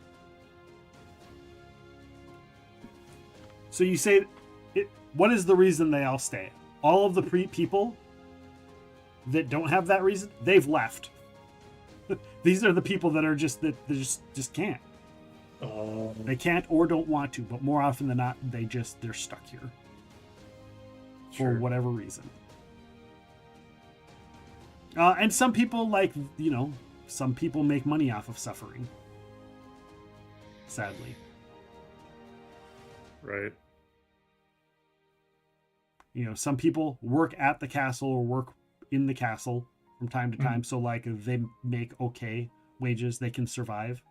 So you say, what is the reason they all stay? All of the people that don't have that reason, they've left. These are the people that are just can't. They can't or don't want to, but more often than not, they're stuck here for whatever reason. And some people, like, you know, some people make money off of suffering. Sadly. Right. You know, some people work at the castle or work in the castle from time to time. So, like, they make okay wages. They can survive.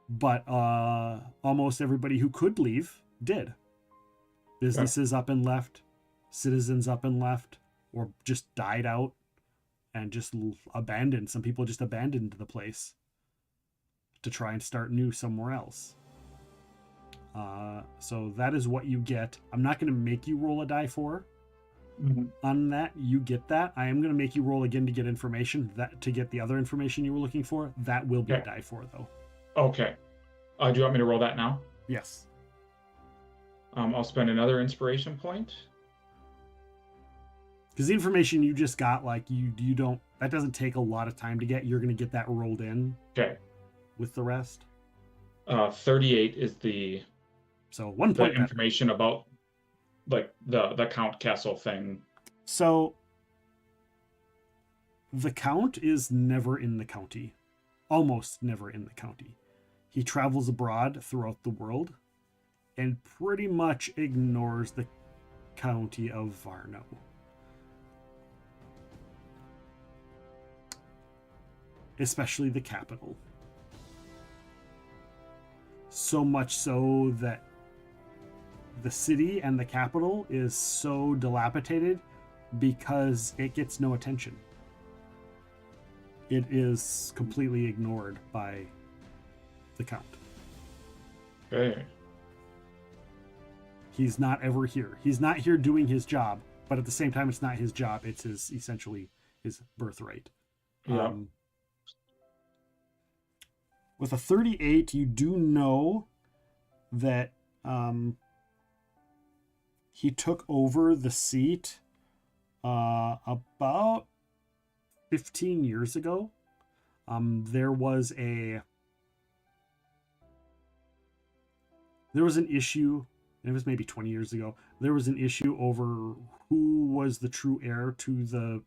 But almost everybody who could leave did. Businesses up and left. Citizens up and left. Or just died out and just abandoned. Some people just abandoned the place to try and start new somewhere else. So that is what you get. I'm not going to make you roll a die for on that. You get that. I am going to make you roll again to get information, that to get the other information you were looking for. That will be a die for, though. Okay. Do you want me to roll that now? Yes. I'll spend another inspiration point. Because the information you just got, like, you don't, that doesn't take a lot of time to get. You're going to get that rolled in. Okay. With the rest. 38 is the. So 1 point. The information about, like, the Count Castle thing. So the Count is never in the county. Almost never in the county. He travels abroad throughout the world and pretty much ignores the county of Varno. Especially the capital. So much so that the city and the capital is so dilapidated because it gets no attention. It is completely ignored by the Count. Okay. He's not ever here. He's not here doing his job, but at the same time, it's not his job. It's his, essentially his birthright. Yeah. With a 38, you do know that he took over the seat about 15 years ago. There was an issue, and it was maybe 20 years ago. There was an issue over who was the true heir to the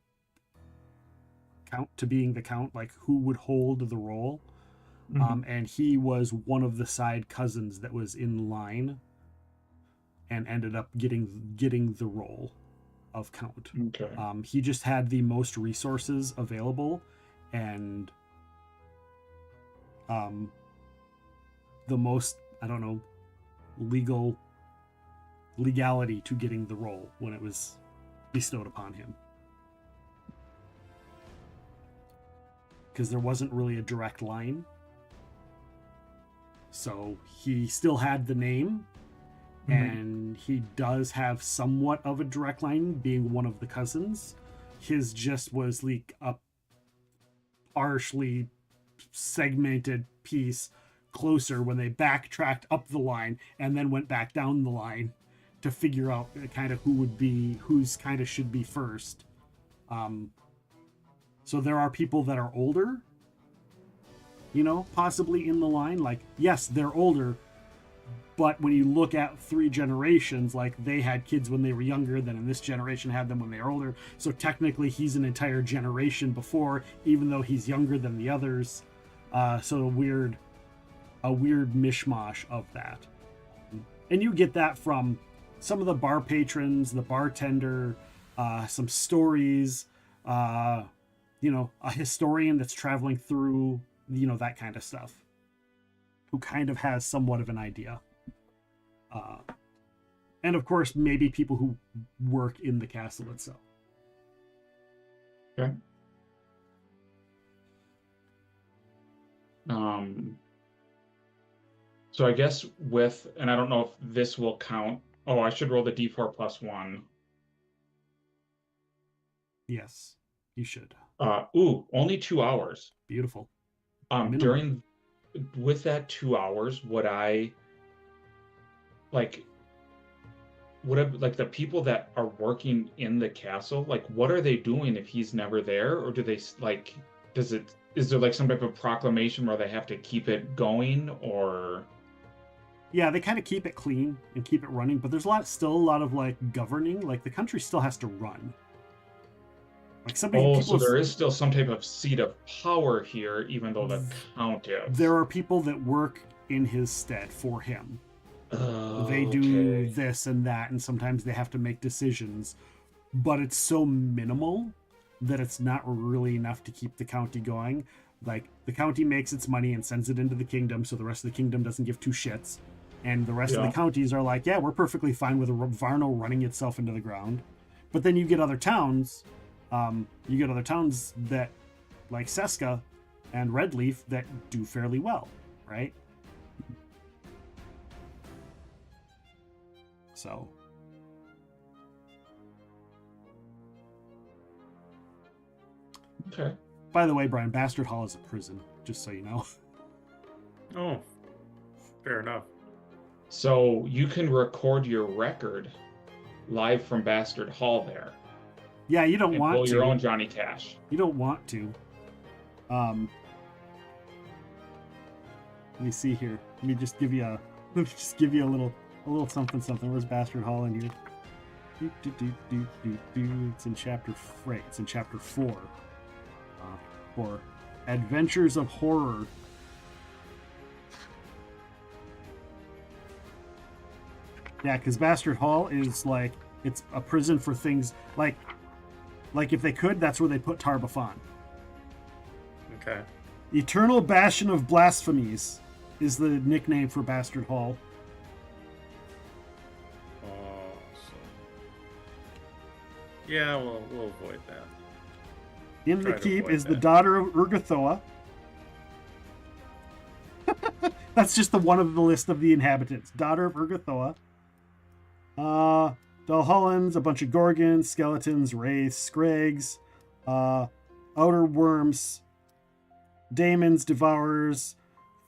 Count, to being the Count, like who would hold the role. And he was one of the side cousins that was in line and ended up getting the role of Count. Okay. He just had the most resources available and the most, I don't know, legality to getting the role when it was bestowed upon him. Because there wasn't really a direct line. So he still had the name, and he does have somewhat of a direct line, being one of the cousins. His just was like a partially segmented piece closer when they backtracked up the line and then went back down the line to figure out kind of who's kind of should be first. So there are people that are older, you know, possibly in the line. Like, yes, they're older, but when you look at 3 generations, like they had kids when they were younger, then in this generation had them when they were older. So technically he's an entire generation before, even though he's younger than the others. So a weird mishmash of that. And you get that from some of the bar patrons, the bartender, some stories, you know, a historian that's traveling through, you know, that kind of stuff, who kind of has somewhat of an idea. And of course, maybe people who work in the castle itself. Okay. So I guess and I don't know if this will count. Oh, I should roll the d4 plus 1. Yes, you should. Only 2 hours. Beautiful. With that 2 hours, would I like the people that are working in the castle, like what are they doing if he's never there? Or do they like, is there like some type of proclamation where they have to keep it going, or? Yeah, they kind of keep it clean and keep it running, but there's still a lot of like governing, like the country still has to run. Like so there is still some type of seat of power here, even though the count is. There are people that work in his stead for him. They do this and that, and sometimes they have to make decisions, but it's so minimal that it's not really enough to keep the county going. Like, the county makes its money and sends it into the kingdom, so the rest of the kingdom doesn't give two shits. And the rest of the counties are like, yeah, we're perfectly fine with Varno running itself into the ground. But then you get other towns, that, like Seska and Redleaf, that do fairly well, right? So. Okay. By the way, Brian, Bastard Hall is a prison, just so you know. Oh, fair enough. So you can record your record live from Bastard Hall there. Yeah, you don't want to. Your own Johnny Cash. You don't want to. Let me see here. Let me just give you a little something. Where's Bastard Hall in here? It's in chapter 4. It's in chapter 4. For Adventures of Horror. Yeah, because Bastard Hall is like, it's a prison for things like if they could, that's where they put Tarbafon. Okay. Eternal Bastion of Blasphemies is the nickname for Bastard Hall. Yeah, we'll avoid that. In the keep is the daughter of Urgathoa. That's just the one of the list of the inhabitants. Daughter of Urgathoa. Dalhullans, a bunch of Gorgons, skeletons, wraiths, scrags, outer worms, daemons, devourers,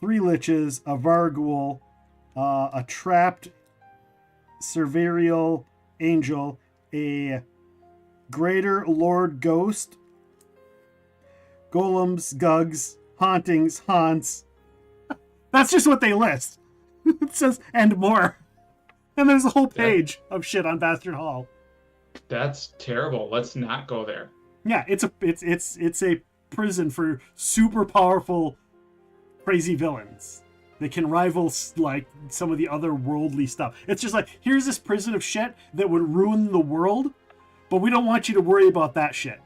3 liches, a varghoul, a trapped servirial angel, a greater lord ghost, golems, gugs, hauntings, haunts. That's just what they list. It says, and more. And there's a whole page of shit on Bastard Hall. That's terrible. Let's not go there. Yeah, it's a prison for super powerful, crazy villains. They can rival like some of the other worldly stuff. It's just like, here's this prison of shit that would ruin the world, but we don't want you to worry about that shit.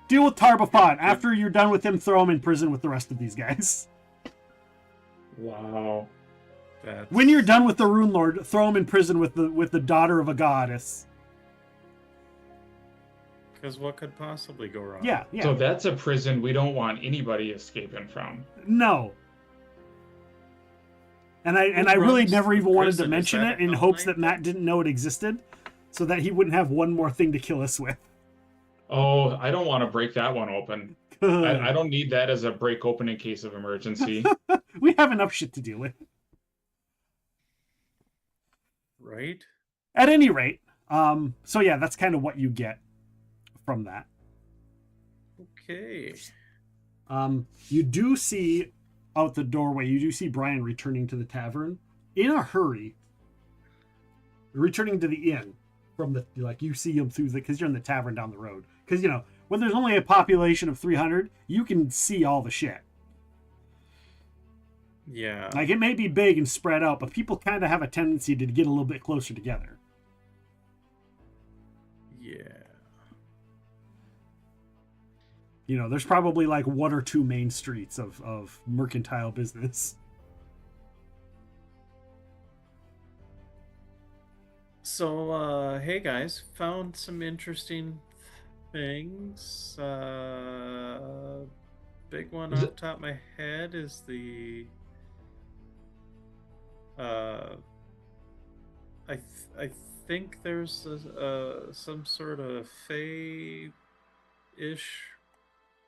Deal with Tarbafon. After you're done with him, throw him in prison with the rest of these guys. Wow. When you're done with the Rune Lord, throw him in prison with the daughter of a goddess. Because what could possibly go wrong? Yeah. So that's a prison we don't want anybody escaping from. No. And I really never even wanted to mention it in hopes that Matt didn't know it existed, so that he wouldn't have one more thing to kill us with. Oh, I don't want to break that one open. I don't need that as a break open in case of emergency. We have enough shit to deal with. Right? At any rate, so yeah, that's kind of what you get from that. Okay. You do see out the doorway, you do see Brian returning to the tavern in a hurry. Returning to the inn from the, like, you see him through because you're in the tavern down the road. Because, you know, when there's only a population of 300, you can see all the shit. Yeah. Like, it may be big and spread out, but people kind of have a tendency to get a little bit closer together. Yeah. You know, there's probably like 1 or 2 main streets of mercantile business. So, hey guys, found some interesting things. big one off the top of my head is the I think there's some sort of Fey-ish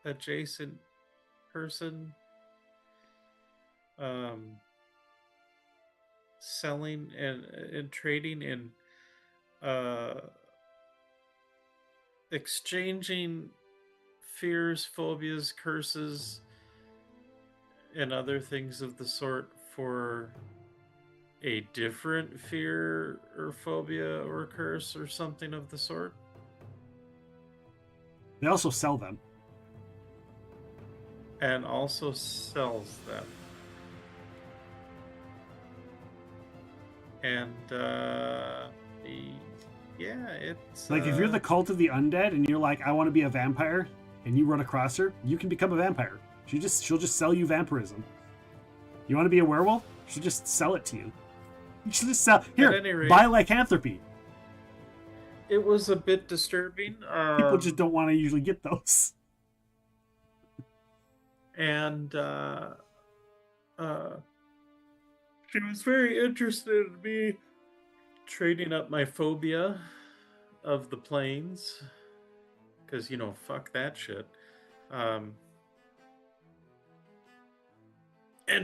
adjacent person selling and trading and exchanging fears, phobias, curses, and other things of the sort for a different fear or phobia or curse or something of the sort. They also sell them. And also sells them. And yeah, it's like if you're the cult of the undead and you're like, I want to be a vampire, and you run across her, you can become a vampire. She'll just sell you vampirism. You want to be a werewolf? She'll just sell it to you. She'll just sell here. Buy lycanthropy. It was a bit disturbing. People just don't want to usually get those. And she was very interested in me trading up my phobia of the plains. Because, fuck that shit. And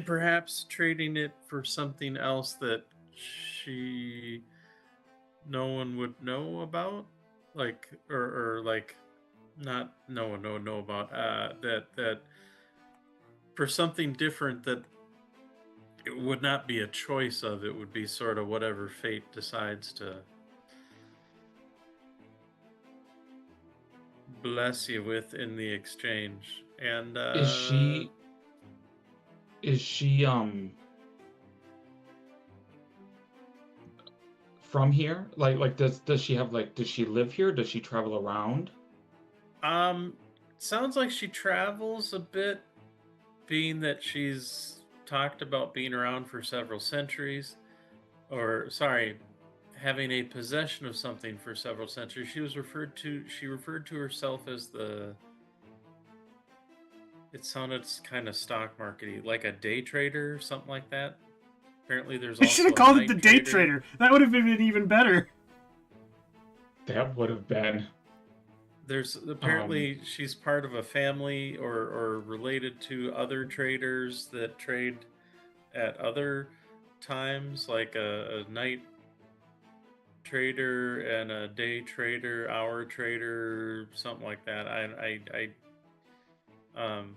perhaps trading it for something else that no one would know about. Like, or like, not no one would know about. That for something different that it would not be a choice of. It would be sort of whatever fate decides to bless you with in the exchange. And is she from here? Like does she have does she live here? Does she travel around? Sounds like she travels a bit, being that she's talked about being around for several centuries, or sorry, having a possession of something for several centuries. She referred to herself as it sounded kind of stock markety, like a day trader or something like that. Apparently there's also I should have called it the day trader. That would have been even better. That would have been. There's apparently she's part of a family or related to other traders that trade at other times, like a night trader and a day trader, hour trader, something like that.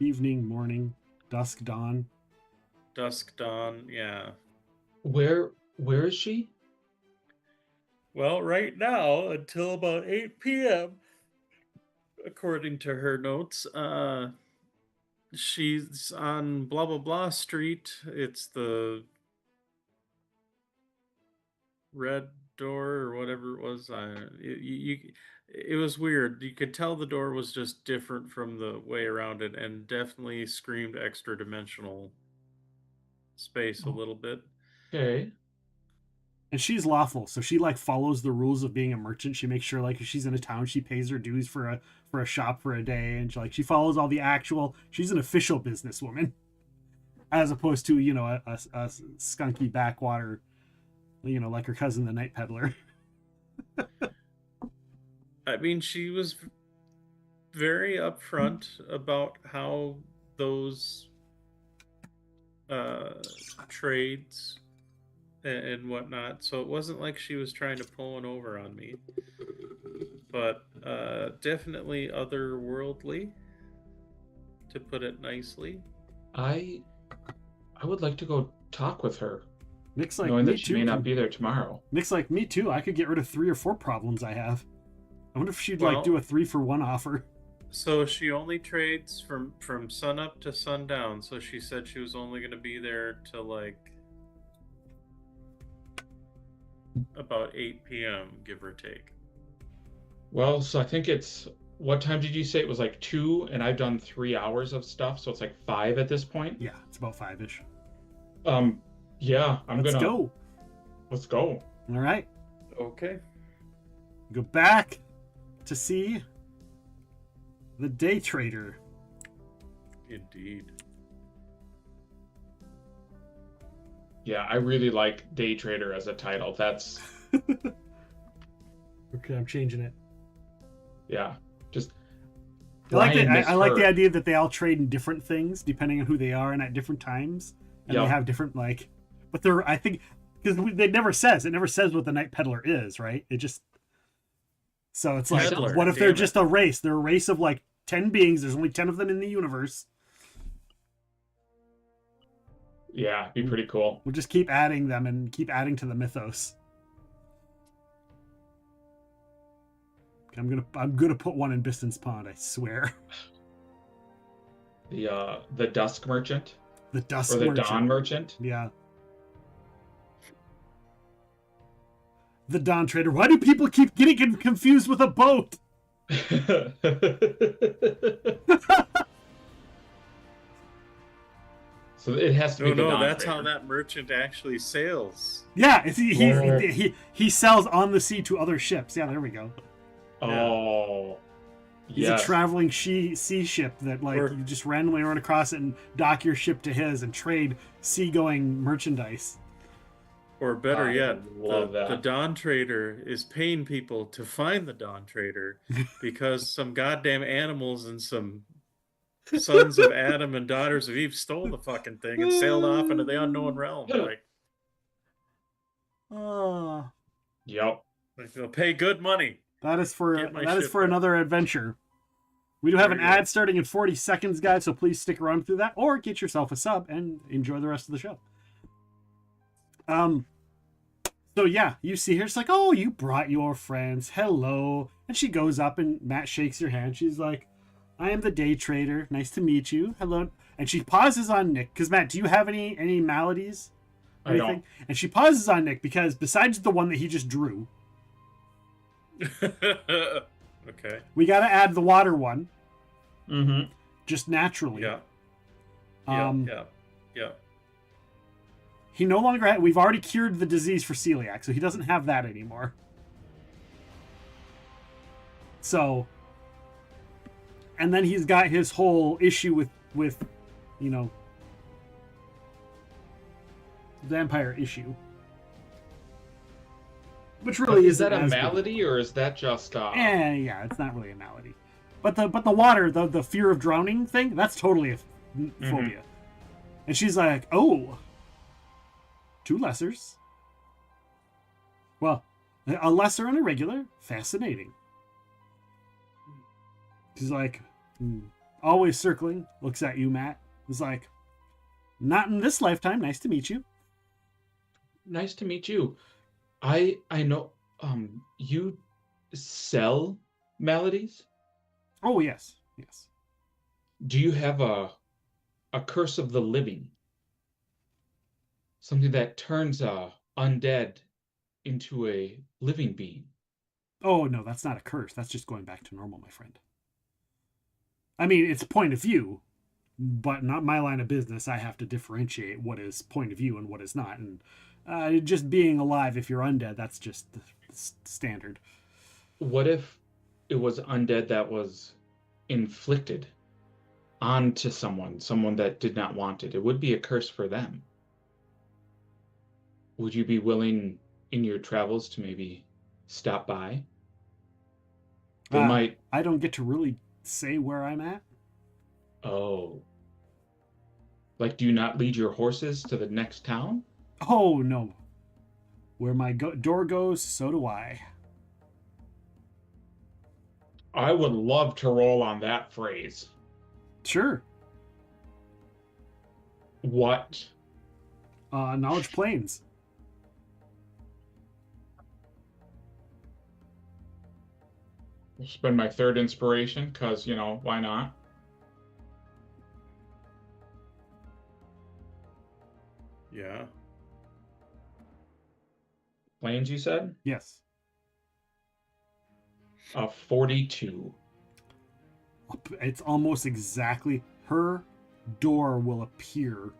Evening, morning, dusk, dawn. Dusk, dawn, yeah. Where is she? Well, right now, until about 8 p.m., according to her notes, she's on blah blah blah street. It's the red door or whatever it was. It was weird. You could tell the door was just different from the way around it, and definitely screamed extra dimensional space a little bit. Okay. And she's lawful, so she follows the rules of being a merchant. She makes sure if she's in a town, she pays her dues for a shop for a day, and she follows all the actual. She's an official businesswoman, as opposed to a skunky backwater, like her cousin, the night peddler. I mean, she was very upfront about how those trades and whatnot, so it wasn't like she was trying to pull one over on me, but definitely otherworldly, to put it nicely. I would like to go talk with her. Nick's knowing that she may not be there tomorrow. Nick's like, me too. I could get rid of 3 or 4 problems I have. I wonder if she'd do a 3-for-1 offer. So she only trades from sun up to sundown. So she said she was only going to be there till about 8 p.m. give or take. Well, so I think it's, what time did you say? It was 2, and I've done 3 hours of stuff, so it's 5 at this point. Yeah, it's about 5-ish. Yeah, Let's go. Let's go. All right. Okay. Go back to see the day trader. Indeed. Yeah, I really like day trader as a title. That's Okay, I'm changing it. yeah. Just I like Brian I like the misheard. idea that they all trade in different things depending on who they are and at different times, and Yep. they have different like. But they're I think because it never says what the Night Peddler is, right? It just so it's like Peddler, what if they're damn just a race? They're a race of like 10 beings. There's only 10 of them in the universe. Yeah, be pretty cool. We'll just keep adding them and keep adding to the mythos. I'm gonna put one in Biston's Pond, I swear. The Dusk Merchant The Dusk or the Merchant. Dawn Merchant. Yeah. The Dawn Trader. Why do people keep getting confused with a boat? So it has to be the No, Dawn that's Trader. how that merchant actually sails. Yeah, he sells on the sea to other ships. Yeah, there we go. Oh, He's yes. a traveling sea ship that like Or- you just randomly run across it and dock your ship to his and trade seagoing merchandise. Or better I yet, love the that. Dawn Trader is paying people to find the Dawn Trader because some goddamn animals and some sons of Adam and daughters of Eve stole the fucking thing and sailed off into the unknown realm. Like Yep. they'll pay good money. That is for Get my that is ship for back. another adventure. We do have an There you go. ad starting in 40 seconds, guys, so please stick around through that or get yourself a sub and enjoy the rest of the show. So yeah, you see her, it's like, oh, you brought your friends. Hello. And she goes up and Matt shakes her hand. She's like, I am the day trader. Nice to meet you. Hello. And she pauses on Nick. Because Matt, do you have any maladies? I don't. And she pauses on Nick because besides the one that he just drew, Okay. we gotta add the water one. Mm-hmm. Just naturally. Yeah. Yeah. He no longer we've already cured the disease for celiac, so he doesn't have that anymore. So, and then he's got his whole issue with vampire issue. Which really Is that isn't a as big. malady or is that just Yeah, it's not really a malady. But the water, the fear of drowning thing, that's totally a phobia. And she's like, oh, 2 lessers. Well, a lesser and a regular, fascinating. She's like, always circling, looks at you, Matt. Is like, not in this lifetime, nice to meet you. Nice to meet you. I know you sell maladies? Oh, yes. Do you have a curse of the living? Something that turns undead into a living being? Oh, no, that's not a curse. That's just going back to normal, my friend. I mean, it's point of view, but not my line of business. I have to differentiate what is point of view and what is not. And just being alive, if you're undead, that's just the standard. What if it was undead that was inflicted onto someone that did not want it? It would be a curse for them. Would you be willing in your travels to maybe stop by? They might. I don't get to really say where I'm at. Oh. Like, do you not lead your horses to the next town? Oh, no. Where my door goes, so do I. I would love to roll on that phrase. Sure. What? Knowledge planes. Spend my third inspiration, because, why not? Yeah. Planes, you said? Yes. 42. It's almost exactly. Her door will appear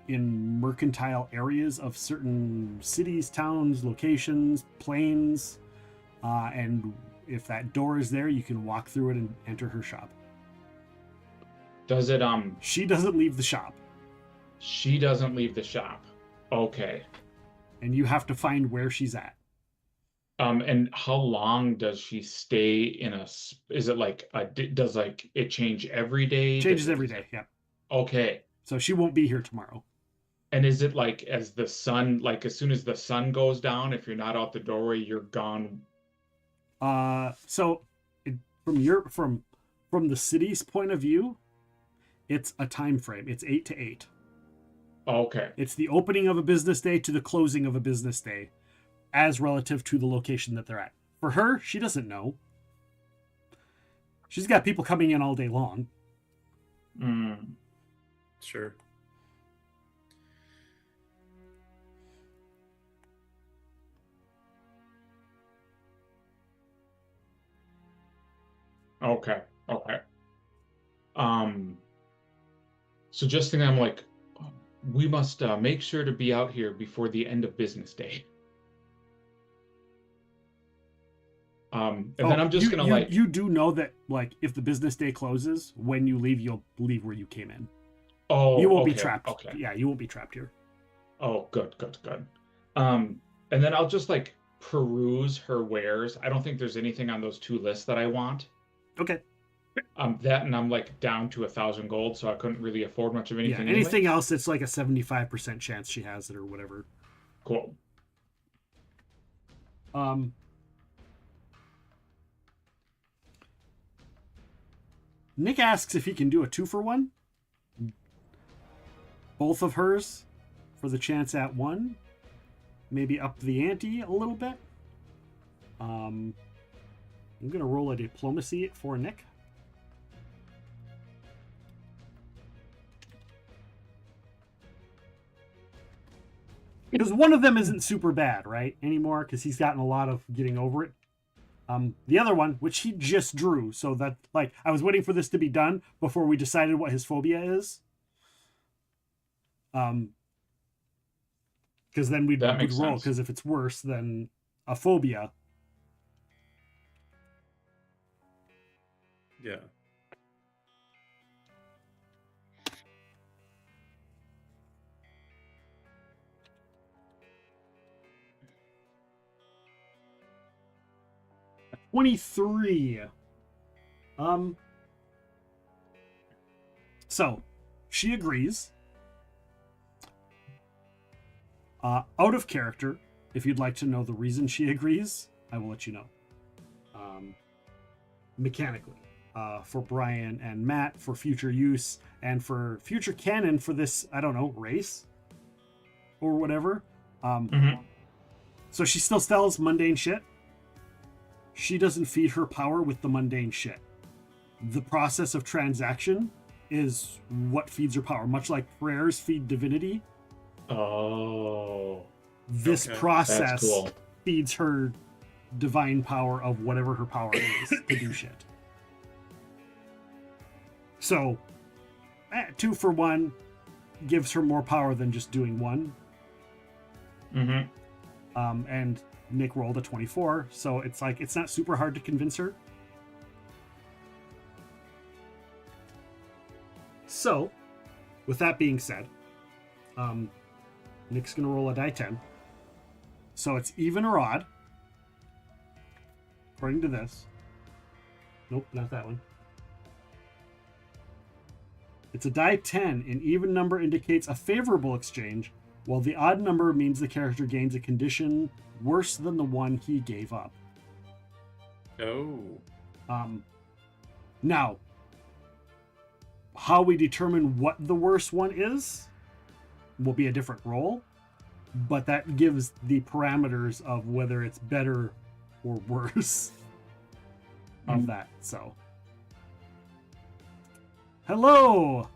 in mercantile areas of certain cities, towns, locations, planes. And if that door is there, you can walk through it and enter her shop. Does it She doesn't leave the shop. She doesn't leave the shop. Okay. And you have to find where she's at. And how long does she stay in a? Is it like does like it change every day? Changes every day. Yeah. Okay. So she won't be here tomorrow. And is it like as the sun, like as soon as the sun goes down, if you're not out the doorway, you're gone? So from the city's point of view, it's a time frame. It's 8 to 8. Okay. It's the opening of a business day to the closing of a business day, as relative to the location that they're at. For her, she doesn't know. She's got people coming in all day long. Sure. Okay. So just think, I'm like, we must make sure to be out here before the end of business day. And then I'm just gonna you do know that, like, if the business day closes, when you leave, you'll leave where you came in. Oh, you won't okay, be trapped. Okay. Yeah, you won't be trapped here. Oh, good. And then I'll just like peruse her wares. I don't think there's anything on those 2 lists that I want. Okay. That, and I'm like down to 1,000 gold, so I couldn't really afford much of anything. Yeah, anything else, it's like a 75% chance she has it or whatever. Cool. Nick asks if he can do a 2-for-1. Both of hers for the chance at 1. Maybe up the ante a little bit. I'm going to roll a diplomacy for Nick. Because one of them isn't super bad, right, anymore, because he's gotten a lot of getting over it. The other one, which he just drew, so that, like, I was waiting for this to be done before we decided what his phobia is. Because then we'd roll, because if it's worse than a phobia. Yeah. A 23. So she agrees. Out of character, if you'd like to know the reason she agrees, I will let you know. Mechanically, for Brian and Matt, for future use, and for future canon for this, I don't know, race or whatever. So she still sells mundane shit. She doesn't feed her power with the mundane shit. The process of transaction is what feeds her power, much like prayers feed divinity. Oh. This okay. process feeds her divine power of whatever her power is to do shit. So, 2-for-1 gives her more power than just doing 1. And Nick rolled a 24, so it's like, it's not super hard to convince her. So, with that being said, Nick's gonna roll a die 10. So it's even or odd, according to this. Nope, not that one. It's a die 10. An even number indicates a favorable exchange, while the odd number means the character gains a condition worse than the one he gave up. Oh. Now, how we determine what the worst one is will be a different roll, but that gives the parameters of whether it's better or worse of that. So, hello,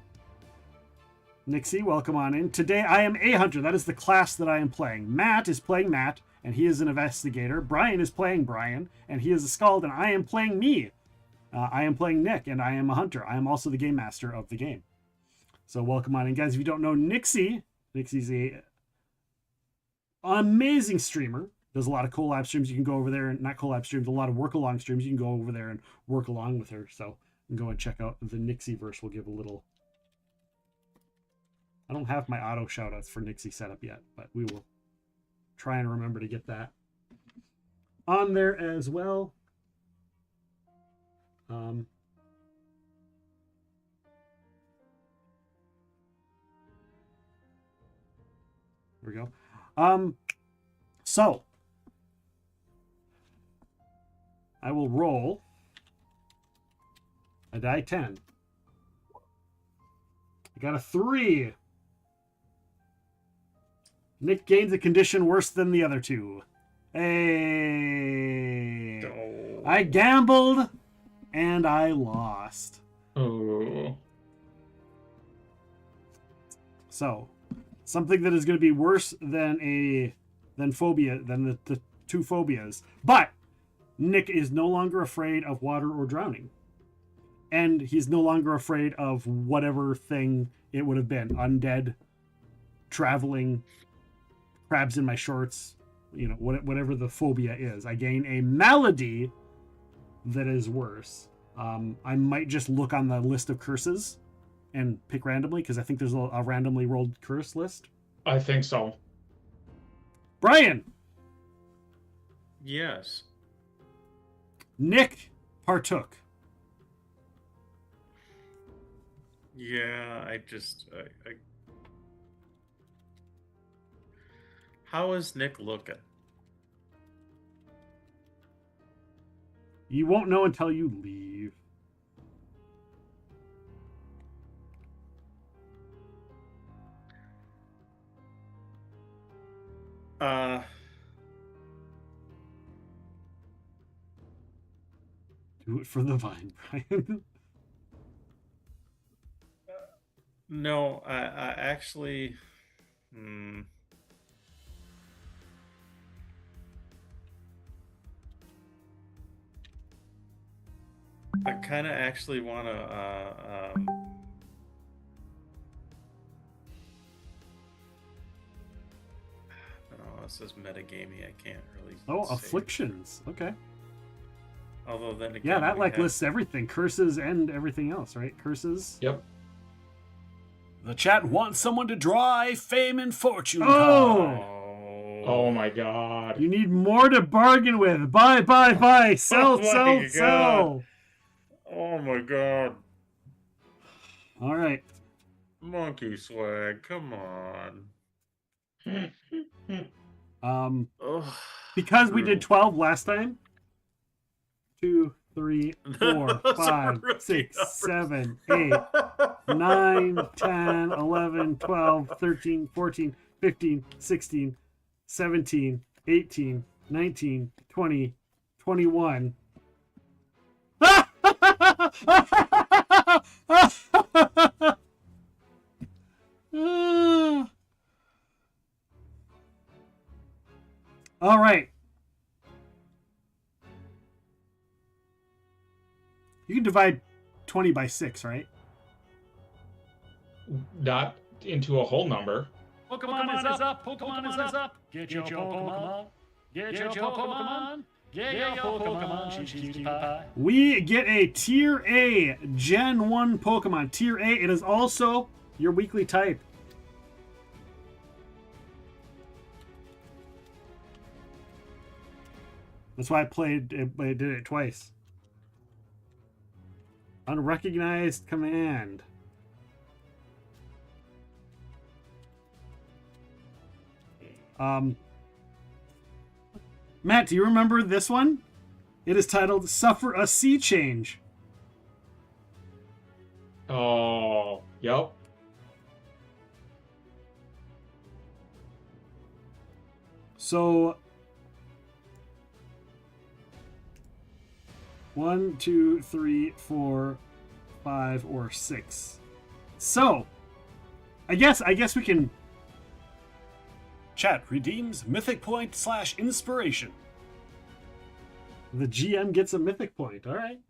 Nixie, welcome on in. Today I am a hunter. That is the class that I am playing. Matt is playing Matt, and he is an investigator. Brian is playing Brian, and he is a skald, and I am playing me. I am playing Nick, and I am a hunter. I am also the game master of the game. So welcome on in, guys. If you don't know Nixie's an amazing streamer. Does a lot of collab streams. You can go over there, and not collab streams, a lot of work along streams. You can go over there and work along with her. So and go and check out the Nixieverse. We'll give a little... I don't have my auto shoutouts for Nixie set up yet, but we will try and remember to get that on there as well. There we go. So I will roll a die 10. I got a 3. Nick gains a condition worse than the other two. Hey. Oh. I gambled and I lost. Oh. So, something that is going to be worse than phobia, than the two phobias. But Nick is no longer afraid of water or drowning. And he's no longer afraid of whatever thing it would have been. Undead, traveling, crabs in my shorts, you know, whatever the phobia is. I gain a malady that is worse. I might just look on the list of curses and pick randomly, because I think there's a randomly rolled curse list. I think so. Brian! Yes. Nick partook. Yeah, I How is Nick looking? You won't know until you leave. Do it for the vine, Brian. No, I actually... I kind of actually want to... this is metagamey. I can't really... Oh, say. afflictions. Okay. Although then again... Yeah, that like have... lists everything. Curses and everything else, right? Curses. Yep. The chat wants someone to draw a fame and fortune card. Oh my god. You need more to bargain with. Buy. Sell, sell. Oh my god. All right. Monkey swag, come on. Ugh. Because we did 12 last time. 2, 3, 4, 5, 6, 7, 8, 9, 10, 11, 12, 13, 14, 15, 16, 17, 18, 19, 20, 21. All right. You can divide 20 by 6, right? Not into a whole number. Pokemon is up. Pokemon is up. Get your Pokemon. Get your Pokemon. Get your Pokemon. We get a Tier A Gen 1 Pokemon. Tier A. It is also your weekly type. That's why I did it twice. Unrecognized command. Matt, do you remember this one? It is titled Suffer a Sea Change. Oh, yep. So 1, 2, 3, 4, 5, or 6. So I guess we can. Chat redeems mythic point / inspiration. The GM gets a mythic point. All right.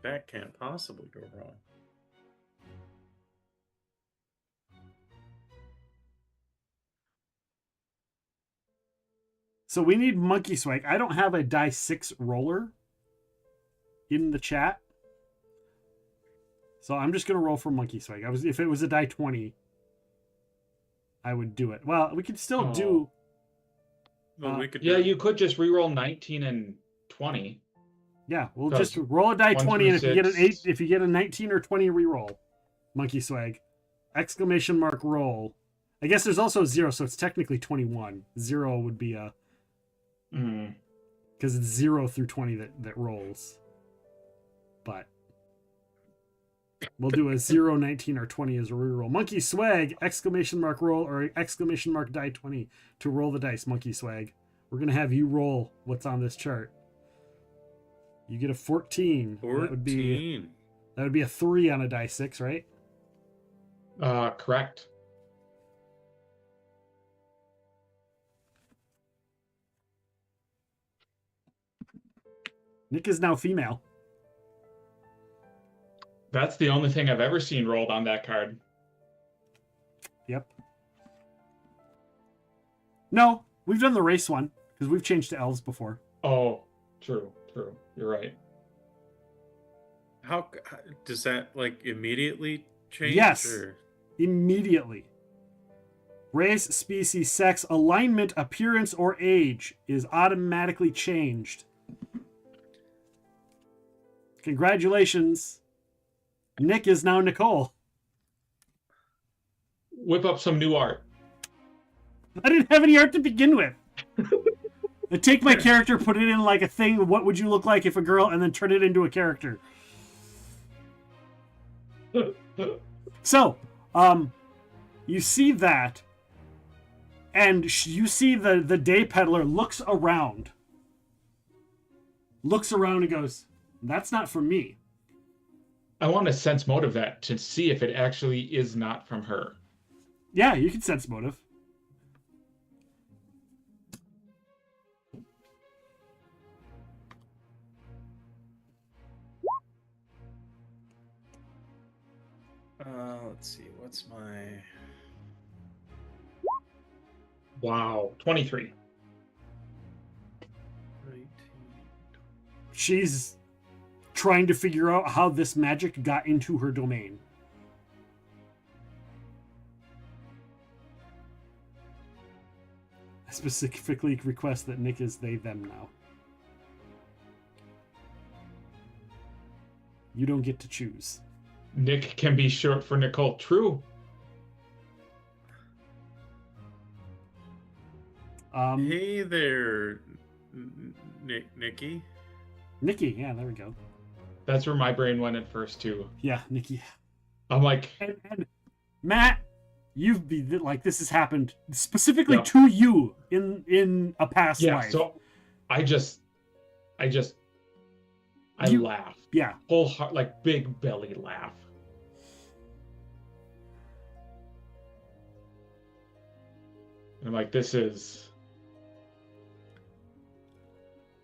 That can't possibly go wrong. So we need monkey swag. I don't have a die 6 roller in the chat. So I'm just going to roll for monkey swag. If it was a die 20, I would do it. Well, we could still do... Well, we could Yeah, you could just reroll 19 and 20. Yeah, we'll just roll a die 20, and if you get an 8, if you get a 19 or 20, reroll. Monkey swag. Exclamation mark roll. I guess there's also a 0, so it's technically 21. 0 would be a... Because it's 0 through 20 that rolls. But we'll do a 0, 19, or 20 as a reroll. Monkey swag, exclamation mark roll, or exclamation mark die 20 to roll the dice, monkey swag. We're going to have you roll what's on this chart. You get a 14. 14. That would be a 3 on a die 6, right? Correct. Nick is now female. That's the only thing I've ever seen rolled on that card. Yep. No, we've done the race one, because we've changed to elves before. Oh, true. You're right. How does that, like, immediately change? Yes, or? Immediately. Race, species, sex, alignment, appearance, or age is automatically changed. Congratulations. Nick is now Nicole. Whip up some new art. I didn't have any art to begin with. I take my character, put it in like a thing. What would you look like if a girl, and then turn it into a character. So, you see that, and you see the day peddler looks around and goes, "That's not from me." I want to sense motive that to see if it actually is not from her. Yeah, you can sense motive. Let's see. What's my... Wow, 23. She's trying to figure out how this magic got into her domain. I specifically request that Nick is they, them now. You don't get to choose. Nick can be short for Nicole. True. Hey there, Nikki. Nikki, yeah, there we go. That's where my brain went at first, too. Yeah, Nikki. I'm like... And Matt, you've been, like, this has happened specifically to you in a past life. Yeah, so I laugh. Yeah. Whole heart, like, big belly laugh. And I'm like, this is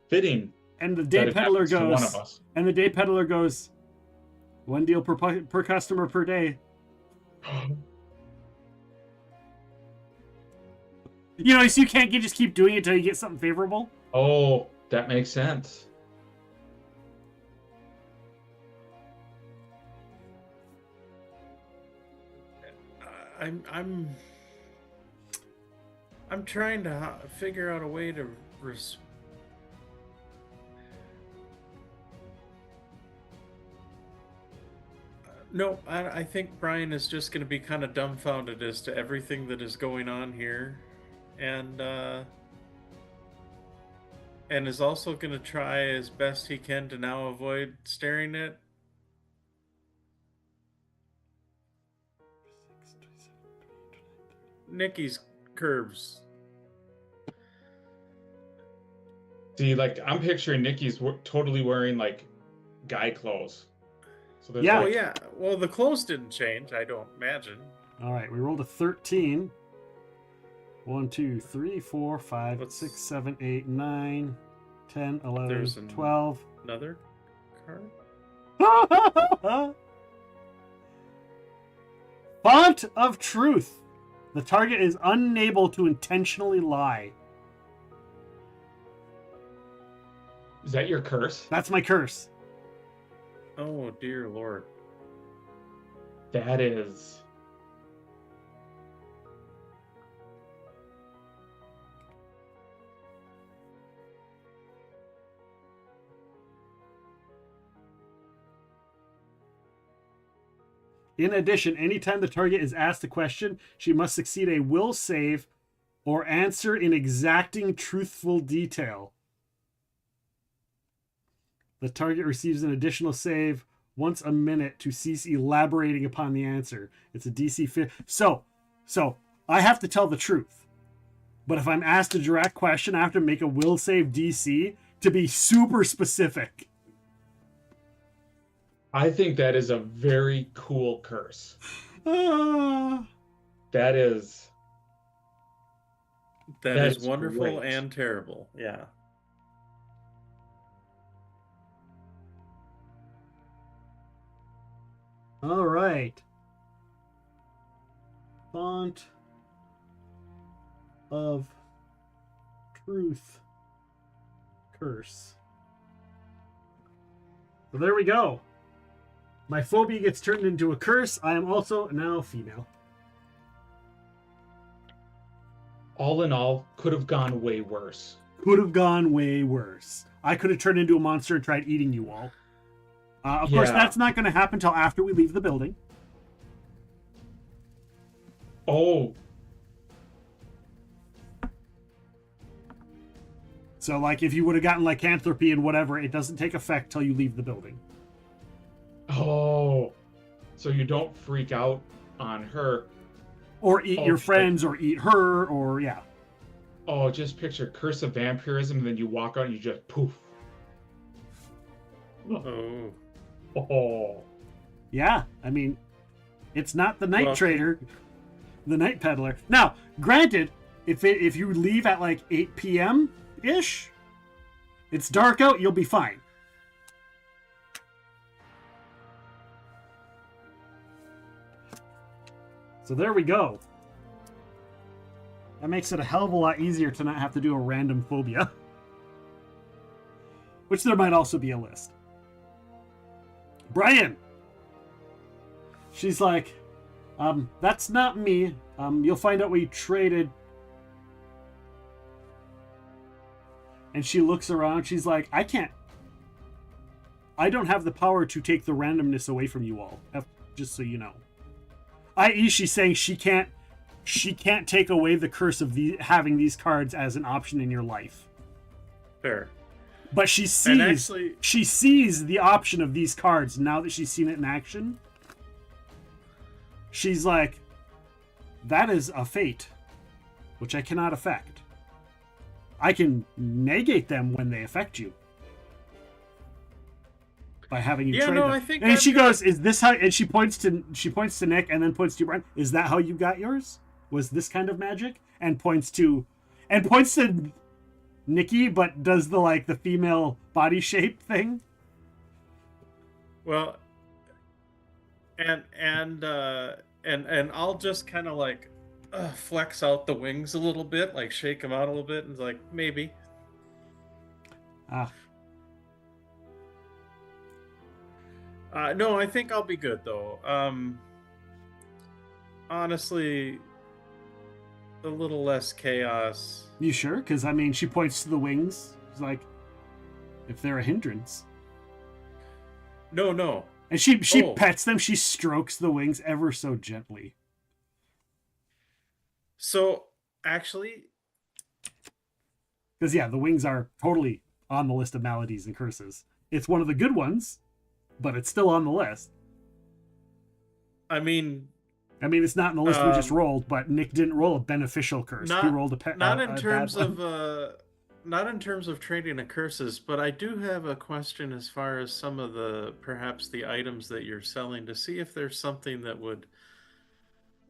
fitting. And the day peddler goes, one deal per customer per day. You know, so you can't just keep doing it until you get something favorable. Oh, that makes sense. I'm trying to figure out a way to No, I think Brian is just going to be kind of dumbfounded as to everything that is going on here, and is also going to try as best he can to now avoid staring at Nikki's curves. See, like, I'm picturing Nikki's totally wearing, like, guy clothes. So yeah. Like... Oh, yeah. Well, the clothes didn't change, I don't imagine. All right, we rolled a 13. 1, 2, 3, 4, 5, 6, 7, 8, 9, 10, 11, 12. Another card? Font of Truth. The target is unable to intentionally lie. Is that your curse? That's my curse. Oh dear Lord. That is. In addition, anytime the target is asked a question, she must succeed a will save or answer in exacting truthful detail. The target receives an additional save once a minute to cease elaborating upon the answer. It's a DC 50. So I have to tell the truth. But if I'm asked a direct question, I have to make a will save DC to be super specific. I think that is a very cool curse. That is wonderful great. and terrible. Yeah. All right. Font of Truth curse. So there we go. My phobia gets turned into a curse. I am also now female. All in all, could have gone way worse. Could have gone way worse. I could have turned into a monster and tried eating you all. Of course, that's not going to happen until after we leave the building. Oh. So, like, if you would have gotten lycanthropy and whatever, it doesn't take effect till you leave the building. Oh. So you don't freak out on her. Or eat your friends, or eat her, or, yeah. Oh, just picture Curse of Vampirism, and then you walk out and you just poof. Oh. Oh. Yeah, I mean, it's not the night trader, the night peddler. Now, granted, if you leave at like 8 p.m.-ish, it's dark out, you'll be fine. So there we go. That makes it a hell of a lot easier to not have to do a random phobia. Which there might also be a list. Brian! She's like, that's not me. You'll find out we traded. And she looks around. She's like, I don't have the power to take the randomness away from you all. Just so you know. I.e., she's saying she can't take away the curse of having these cards as an option in your life. Fair. But she sees the option of these cards now that she's seen it in action. She's like, that is a fate, which I cannot affect. I can negate them when they affect you. By having you trade them. I think and she goes, is this how, and she points to Nick and then points to Brian. Is that how you got yours? Was this kind of magic? And points to Nikki, but does the female body shape thing. Well, and I'll just kind of flex out the wings a little bit, shake them out a little bit, and maybe. No, I think I'll be good though. Honestly, a little less chaos. You sure? Because she points to the wings. It's like, if they're a hindrance. No. And she pets them. She strokes the wings ever so gently. So actually, because the wings are totally on the list of maladies and curses. It's one of the good ones, but it's still on the list. I mean, it's not in the list we just rolled, but Nick didn't roll a beneficial curse. He rolled a pet. Not in terms of trading the curses, but I do have a question as far as some of perhaps the items that you're selling to see if there's something that would,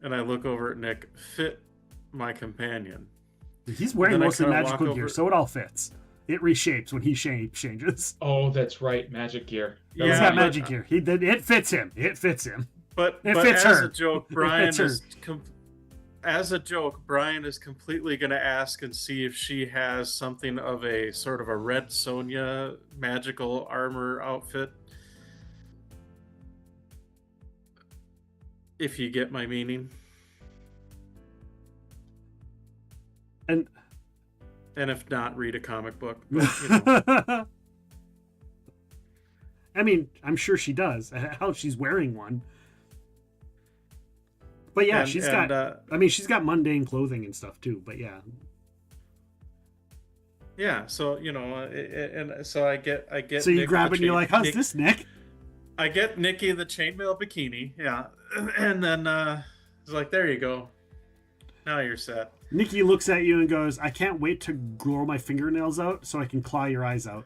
and I look over at Nick, fit my companion. He's wearing mostly magical gear, so it all fits. It reshapes when he changes. Oh, that's right, magic gear. He's got magic gear. It fits him. It fits him. But fits as her. a joke, Brian as a joke, Brian is completely going to ask and see if she has something of a sort of a Red Sonja magical armor outfit. If you get my meaning. And if not, read a comic book. But, you know. I mean, I'm sure she does. Hell, she's wearing one. But yeah, she's got mundane clothing and stuff too. But yeah. Yeah, so you know, and so I get. So you grab it and you're like, "How's this, Nick?" I get Nikki the chainmail bikini, yeah, and then it's like, "There you go. Now you're set." Nikki looks at you and goes, "I can't wait to grow my fingernails out so I can claw your eyes out."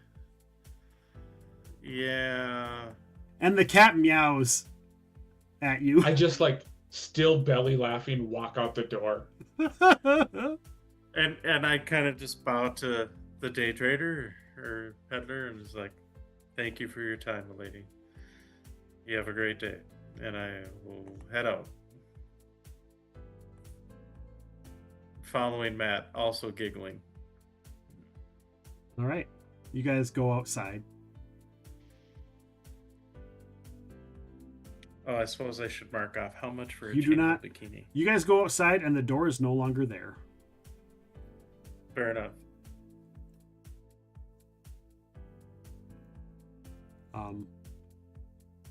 Yeah. And the cat meows at you. I just like still belly laughing, walk out the door. and I kind of just bow to the day trader or peddler and is like, "Thank you for your time, milady. You have a great day." And I will head out. Following Matt, also giggling. All right. You guys go outside. Oh, I suppose I should mark off how much for a You do not. bikini. You guys go outside and the door is no longer there. Fair enough.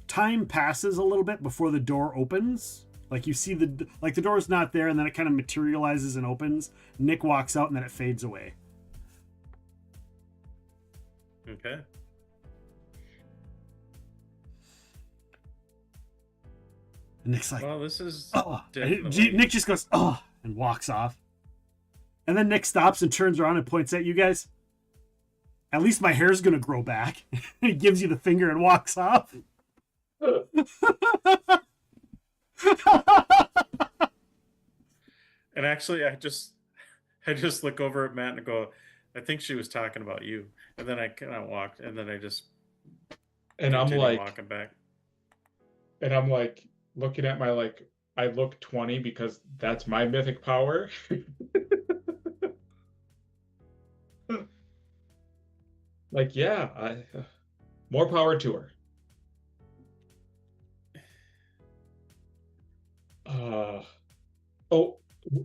Time passes a little bit before the door opens. Like you see the door's not there, and then it kind of materializes and opens. Nick walks out, and then it fades away. Okay. And Nick's like, "Well, this is definitely..." Nick just goes, "Oh," and walks off. And then Nick stops and turns around and points at you guys. "At least my hair's gonna grow back." He gives you the finger and walks off. And actually, I just look over at Matt and go, "I think she was talking about you." And then I kind of walked, and then I just and I'm like walking back. And I'm like looking at my I look 20 because that's my mythic power. More power to her.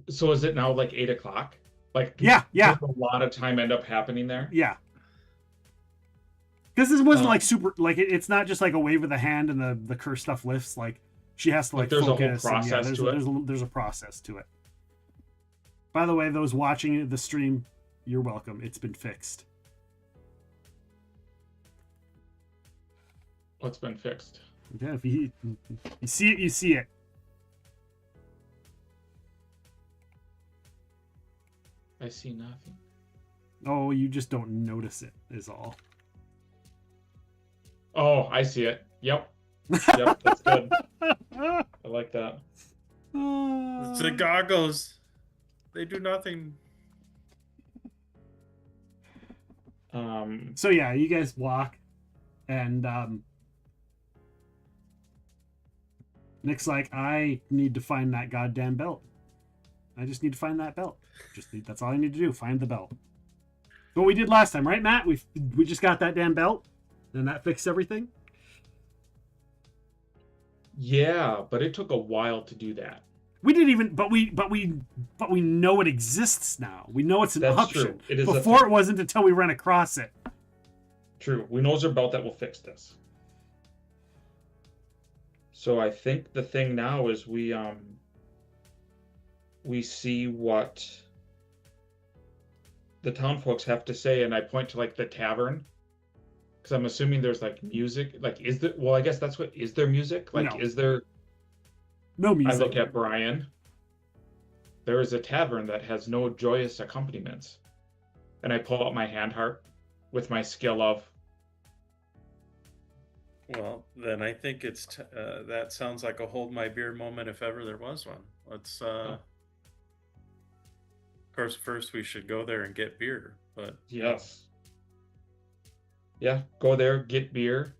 So is it now like 8 o'clock? Yeah. Does a lot of time end up happening there? Yeah. Because this wasn't super, it's not just like a wave of the hand and the curse stuff lifts. Like, she has to there's focus. A whole process to it. There's a process to it. By the way, those watching the stream, you're welcome. It's been fixed. What's been fixed? Yeah, if you see it, you see it. I see nothing. Oh, you just don't notice it, is all. Oh, I see it. Yep. Yep, that's good. I like that. It's the goggles. They do nothing. So yeah, you guys walk, and Nick's like, "I need to find that goddamn belt. I just need to find that belt. That's all I need to do. Find the belt." What we did last time, right, Matt? We just got that damn belt, and that fixed everything. Yeah, but it took a while to do that. We didn't even, but we know it exists now. We know it's an option. True. It is Before it wasn't until we ran across it. True. We know there's a belt that will fix this. So I think the thing now is we see what the town folks have to say, and I point to the tavern, because I'm assuming there's music. Is there? Well, I guess that's what is there music? No. Is there? No music. I look at Brian. There is a tavern that has no joyous accompaniments, and I pull out my hand harp with my skill of. Well, then I think it's that sounds like a hold my beer moment if ever there was one. Let's. Of course, first we should go there and get beer. But yes. Yeah, go there, get beer,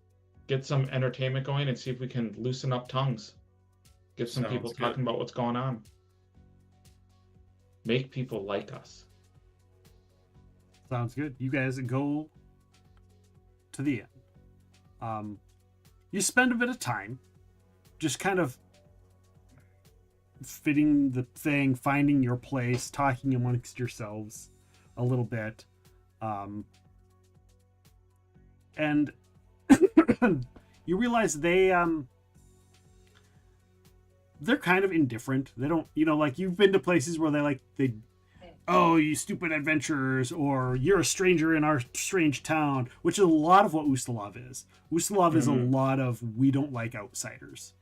get some entertainment going, and see if we can loosen up tongues. Get some people talking about what's going on. make people like us. Sounds good. You guys go to the end. You spend a bit of time just kind of fitting the thing, finding your place, talking amongst yourselves a little bit. And you realize they're kind of indifferent. They don't, like you've been to places where oh, you stupid adventurers, or you're a stranger in our strange town, which is a lot of what Ustalav is. Ustalav is a lot of we don't like outsiders.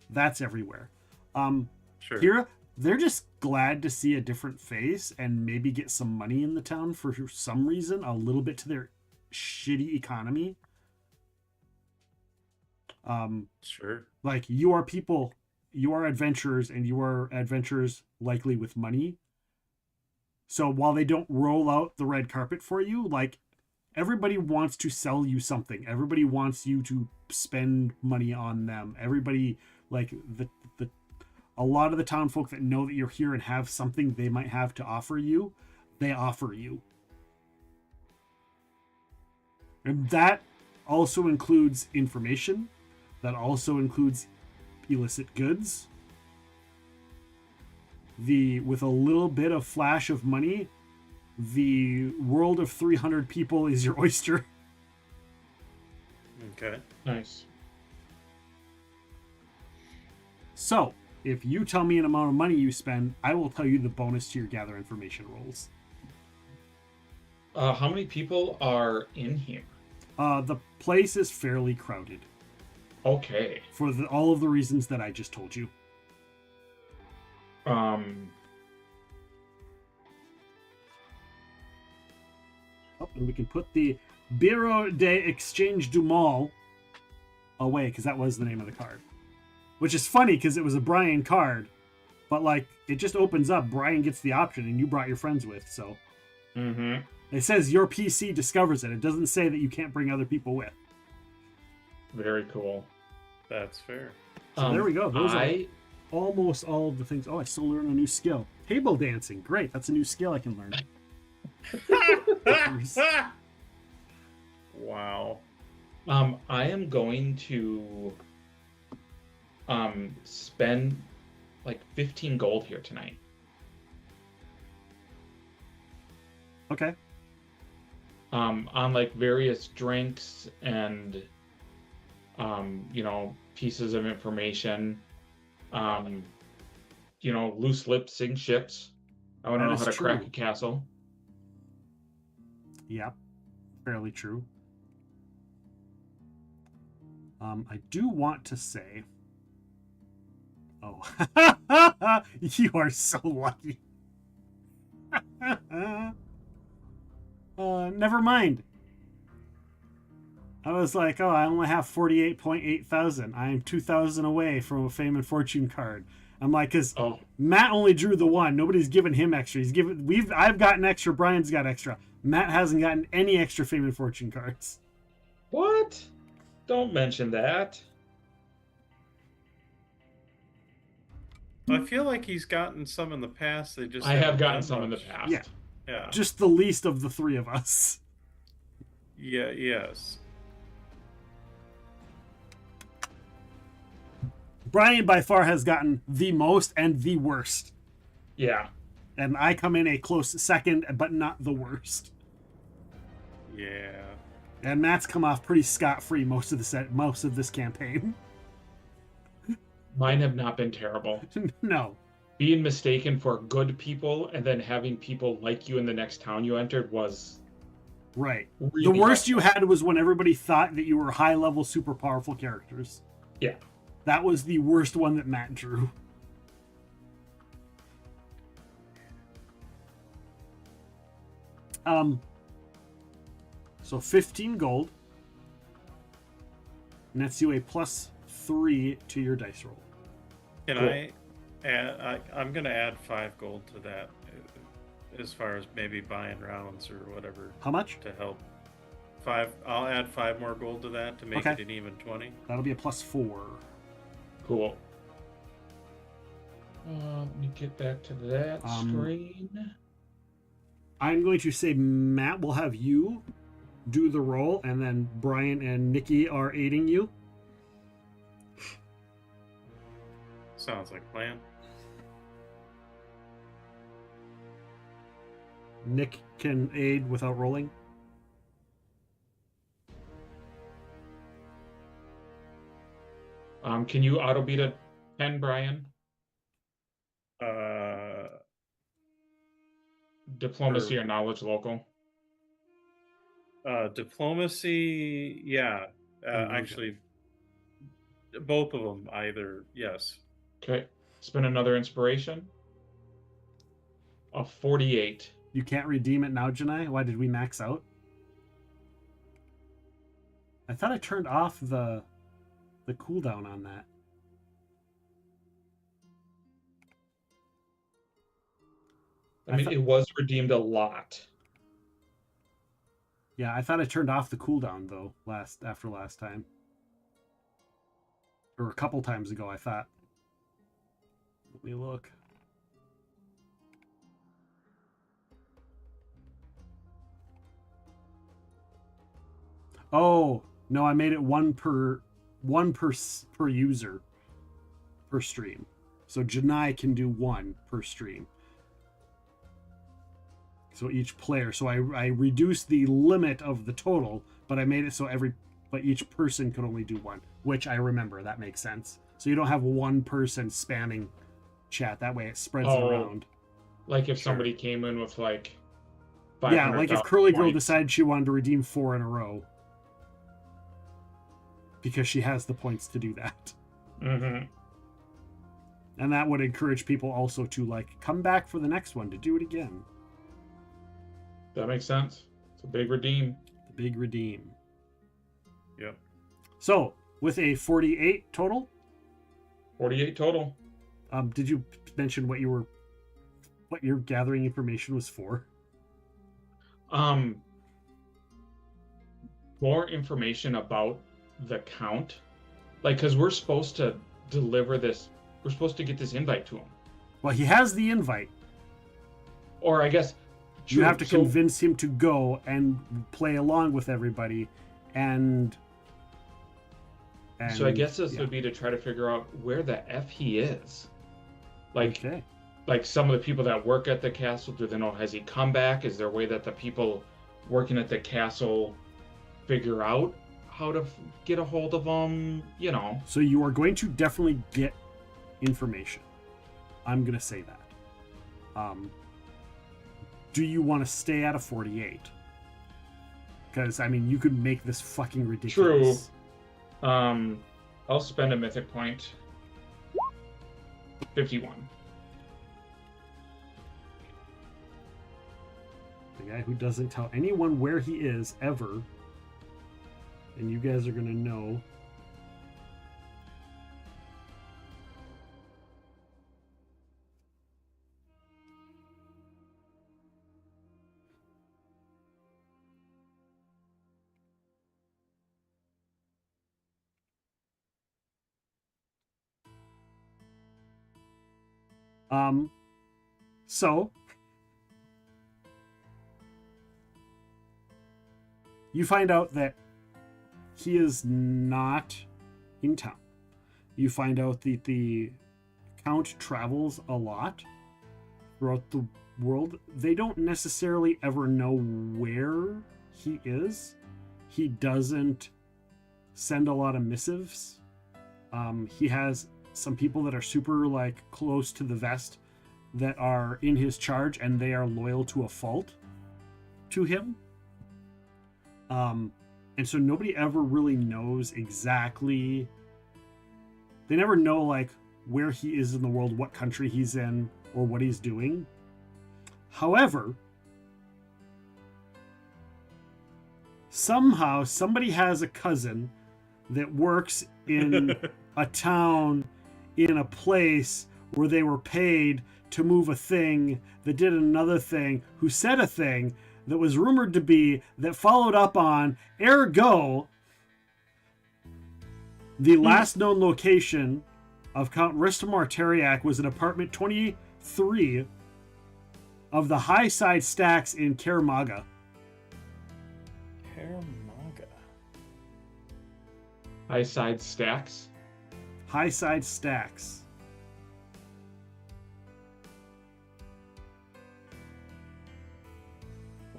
That's everywhere. Sure. Here, they're just glad to see a different face and maybe get some money in the town for some reason, a little bit to their shitty economy. Sure. Like, you are people, you are adventurers, and you are adventurers likely with money. So while they don't roll out the red carpet for you, like, everybody wants to sell you something. Everybody wants you to spend money on them. Everybody, like, a lot of the town folk that know that you're here and have something they might have to offer you, they offer you. And that also includes information. That also includes illicit goods. With a little bit of flash of money, the world of 300 people is your oyster. Okay. Nice. So, if you tell me an amount of money you spend, I will tell you the bonus to your gather information rolls. How many people are in here? The place is fairly crowded. Okay. For all of the reasons that I just told you. Oh, and we can put the Bureau d'Exchange du Mal away, because that was the name of the card. Which is funny, because it was a Brian card. But, like, it just opens up. Brian gets the option, and you brought your friends with, so. Mm-hmm. It says your PC discovers it. It doesn't say that you can't bring other people with. Very cool. That's fair. So there we go. Those are almost all of the things. Oh, I still learn a new skill. Table dancing. Great. That's a new skill I can learn. Wow. I am going to spend like 15 gold here tonight. Okay. On like various drinks and pieces of information. Loose lips sink ships. I want to know how to crack a castle. Yep. Fairly true. I do want to say... Oh. You are so lucky. Never mind. I was like, oh, I only have 48.8 thousand. I am 2,000 away from a fame and fortune card. I'm like, because Matt only drew the one. Nobody's given him extra. I've gotten extra. Brian's got extra. Matt hasn't gotten any extra fame and fortune cards. What? Don't mention that. I feel like he's gotten some in the past. I have gotten some in the past. Yeah. Just the least of the three of us. Yeah. Yes. Brian by far has gotten the most and the worst. Yeah. And I come in a close second, but not the worst. Yeah. And Matt's come off pretty scot-free most of this campaign. Mine have not been terrible. No. Being mistaken for good people and then having people like you in the next town you entered was... Right. Really the worst you had was when everybody thought that you were high-level, super powerful characters. Yeah. That was the worst one that Matt drew. So 15 gold nets you a +3 to your dice roll. Can I add? I'm going to add 5 gold to that, as far as maybe buying rounds or whatever. How much? To help. 5. I'll add 5 more gold to that to make it an even 20. That'll be a +4. Cool. Let me get back to that screen. I'm going to say, Matt, we'll have you do the roll, and then Brian and Nikki are aiding you. Sounds like a plan. Nick can aid without rolling. Can you auto beat a 10, Brian? Diplomacy or knowledge local? Diplomacy, yeah. Actually, both of them either, yes. Okay. Spend another inspiration. A 48. You can't redeem it now, Janai? Why did we max out? I thought I turned off the cooldown on that. I mean, it was redeemed a lot. Yeah, I thought I turned off the cooldown though after last time. Or a couple times ago, I thought. Let me look. Oh, no, I made it one per user per stream. So Janai can do one per stream. So each player. So I reduced the limit of the total, but I made it so each person could only do one, which I remember. That makes sense. So you don't have one person spamming chat. That way it spreads around. Like if somebody came in with like 500, like if Curly Girl decided she wanted to redeem 4 in a row. Because she has the points to do that. Mm-hmm. And that would encourage people also to like come back for the next one to do it again. That makes sense. It's a big redeem. The big redeem. Yep. So with a 48 total. 48 total. Did you mention what your gathering information was for? More information about the Count, like, because we're supposed to deliver this. We're supposed to get this invite to him. Well, he has the invite. Or I guess you have to convince him to go and play along with everybody, and so I guess this would be to try to figure out where the F he is. Like, like some of the people that work at the castle, do they know, has he come back? Is there a way that the people working at the castle figure out how to get a hold of him, you know? So you are going to definitely get information. I'm going to say that. Do you want to stay at a 48? Because, I mean, you could make this fucking ridiculous. True. I'll spend a mythic point. 51. The guy who doesn't tell anyone where he is ever. And you guys are going to know. So you find out that he is not in town. You find out that the Count travels a lot throughout the world. They don't necessarily ever know where he is. He doesn't send a lot of missives. He has some people that are super like close to the vest that are in his charge, and they are loyal to a fault to him. And so nobody ever really knows exactly. They never know like where he is in the world, what country he's in, or what he's doing. However, somehow somebody has a cousin that works in a town in a place where they were paid to move a thing that did another thing, who said a thing that was rumored to be, that followed up on, ergo, the last known location of Count Ristomaur Tiriac was in apartment 23 of the High Side Stacks in Caramaga. Caramaga. High Side Stacks? High Side Stacks.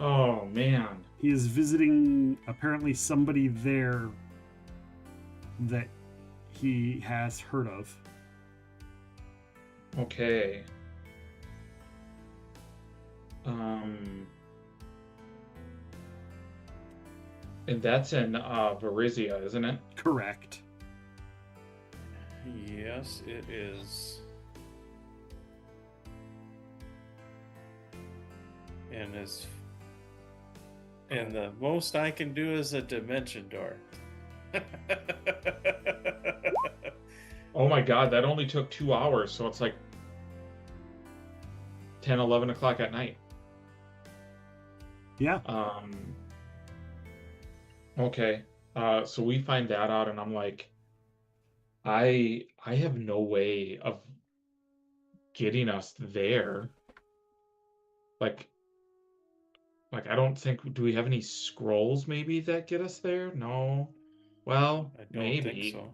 Oh, man. He is visiting, apparently, somebody there that he has heard of. Okay. And that's in Varizia, isn't it? Correct. Yes, it is. And the most I can do is a dimension door. Oh my god, that only took 2 hours, so it's like 10, 11 o'clock at night. Yeah. Okay. So we find that out, and I'm like, I have no way of getting us there. Like I don't think, do we have any scrolls maybe that get us there? No. Well, I don't maybe. think so.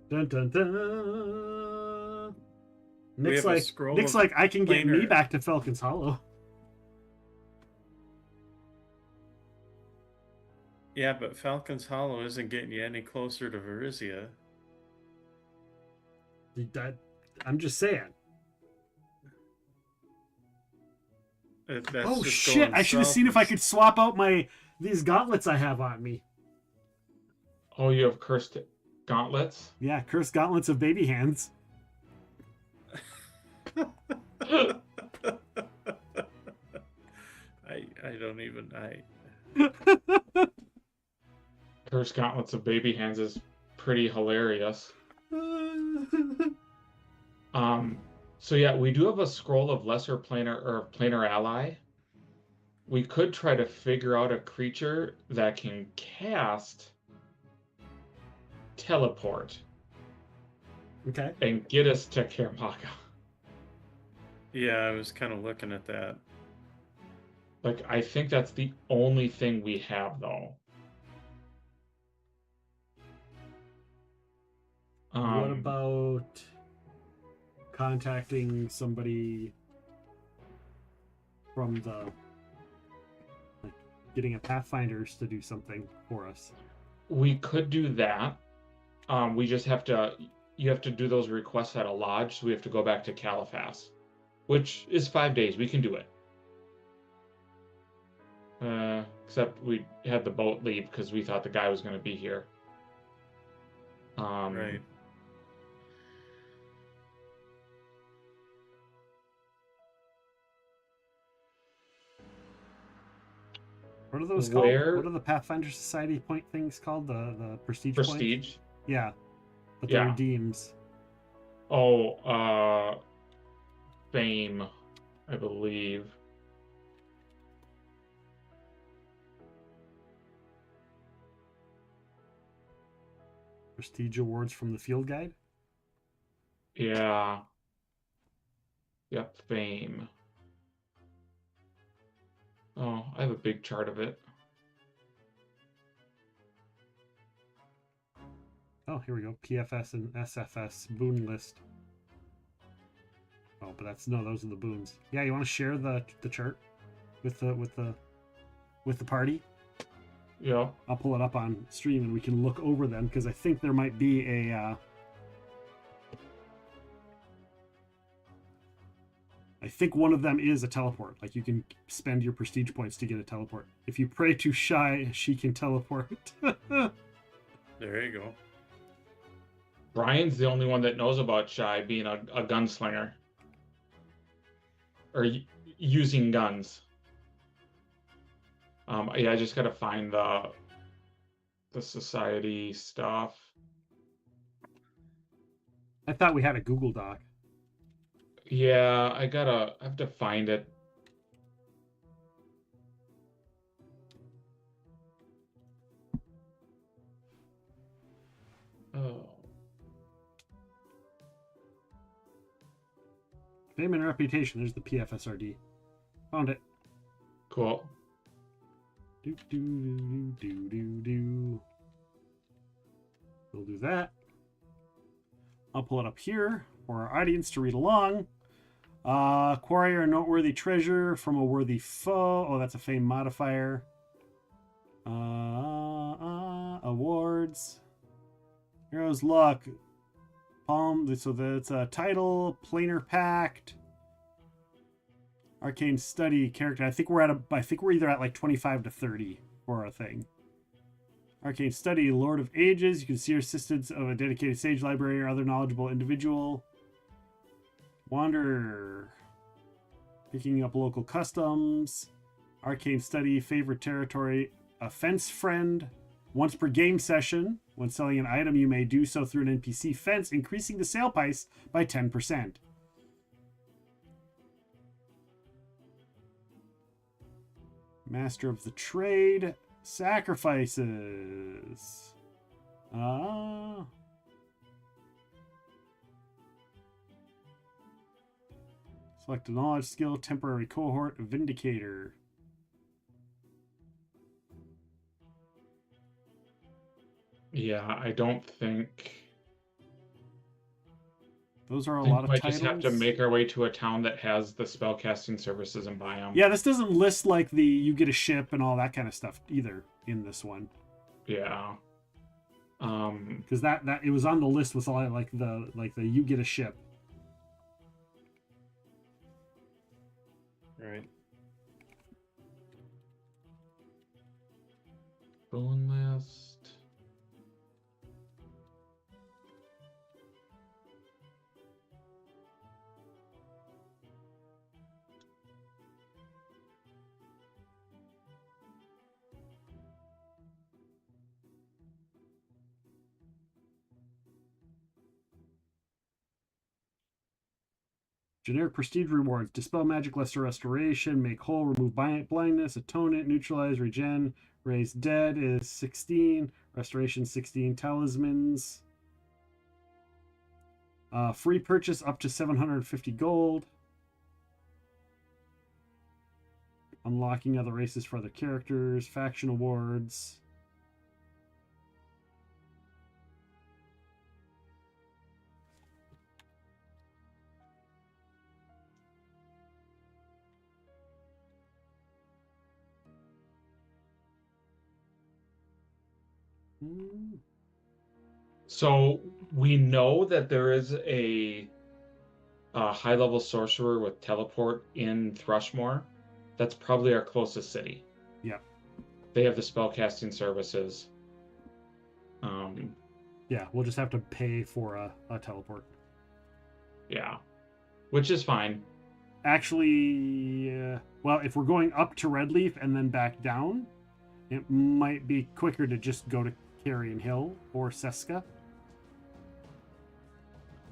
Dun dun dun. We Nick's have a like, scroll Nick's of like, I can get me planar- back to Falcon's Hollow. Yeah, but Falcon's Hollow isn't getting you any closer to Varizia. I'm just saying. That's Oh just shit! going I should have south seen if I of- could swap out these gauntlets I have on me. Oh, you have cursed gauntlets? Yeah, cursed gauntlets of baby hands. I don't even Cursed gauntlets of baby hands is pretty hilarious. So yeah, we do have a scroll of lesser planar or planar ally. We could try to figure out a creature that can cast teleport. Okay. And get us to Caramaga. Yeah, I was kind of looking at that. Like, I think that's the only thing we have, though. What about contacting somebody from getting a Pathfinders to do something for us? We could do that. We just have to. You have to do those requests at a lodge, so we have to go back to Caliphas, which is 5 days. We can do it. Except we had the boat leave because we thought the guy was going to be here. Right. What are those called? What are the Pathfinder Society point things called? The prestige points? Prestige? Yeah. But they're redeems. Oh, fame, I believe. Prestige awards from the field guide? Yeah. Yep, fame. Oh, I have a big chart of it. Oh, here we go. PFS and SFS boon list. Oh, but those are the boons. Yeah, you want to share the chart with the party? Yeah. I'll pull it up on stream and we can look over them because I think there might be a I think one of them is a teleport. Like you can spend your prestige points to get a teleport. If you pray to Shy, she can teleport. There you go. Brian's the only one that knows about Shy being a gunslinger. Or using guns. Yeah, I just gotta find the society stuff. I thought we had a Google Doc. Yeah, I have to find it. Oh. Fame and reputation. There's the PFSRD. Found it. Cool. Do do do do do do. We'll do that. I'll pull it up here for our audience to read along. Acquire a noteworthy treasure from a worthy foe. Oh, that's a fame modifier. Awards. Hero's Luck. Palm. So that's a title. Planar Pact. Arcane Study character. I think we're either at like 25 to 30 for a thing. Arcane Study, Lord of Ages. You can see assistance of a dedicated sage library or other knowledgeable individual. Wanderer. Picking up local customs. Arcane Study, favorite territory. A fence friend. Once per game session. When selling an item, you may do so through an NPC fence, increasing the sale price by 10%. Master of the Trade. Sacrifices. Select a knowledge skill, temporary cohort, Vindicator. Yeah, I don't think. Those are a I think lot of we titles. just have to make our way to a town that has the spellcasting services and buy them. Yeah, this doesn't list like the you get a ship and all that kind of stuff either in this one. Yeah. Because that it was on the list with all like the you get a ship. Right. Bone list. Generic prestige rewards. Dispel magic, lesser restoration, make whole, remove blindness, atonement, neutralize, regen, raise dead is 16. Restoration 16. Talismans. Free purchase up to 750 gold. Unlocking other races for other characters. Faction awards. So we know that there is a high-level sorcerer with teleport in Thrushmoor. That's probably our closest city. Yeah. They have the spellcasting services. Yeah, we'll just have to pay for a teleport. Yeah, which is fine. Actually, well, if we're going up to Redleaf and then back down, it might be quicker to just go to Carrion Hill or Seska.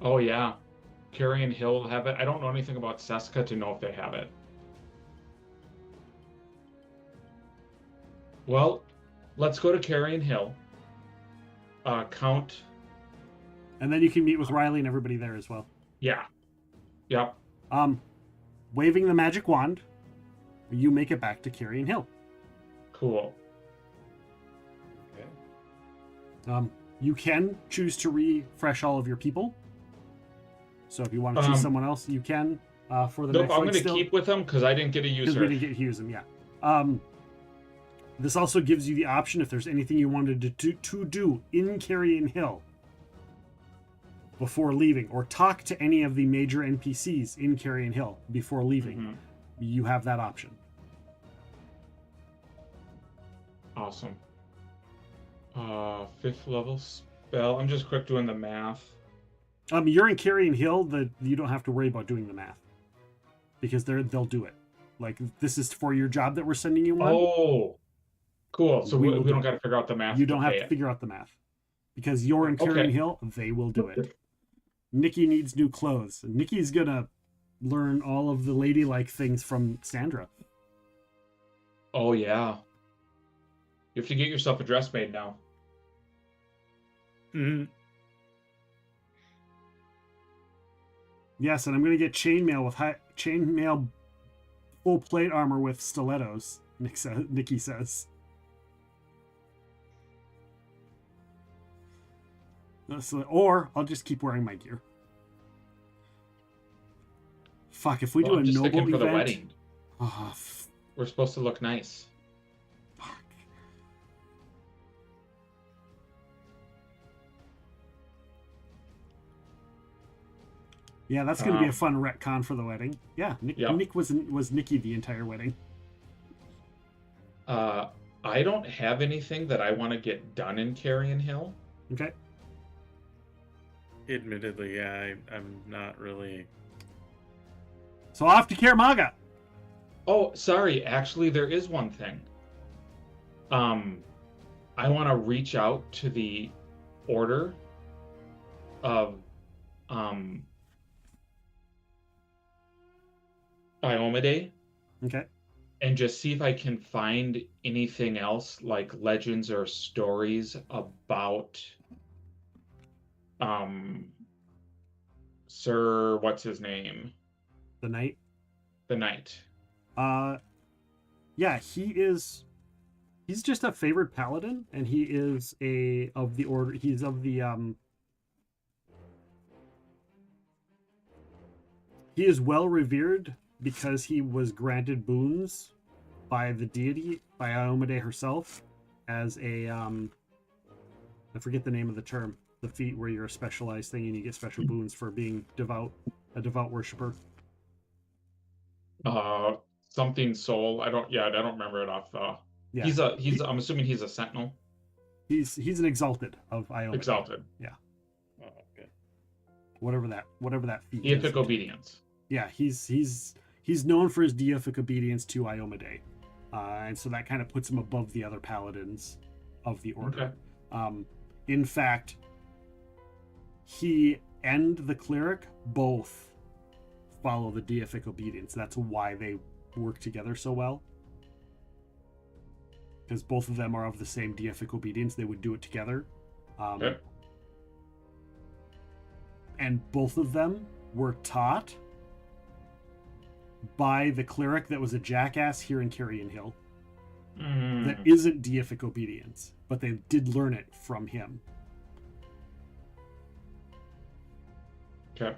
Oh, yeah. Carrion Hill have it. I don't know anything about Seska to know if they have it. Well, let's go to Carrion Hill. Count. And then you can meet with Riley and everybody there as well. Yeah. Yep. Waving the magic wand, you make it back to Carrion Hill. Cool. You can choose to refresh all of your people. So if you want to choose someone else, you can. For the next I'm fight going to keep with them because I didn't get to use because her. we didn't get to use them. Yeah. This also gives you the option if there's anything you wanted to do in Carrion Hill before leaving, or talk to any of the major NPCs in Carrion Hill before leaving. Mm-hmm. You have that option. Awesome. 5th level spell. I'm just quick doing the math. You're in Carrion Hill, that you don't have to worry about doing the math because they'll do it. Like, this is for your job that we're sending you on. Oh, cool. So we don't got to figure out the math. You don't have to figure out the math because you're in Carrion Hill. They will do it. Nikki needs new clothes. Nikki's gonna learn all of the ladylike things from Sandra. Oh yeah. You have to get yourself a dress made now. Mm-hmm. Yes, and I'm going to get chainmail full plate armor with stilettos, Nikki says. Or I'll just keep wearing my gear. Fuck, if we do a just noble thinking for event... the wedding. Oh, We're supposed to look nice. fuck. Yeah, that's going to be a fun retcon for the wedding. Yeah, Nick was Nikki the entire wedding. I don't have anything that I want to get done in Carrion Hill. Okay. Admittedly, yeah, I'm not really... So off to Caramaga. Oh, sorry. Actually, there is one thing. I want to reach out to the Order of Iomedae. Okay. And just see if I can find anything else, like legends or stories about Sir, what's his name? The Knight. The Knight. Yeah, he's just a favored paladin, and he is of the order. He's of the he is well revered because he was granted boons by the deity, by Iomedae herself, as a I forget the name of the term. The feat where you're a specialized thing and you get special boons for being a devout worshiper. Something soul. I don't remember it off. Yeah. I'm assuming he's a sentinel. He's an exalted of Iomedae. Exalted. Yeah. Oh, okay. Whatever that feat Deific is. obedience. Yeah, he's known for his deific obedience to Iomedae. And so that kind of puts him above the other paladins of the order. Okay. In fact, he and the cleric both follow the deific obedience. That's why they work together so well. Because both of them are of the same deific obedience. They would do it together. Okay. And both of them were taught by the cleric that was a jackass here in Carrion Hill. That isn't deific obedience, but they did learn it from him. Okay.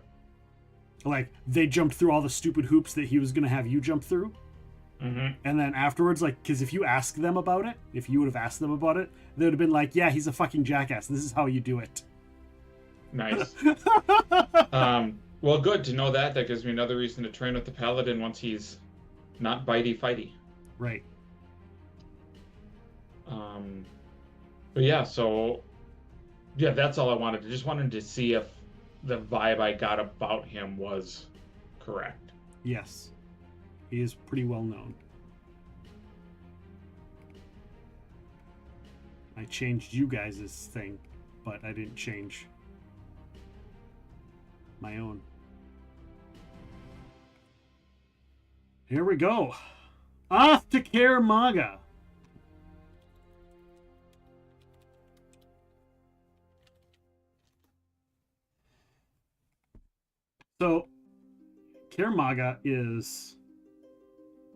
Like, they jumped through all the stupid hoops that he was going to have you jump through. Mm-hmm. And then afterwards, like, because if you ask them about it, if you would have asked them about it, they would have been like, yeah, he's a fucking jackass. This is how you do it. Nice. Well, good to know that. That gives me another reason to train with the paladin once he's not bitey fighty. Right. But yeah, so yeah, that's all I wanted. I just wanted to see if the vibe I got about him was correct. Yes. He is pretty well known. I changed you guys' thing, but I didn't change my own. Here we go. Off to Caramaga. So, Caramaga is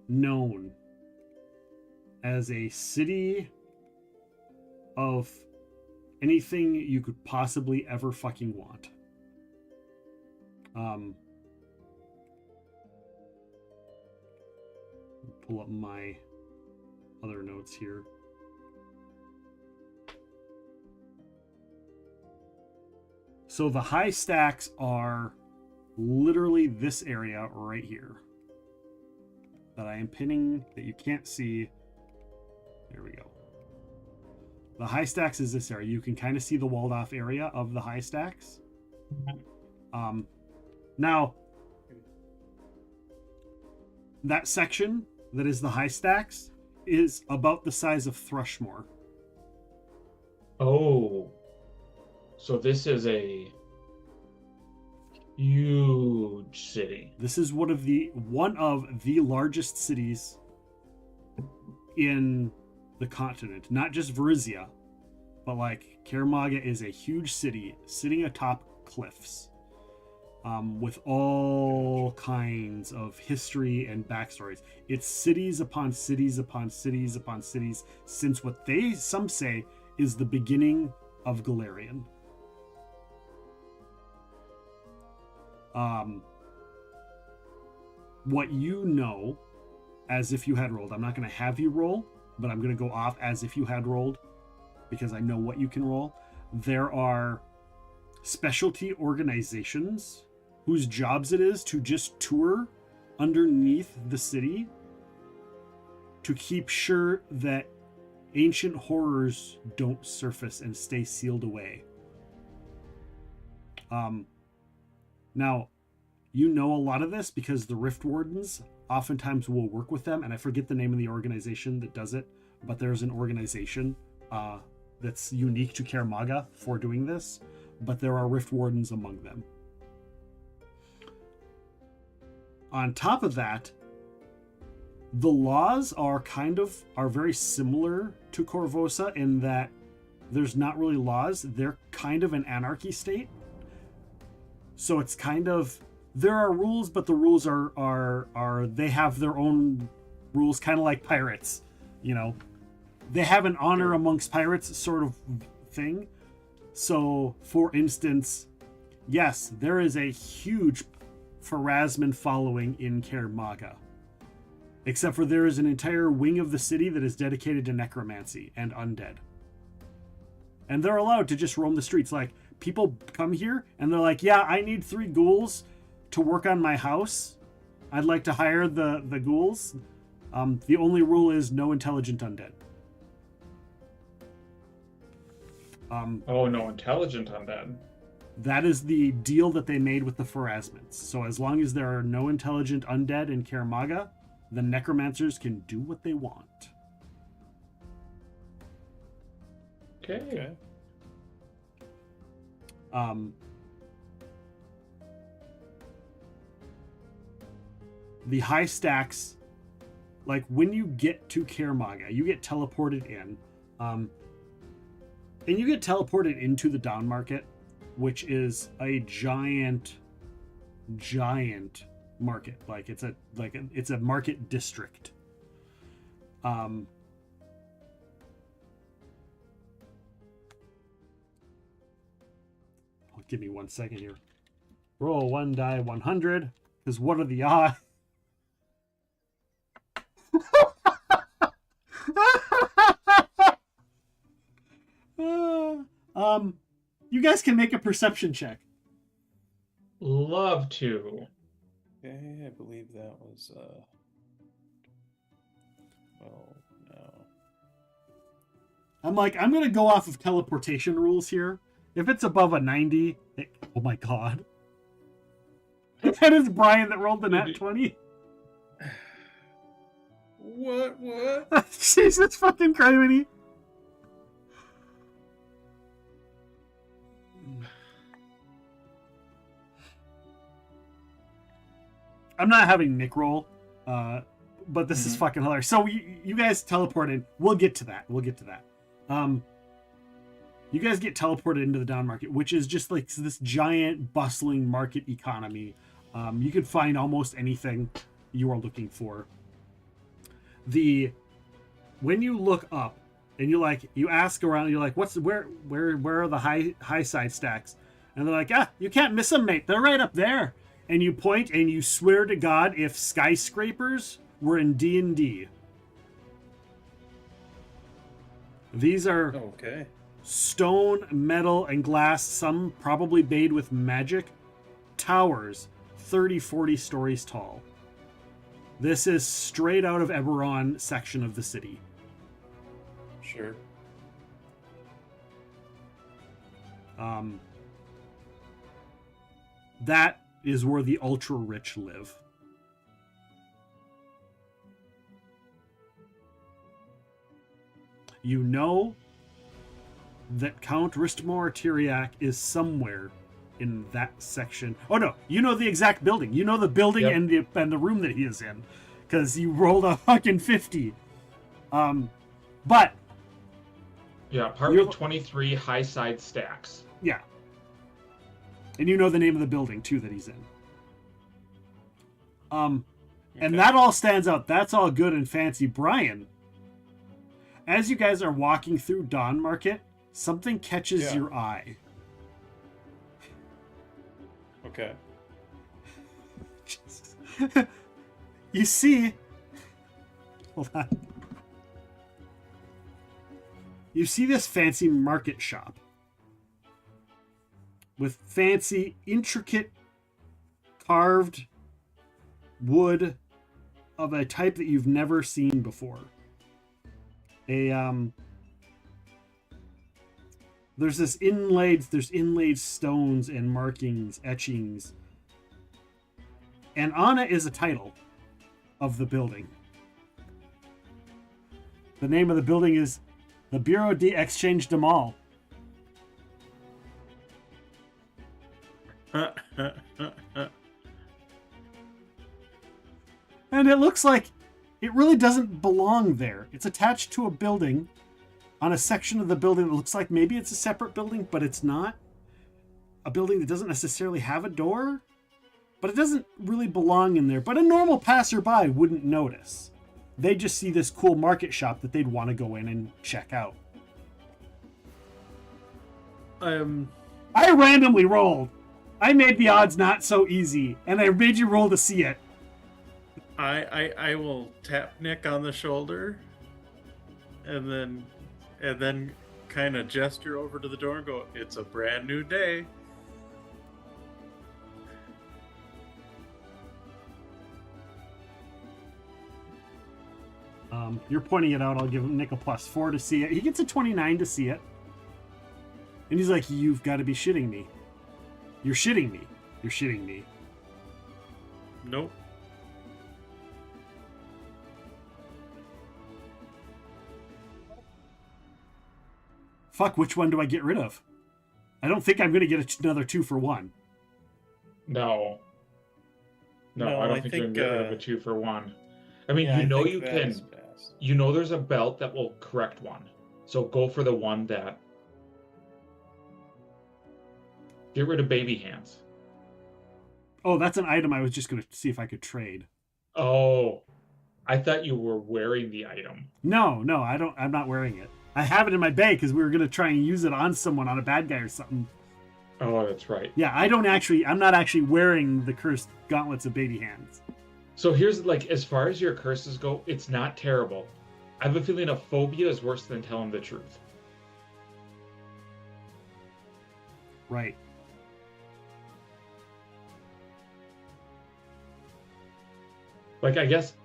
known as a city of anything you could possibly ever fucking want. Pull up my other notes here. So the high stacks are literally this area right here that I am pinning that you can't see. There we go. The high stacks is this area. You can kind of see the walled off area of the high stacks. Now, that section that is the high stacks is about the size of Thrushmoor. Oh, so this is a huge city. This is one of the largest cities in the continent, not just Varizia, but like Caramaga is a huge city sitting atop cliffs. with all kinds of history and backstories. It's cities upon cities upon cities upon cities since what some say is the beginning of Galarian. What you know, as if you had rolled, I'm not going to have you roll, but I'm going to go off as if you had rolled, because I know what you can roll. There are specialty organizations whose jobs it is to just tour underneath the city to keep sure that ancient horrors don't surface and stay sealed away. Now, you know a lot of this because the Rift Wardens oftentimes will work with them, and I forget the name of the organization that does it, but there's an organization that's unique to Kaer Maga for doing this, but there are Rift Wardens among them. On top of that, the laws are very similar to Korvosa in that there's not really laws. They're kind of an anarchy state. So it's kind of, there are rules, but the rules are they have their own rules, kind of like pirates, you know. They have an honor amongst pirates sort of thing. So, for instance, yes, there is a huge Pharasman following in Kaer Maga. Except for there is an entire wing of the city that is dedicated to necromancy and undead. And they're allowed to just roam the streets. Like, people come here and they're like, yeah, I need 3 ghouls to work on my house. I'd like to hire the ghouls. The only rule is no intelligent undead. No intelligent undead. That is the deal that they made with the Pharasmans. So as long as there are no intelligent undead in Kaer Maga, the necromancers can do what they want. Okay. The high stacks, like when you get to Kaer Maga, you get teleported in, and you get teleported into the down market, which is a giant market. Like it's a market district. Give me 1 second here. Roll 1 die 100, because what are the odds? You guys can make a perception check. Love to. Okay, I believe that was oh no. I'm gonna go off of teleportation rules here. If it's above a 90, oh my god. That is Brian that rolled the nat 20. What? Jesus fucking criminy. I'm not having Nick roll, but this is fucking hilarious. So you guys teleported. We'll get to that. You guys get teleported into the down market, which is just like this giant bustling market economy. You can find almost anything you are looking for. When you look up and you ask around, you're like, where are the high side stacks? And they're like, you can't miss them, mate. They're right up there. And you point and you swear to God if skyscrapers were in D&D. These are stone, metal, and glass, some probably made with magic, towers 30, 40 stories tall. This is straight out of Eberron section of the city. Sure. That is where the ultra rich live. You know that Count Ristomaur Tiriac is somewhere in that section. Oh no, you know the exact building. You know the building and the room that he is in, because you rolled a fucking 50. But yeah, part of 23 high side stacks. Yeah. And you know the name of the building, too, that he's in. And that all stands out. That's all good and fancy. Brian, as you guys are walking through Dawn Market, something catches your eye. Okay. You see... Hold on. You see this fancy market shop with fancy, intricate, carved wood of a type that you've never seen before. There's inlaid stones and markings, etchings. And on it is a title of the building. The name of the building is the Bureau d'Exchange de Mal. And it looks like it really doesn't belong there. It's attached to a building on a section of the building that looks like maybe it's a separate building, but it's not. A building that doesn't necessarily have a door, but it doesn't really belong in there. But a normal passerby wouldn't notice. They just see this cool market shop that they'd want to go in and check out. I randomly rolled. I made the odds not so easy, and I made you roll to see it. I will tap Nick on the shoulder, and then kind of gesture over to the door and go, "It's a brand new day." You're pointing it out. I'll give Nick a +4 to see it. He gets a 29 to see it. And he's like, "You've got to be shitting me. You're shitting me. You're shitting me." Nope. Fuck, which one do I get rid of? I don't think I'm going to get another 2 for 1. No, I don't think you can get rid of a 2 for 1. I mean, you can. You know there's a belt that will correct one. So go for the one that... Get rid of baby hands. Oh, that's an item I was just going to see if I could trade. Oh, I thought you were wearing the item. No, I'm not wearing it. I have it in my bag because we were going to try and use it on someone, on a bad guy or something. Oh, that's right. Yeah, I'm not actually wearing the cursed gauntlets of baby hands. So here's, like, as far as your curses go, it's not terrible. I have a feeling a phobia is worse than telling the truth. Right. Like, I guess,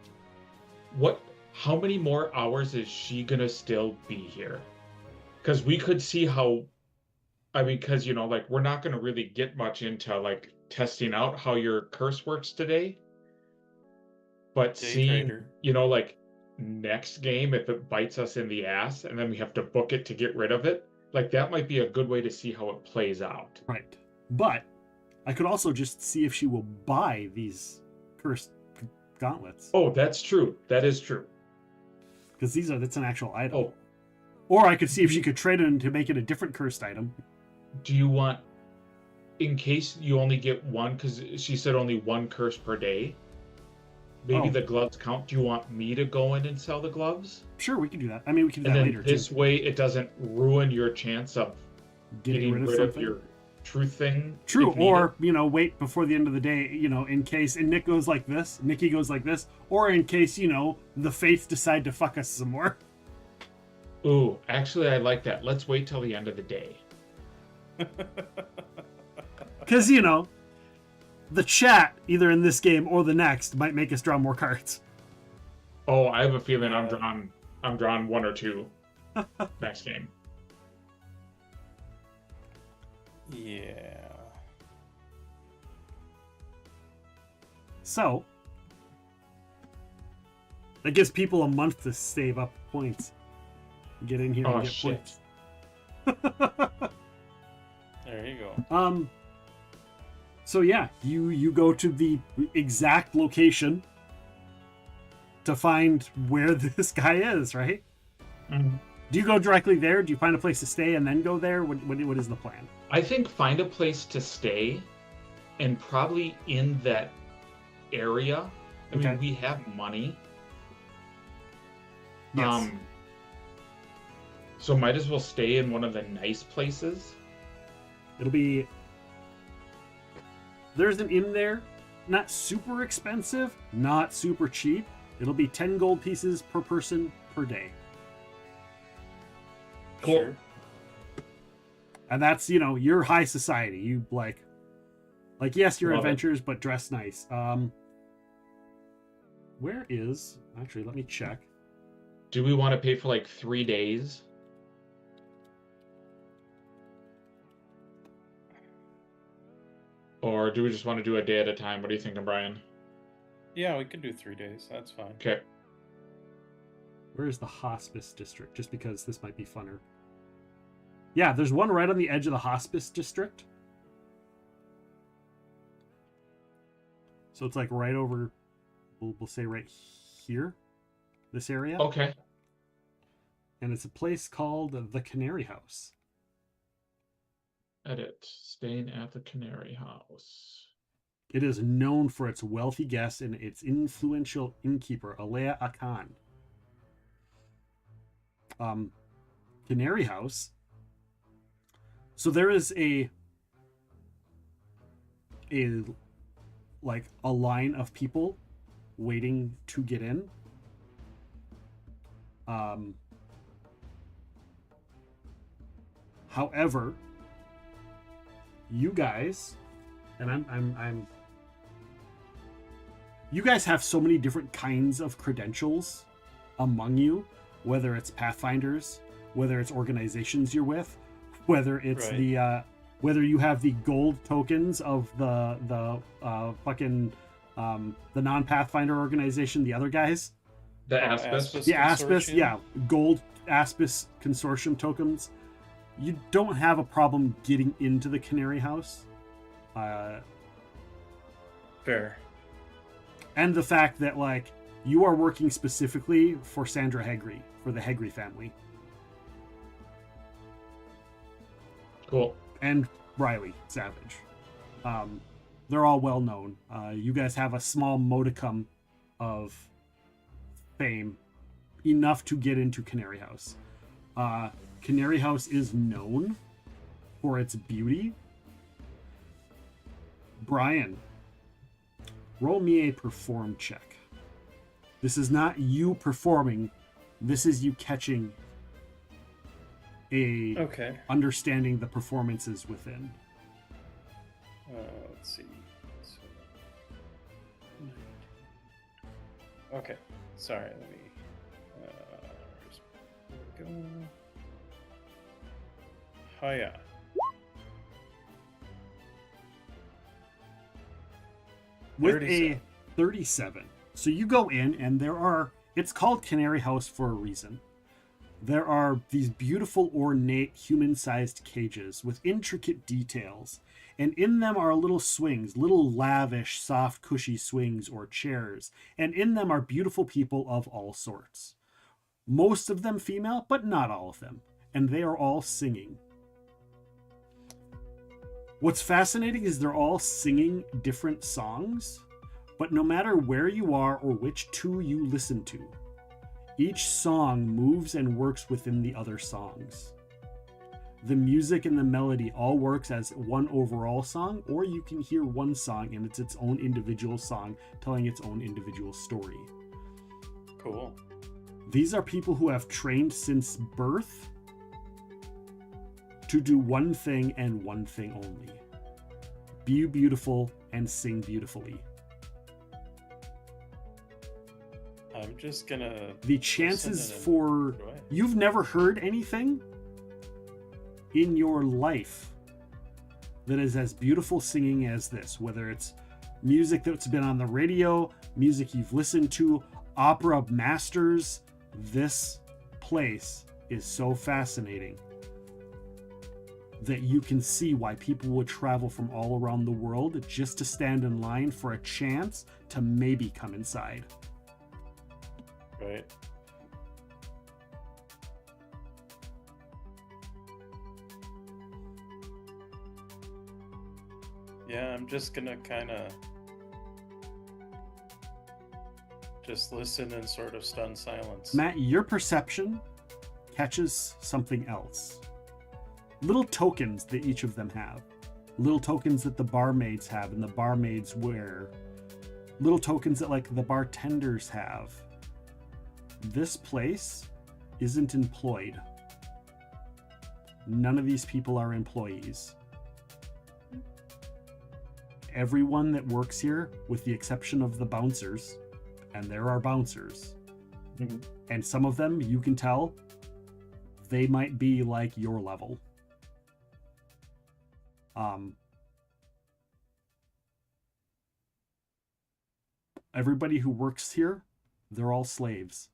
how many more hours is she gonna still be here? Because we could see how, because, like, we're not gonna really get much into, like, testing out how your curse works today. But seeing, like, next game, if it bites us in the ass and then we have to book it to get rid of it, like, that might be a good way to see how it plays out. Right. But I could also just see if she will buy these cursed gauntlets. Oh, that's true. That is true. Because that's an actual item. Oh. Or I could see if she could trade it to make it a different cursed item. Do you want, in case you only get one, because she said only one curse per day, maybe the gloves count. Do you want me to go in and sell the gloves? Sure, we can do that. I mean, we can do that later, this too. way it doesn't ruin your chance of getting rid of your truth thing. True, or, wait before the end of the day, in case, and Nikki goes like this, or in case, the fates decide to fuck us some more. Ooh, actually, I like that. Let's wait till the end of the day. Because, the chat, either in this game or the next, might make us draw more cards. Oh, I have a feeling I'm drawn 1 or 2 next game. Yeah. So, that gives people a month to save up points. Get in here and get points. There you go. So yeah, you go to the exact location to find where this guy is, right? Mm-hmm. Do you go directly there? Do you find a place to stay and then go there? What is the plan? I think find a place to stay, and probably in that area. I mean, we have money. Yes. So might as well stay in one of the nice places. It'll be... There's an inn there. Not super expensive, not super cheap. It'll be 10 gold pieces per person per day. Cool. Sure. And that's, you're high society. You like yes, you're Love it. adventurers, but dress nice. Where is... Actually, let me check. Do we want to pay for like 3 days? Or do we just want to do a day at a time? What do you think, Brian? Yeah, we could do 3 days. That's fine. Okay. Where is the hospice district? Just because this might be funner. Yeah, there's one right on the edge of the hospice district. So it's like right over, we'll say right here, this area. Okay. And it's a place called the Canary House. Edit. Staying at the Canary House. It is known for its wealthy guests and its influential innkeeper, Alea Akan. Canary House. So there is a line of people waiting to get in. However, you guys, and you guys have so many different kinds of credentials among you, whether it's Pathfinders, whether it's organizations you're with, whether it's whether you have the gold tokens of the non-Pathfinder organization, the other guys. The Aspis? The Aspis, yeah. Gold Aspis Consortium tokens. You don't have a problem getting into the Canary House. Fair. And the fact that, you are working specifically for Sandra Hegri, for the Hegri family. Cool. And Riley Savage. They're all well known. You guys have a small modicum of fame, enough to get into Canary House. Canary House is known for its beauty. Brian, roll me a perform check. This is not you performing. This is you catching understanding the performances within. Let's see. Okay. Sorry, let me... where's it go? Oh, yeah. With 37. a 37. So you go in and it's called Canary House for a reason. There are these beautiful, ornate, human-sized cages with intricate details. And in them are little swings, little lavish, soft, cushy swings or chairs. And in them are beautiful people of all sorts. Most of them female, but not all of them. And they are all singing. What's fascinating is they're all singing different songs, but no matter where you are or which two you listen to, each song moves and works within the other songs. The music and the melody all works as one overall song, or you can hear one song and it's its own individual song telling its own individual story. Cool. These are people who have trained since birth to do one thing and one thing only. Be beautiful and sing beautifully. I'm just gonna... The chances for... You've never heard anything in your life that is as beautiful singing as this, whether it's music that's been on the radio, music you've listened to, opera masters. This place is so fascinating that you can see why people would travel from all around the world just to stand in line for a chance to maybe come inside. Right. Yeah, I'm just gonna kind of just listen in sort of stunned silence. Matt, your perception catches something else. Little tokens that each of them have. Little tokens that the barmaids have and the barmaids wear. Little tokens that like the bartenders have. This place isn't employed. None of these people are employees. Everyone that works here, with the exception of the bouncers, and there are bouncers, and some of them, you can tell, they might be like your level. Everybody who works here, they're all slaves.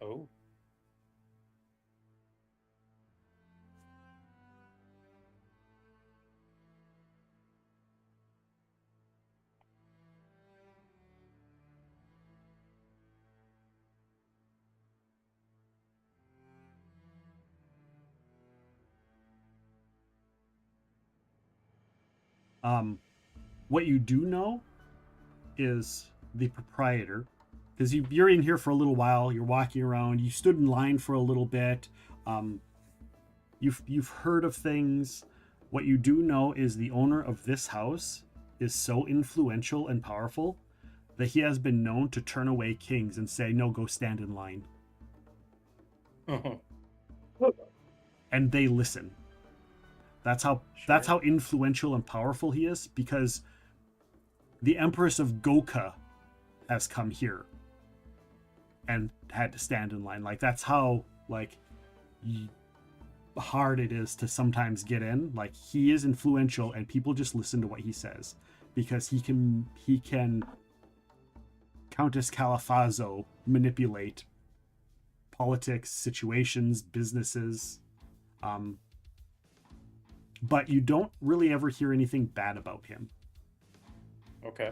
Oh. What you do know is the proprietor, because you're in here for a little while. You're walking around. You stood in line for a little bit. You've heard of things. What you do know is the owner of this house is so influential and powerful that he has been known to turn away kings and say, "No, go stand in line." And they listen. That's how influential and powerful he is, because the Empress of Goka has come here and had to stand in line. Like, that's how hard it is to sometimes get in. Like, he is influential and people just listen to what he says because he can Countess Caliphas manipulate politics, situations, businesses. But you don't really ever hear anything bad about him. Okay.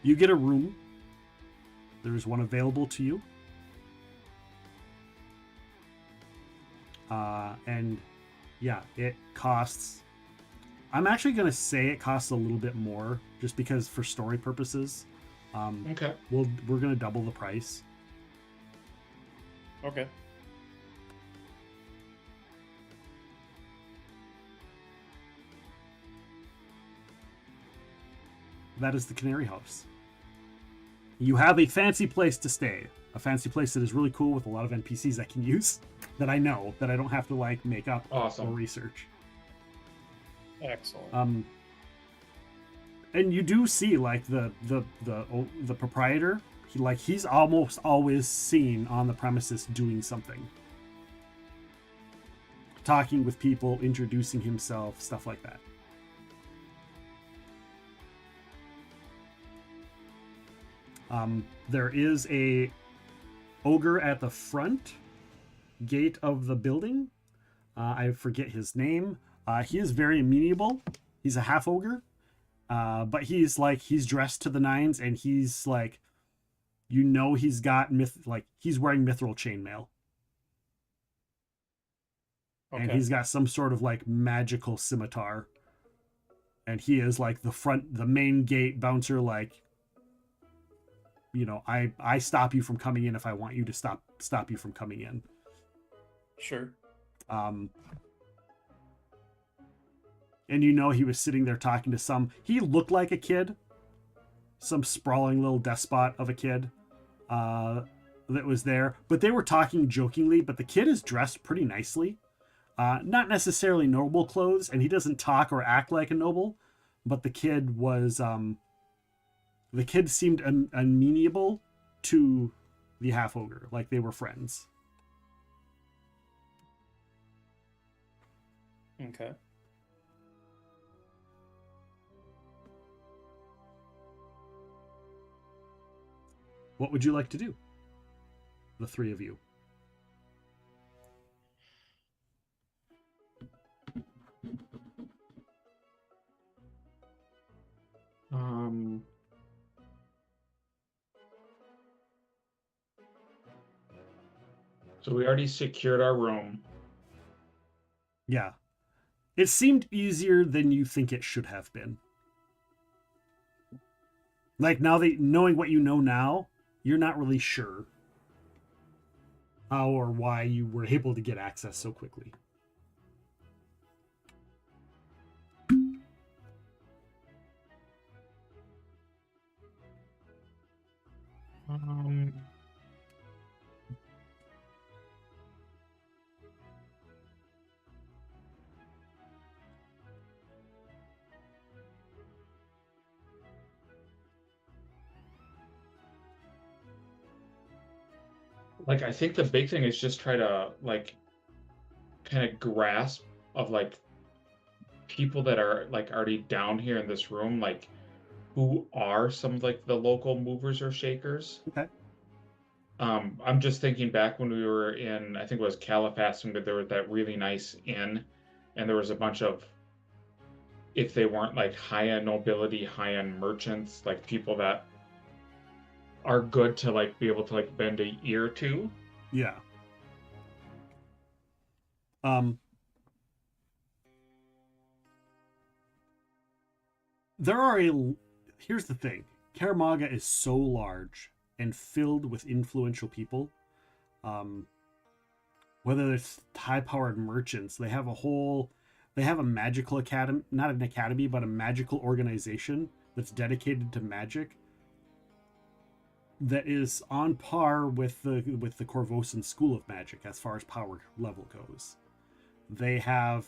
You get a room. There's one available to you. And yeah, it costs... I'm actually going to say it costs a little bit more just because for story purposes. Okay. We're going to double the price. Okay. That is the Canary House. You have a fancy place to stay. A fancy place that is really cool with a lot of NPCs I can use that I know, that I don't have to like make up or research. Excellent. And you do see like the proprietor, he's almost always seen on the premises doing something. Talking with people, introducing himself, stuff like that. There is a ogre at the front gate of the building. I forget his name. He is very amenable. He's a half ogre, but he's dressed to the nines, and he's like, he's got he's wearing mithril chainmail. Okay. And he's got some sort of like magical scimitar, and he is like the main gate bouncer, like, I stop you from coming in if I want you to stop you from coming in. Sure. And he was sitting there talking to he looked like a kid, some sprawling little despot of a kid that was there, but they were talking jokingly, but the kid is dressed pretty nicely. Not necessarily noble clothes, and he doesn't talk or act like a noble, but the kid was... The kid seemed amenable to the half-ogre, like they were friends. Okay. What would you like to do? The three of you. So we already secured our room. Yeah. It seemed easier than you think it should have been. Like, now that knowing what you know now, you're not really sure how or why you were able to get access so quickly. Like, I think the big thing is just try to, like, kind of grasp of, like, people that are, like, already down here in this room, like, who are some of, like, the local movers or shakers. Okay. I'm just thinking back when we were in, I think it was Caliphas, and there was that really nice inn, and there was a bunch of, if they weren't, like, high-end nobility, high-end merchants, like, people that are good to, like, be able to, like, bend a ear to. Yeah. There are here's the thing. Caramaga is so large and filled with influential people. Whether it's high-powered merchants, they have a magical academy, not an academy, but a magical organization that's dedicated to magic that is on par with the Corvosan School of Magic as far as power level goes. They have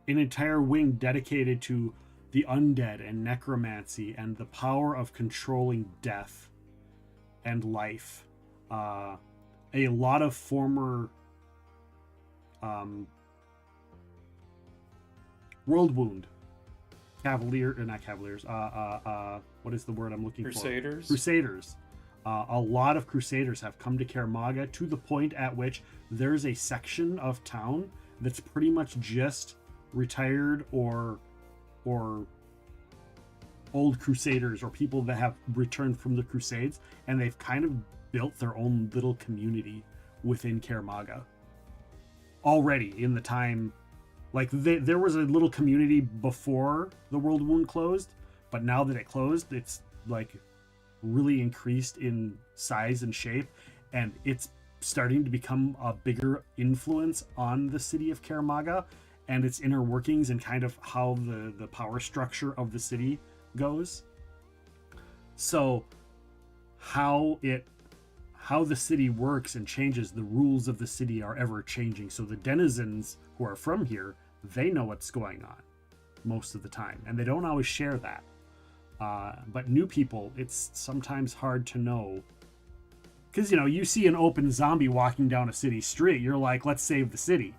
an entire wing dedicated to the undead and necromancy and the power of controlling death and life. A lot of former World Wound not Cavaliers. What is the word I'm looking for? Crusaders. A lot of Crusaders have come to Caramaga to the point at which there's a section of town that's pretty much just retired or old Crusaders or people that have returned from the Crusades, and they've kind of built their own little community within Caramaga already in the time. Like, there was a little community before the World Wound closed, but now that it closed, it's like really increased in size and shape, and it's starting to become a bigger influence on the city of Caramaga and its inner workings and kind of how the power structure of the city goes. So how the city works and changes, the rules of the city are ever changing. So the denizens who are from here, they know what's going on most of the time, and they don't always share that. But new people, it's sometimes hard to know. Because, you see an open zombie walking down a city street, you're like, let's save the city.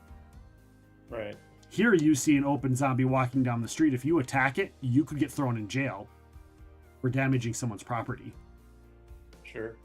Right. Here you see an open zombie walking down the street. If you attack it, you could get thrown in jail for damaging someone's property. Sure.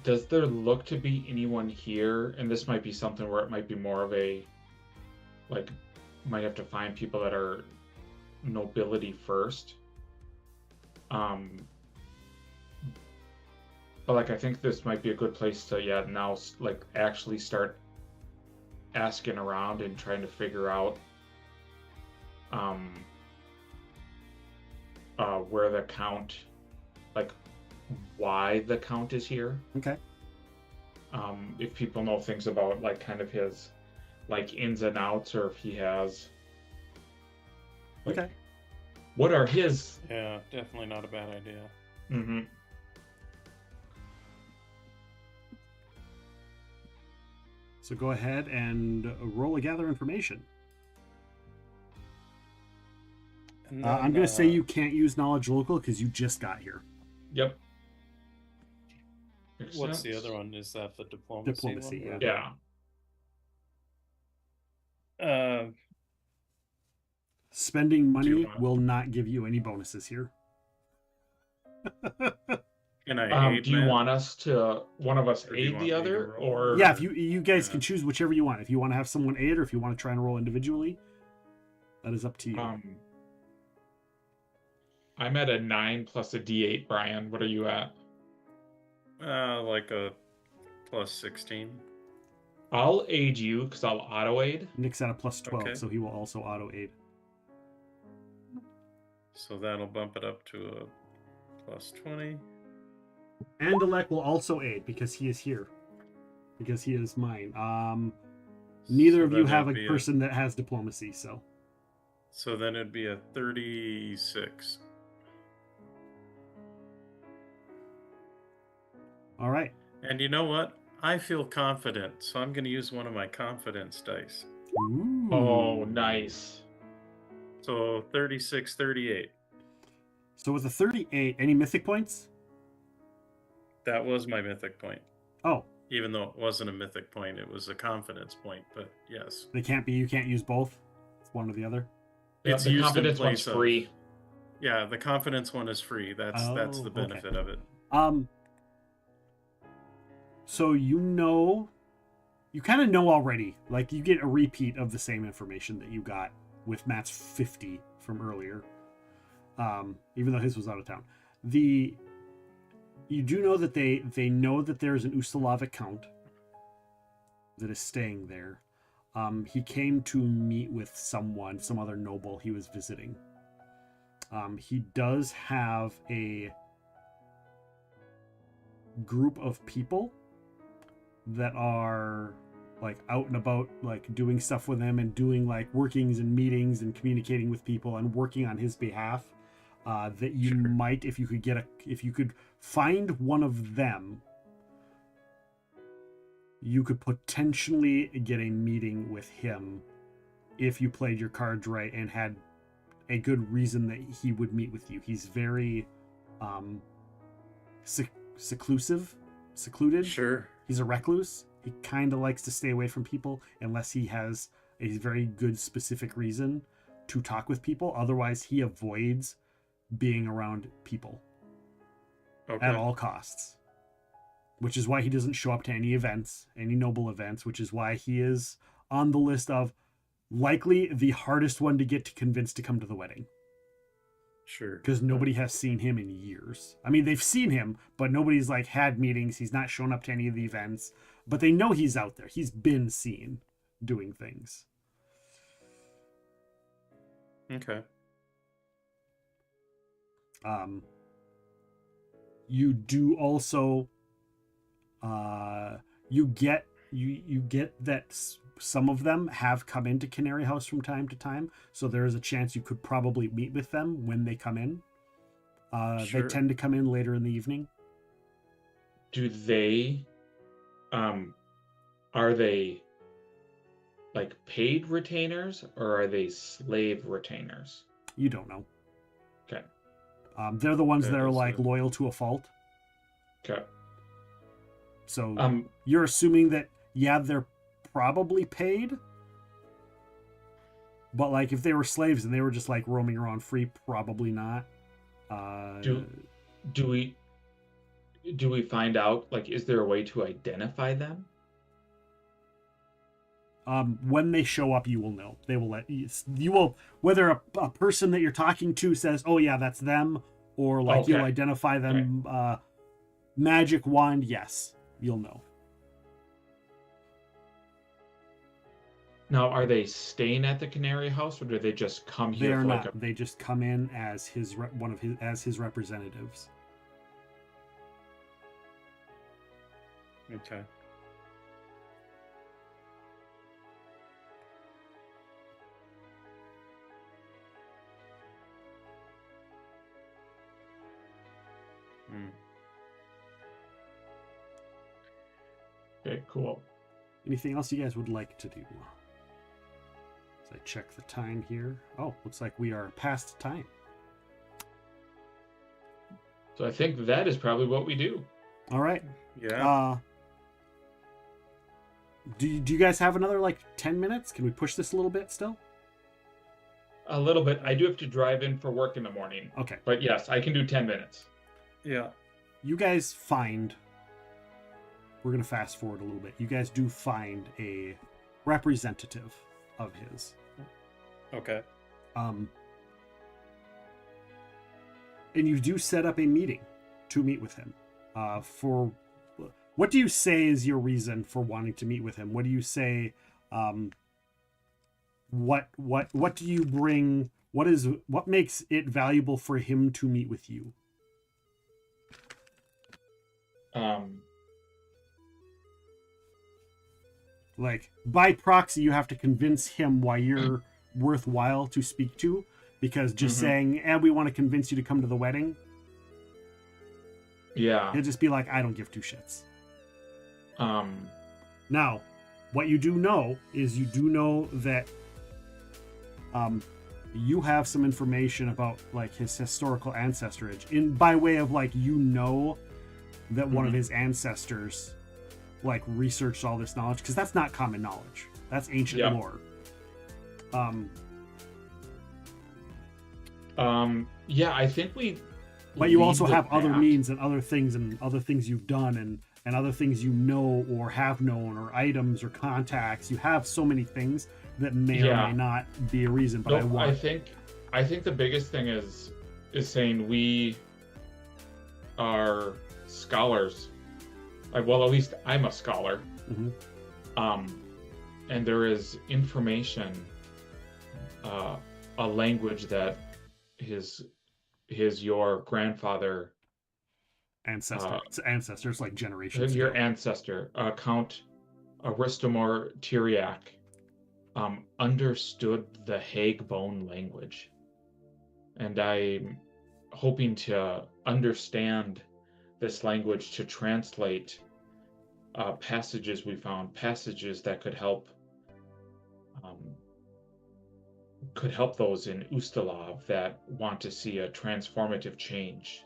Does there look to be anyone here? And this might be something where it might be more of a, like, might have to find people that are nobility first. But, like, I think this might be a good place to, now, like, actually start asking around and trying to figure out where the Count, like, why the Count is here. Okay. If people know things about, like, kind of his, like, ins and outs, or if he has, like, okay, what are his... Yeah, definitely not a bad idea. Mm-hmm. So go ahead and roll a gather information. And I'm going to say you can't use knowledge local because you just got here. Yep. What's the other one? Is that the diplomacy? Diplomacy, one? Yeah. Spending money will not give you any bonuses here. Can I aid do you Matt? want us to one of us Or do you aid want the me to other, roll? or Yeah, if you guys can choose whichever you want. If you want to have someone aid, or if you want to try and roll individually, that is up to you. I'm at a 9 plus a D8. Brian, what are you at? Like a plus 16. I'll aid you because I'll auto aid. Nick's at a plus 12, Okay. so he will also auto aid. So that'll bump it up to a plus 20. And Alec will also aid because he is here. Because he is mine. Neither So of you then have a it'd be person that has diplomacy, so. So then it'd be a 36. All right. And you know what? I feel confident, so I'm going to use one of my confidence dice. Ooh. Oh, nice. So 36, 38. So with a 38, any mythic points? That was my mythic point. Oh, Even though it wasn't a mythic point, it was a confidence point, but yes. they can't be. You can't use both. It's one or the other. Yeah, It's the used in confidence one's place of- free. Yeah, the confidence one is free. That's the Oh, benefit of it. So you kind of know already. Like you get a repeat of the same information that you got with Matt's 50 from earlier. Even though his was out of town. You do know that they know that there's an Ustalavic count that is staying there. He came to meet with some other noble he was visiting. He does have a group of people that are like out and about, like doing stuff with him and doing like workings and meetings and communicating with people and working on his behalf. That you might, if you could find one of them, you could potentially get a meeting with him if you played your cards right and had a good reason that he would meet with you. He's very secluded. Sure. He's a recluse. He kind of likes to stay away from people unless he has a very good specific reason to talk with people. Otherwise, he avoids being around people at all costs, which is why he doesn't show up to any events, any noble events, which is why he is on the list of likely the hardest one to get to convince to come to the wedding. Sure. Because nobody has seen him in years. I mean, they've seen him, but nobody's like had meetings. He's not shown up to any of the events, but they know he's out there. He's been seen doing things. Okay. You do also you get that some of them have come into Canary House from time to time, so there is a chance you could probably meet with them when they come in. Sure. They tend to come in later in the evening. Do they are they like paid retainers or are they slave retainers? You don't know. Okay. They're the ones Okay, that are like so- loyal to a fault. Okay. So you're assuming that, yeah, they're probably paid. But like if they were slaves and they were just like roaming around free, probably not. Do we find out, like, is there a way to identify them? When they show up, you will know. They will let you will, whether a person that you're talking to says, "Oh yeah, that's them," or like Okay. you'll identify them. Magic wand, yes, you'll know. Now, are they staying at the Canary House, or do they just come They here are for not. like a... They just come in as his representatives. Okay. Okay, cool. Anything else you guys would like to do? So I check the time here. Oh, looks like we are past time. So I think that is probably what we do. All right. Yeah. Do you guys have another like 10 minutes? Can we push this a little bit still? A little bit. I do have to drive in for work in the morning. Okay. But yes, I can do 10 minutes. Yeah. You guys find... We're going to fast forward a little bit. You guys do find a representative of his. Okay. And you do set up a meeting to meet with him. For what do you say is your reason for wanting to meet with him? What do you say? What do you bring? What makes it valuable for him to meet with you? Like by proxy, you have to convince him why you're worthwhile to speak to. Because just saying, we want to convince you to come to the wedding. Yeah. He'll just be like, I don't give two shits. Now, what you do know is you do know that you have some information about like his historical ancestrage by way of like, that one of his ancestors like researched all this knowledge, because that's not common knowledge. That's ancient lore. Yeah, I think we. But you also have other means and other things you've done and other things you know or have known or items or contacts. You have so many things that may or may not be a reason. But I think the biggest thing is saying we are scholars. Well, at least I'm a scholar. And there is information, a language that your grandfather ancestors like generations your ago. ancestor Count Ristomaur Tiriac understood the Hague bone language, and I'm hoping to understand this language to translate passages we found, passages that could help those in Ustalav that want to see a transformative change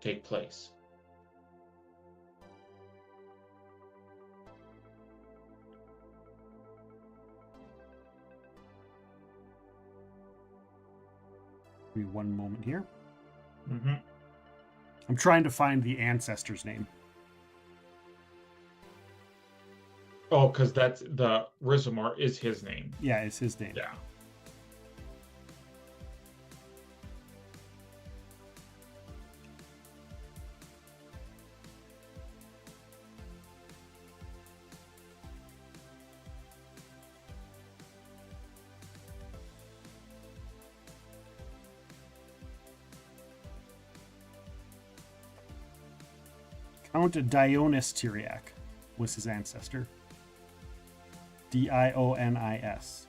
take place. Give me one moment here. I'm trying to find the ancestor's name. Oh, because that's the Ristomaur is his name. Yeah, it's his name. Yeah. Count Dionis Tiriac was his ancestor. Dionis.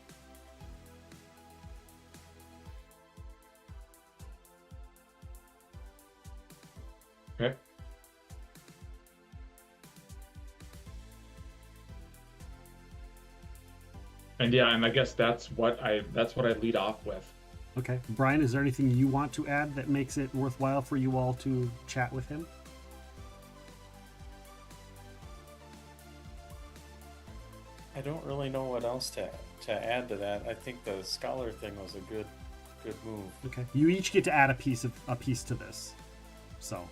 Okay. And I guess that's what I lead off with. Okay. Brian, is there anything you want to add that makes it worthwhile for you all to chat with him? I don't really know what else to add to that. I think the scholar thing was a good move. Okay. You each get to add a piece to this. So.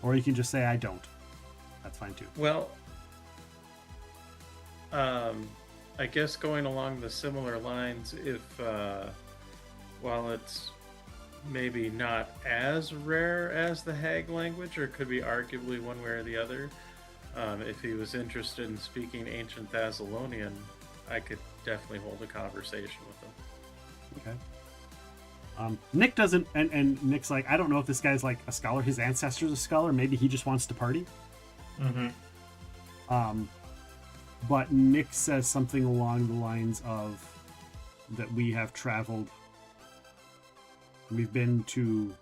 Or you can just say I don't. That's fine too. Well, I guess going along the similar lines, if while it's maybe not as rare as the Hag language, or could be arguably one way or the other, if he was interested in speaking ancient Thessalonian, I could definitely hold a conversation with him. Okay. Nick doesn't, and Nick's like, I don't know if this guy's like a scholar. His ancestor's a scholar. Maybe he just wants to party. But Nick says something along the lines of that we have traveled. We've been to